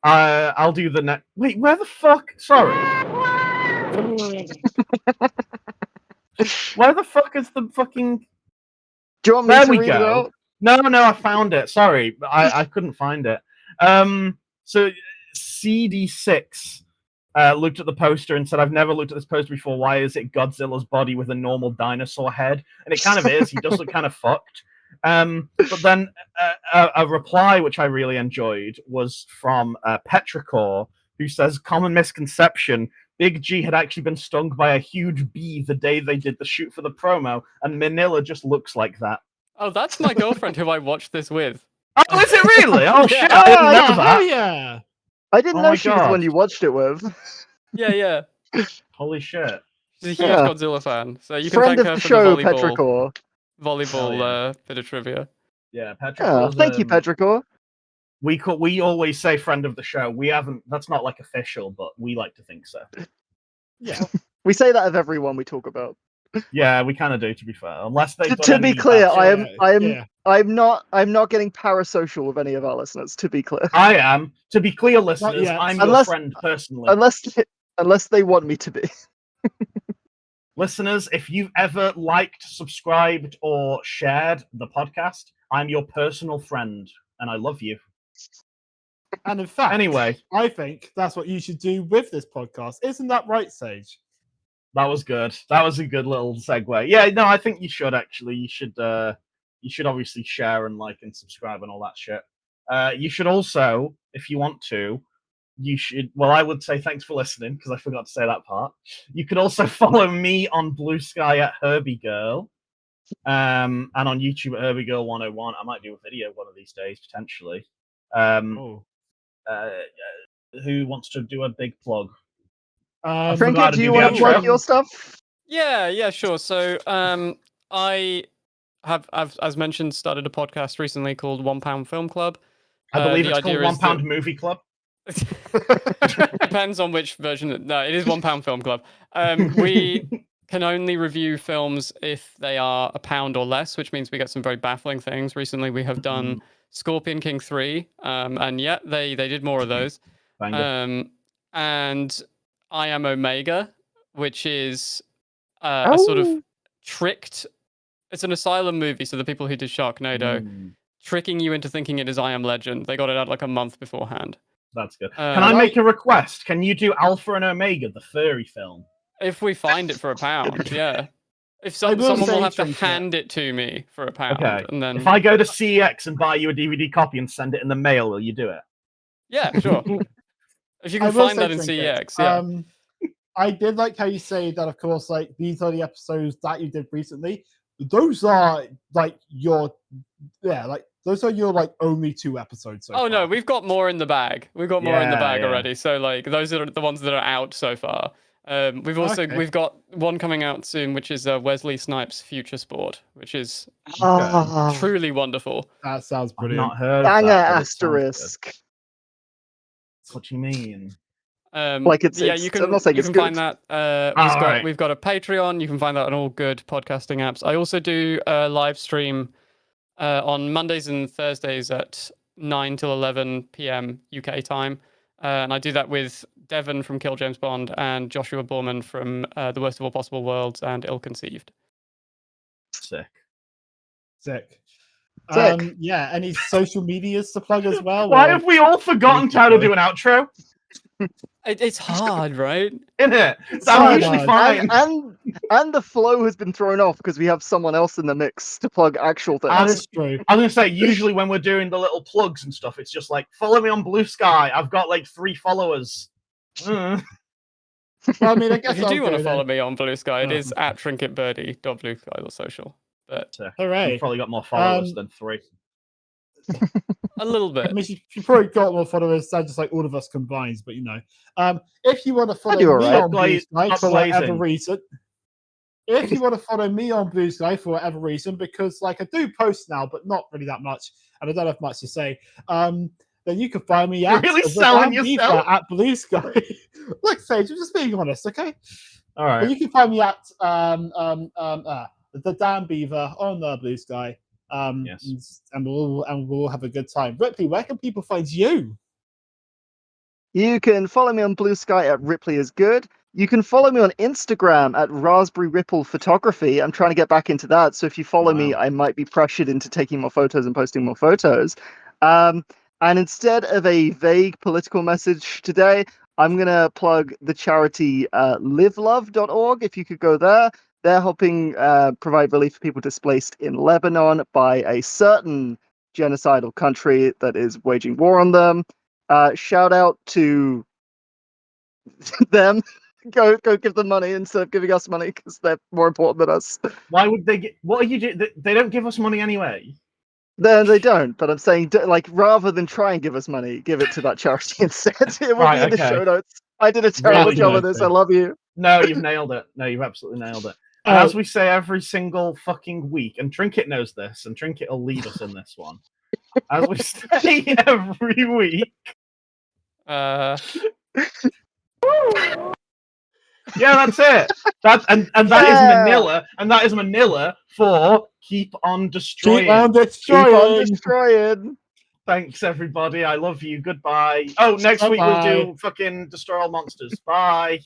I'll do the next. Wait, where the fuck? Sorry. Where the fuck is the fucking? Do you want me There to we read it go. out? No, I found it. Sorry, I couldn't find it. So CD6 looked at the poster and said, "I've never looked at this poster before. Why is it Godzilla's body with a normal dinosaur head?" And it kind of is. He does look kind of fucked. But then a reply which I really enjoyed was from Petrichor, who says, "Common misconception. Big G had actually been stung by a huge bee the day they did the shoot for the promo, and Minilla just looks like that." Oh, that's my girlfriend who I watched this with. Oh, is it really? Oh, shit, Yeah. I didn't know Oh that. yeah. I didn't Oh know my she was the one God. you watched it with. Yeah. Holy shit. She's a huge Yeah. Godzilla fan, so you can Friend thank of her the for show, the Petrichor. volleyball bit of trivia. Yeah, Petrichor. Oh, thank you, Petrichor. We always say friend of the show. We haven't, that's not like official, but we like to think so. Yeah. We say that of everyone we talk about. Yeah, we kind of do, to be fair. Unless they've done To be any clear, bad shit. I'm not getting parasocial with any of our listeners. To be clear, I am. To be clear, listeners, yet. I'm your Unless- friend personally. unless they want me to be. Listeners, if you've ever liked, subscribed, or shared the podcast, I'm your personal friend, and I love you. And in fact, Anyway, I think that's what you should do with this podcast. Isn't that right, Sage? that was good. That was a good little segue. Yeah, no, I think you should actually. You should obviously share and like and subscribe and all that shit. You should also, if you want to, you should. Well, I would say thanks for listening because I forgot to say that part. You could also follow me on Blue Sky at Herbie Girl, and on YouTube at Herbie Girl 101. I might do a video one of these days potentially. Oh. who wants to do a big plug? Trinket, do you want to plug your stuff? Yeah, sure. So, I have, as mentioned, started a podcast recently called £1 Film Club. I believe the it's called idea is £1 Movie Club. Depends on which version. No, it is £1 Film Club. We can only review films if they are £1 or less, which means we get some very baffling things. Recently, we have done Scorpion King 3, and yeah, they did more of those. And I Am Omega, which is a sort of tricked. It's an Asylum movie, so the people who did Sharknado, tricking you into thinking it is I Am Legend. They got it out like a month beforehand. That's good. Can I make a request? Can you do Alpha and Omega, the furry film? If we find it for £1, yeah. If someone will have to hand it to me for £1, Okay. and then if I go to CEX and buy you a DVD copy and send it in the mail, will you do it? Yeah, sure. If you can find that in CEX, yeah. I did like how you say that. Of course, like these are the episodes that you did recently. Those are like your, those are your like only 2 episodes. So far. No, we've got more in the bag. We've got more in the bag already. So like those are the ones that are out so far. We've got one coming out soon, which is Wesley Snipes' Future Sport, which is truly wonderful. That sounds brilliant. I've not heard Banger that, asterisk. What do you mean? You can find that. We've got a Patreon. You can find that on all good podcasting apps. I also do a live stream on Mondays and Thursdays at 9 till 11 p.m. UK time. And I do that with Devon from Kill James Bond and Joshua Borman from The Worst of All Possible Worlds and Ill Conceived. Sick. Yeah, any social medias to plug as well? Why have we all forgotten how to do an outro? It's hard, right? Isn't it? I'm usually fine. And the flow has been thrown off because we have someone else in the mix to plug actual things. That's true. I was going to say, usually when we're doing the little plugs and stuff, it's just like, follow me on Blue Sky. I've got like 3 followers. Well, I mean, I guess if you do want to follow me on Blue Sky, it is at trinketbirdie.bluesky.social. But hooray. You've probably got more followers than 3. A little bit. I mean, you probably got more followers than just like all of us combined, but you know, if you want to follow me on Blue Sky for whatever reason, because like I do post now, but not really that much, and I don't have much to say, then you can find me at really selling yourself at Blue Sky. Look, Sage, I'm just being honest, okay? All right. But you can find me at the Dan Beaver on Blue Sky. Yes. And we'll have a good time. Ripley, where can people find you? You can follow me on Blue Sky at Ripley is Good. You can follow me on Instagram at Raspberry Ripple Photography. I'm trying to get back into that. So if you follow me, I might be pressured into taking more photos and posting more photos. And instead of a vague political message today, I'm going to plug the charity livelove.org. If you could go there. They're helping provide relief for people displaced in Lebanon by a certain genocidal country that is waging war on them. Shout out to them. Go give them money instead of giving us money because they're more important than us. Why would they what are you doing? They don't give us money anyway. They don't, but I'm saying, like, rather than try and give us money, give it to that charity instead. It will be in the show notes. I did a terrible job of this. I love you. No, you've nailed it. No, you've absolutely nailed it. As we say every single fucking week, and Trinket knows this, and Trinket will lead us in this one. As we say every week. Yeah, that's it. That is Minilla, and that is Minilla for Keep on Destroying. Keep on destroying. Thanks, everybody. I love you. Goodbye. Oh, next week we'll do fucking Destroy All Monsters. Bye.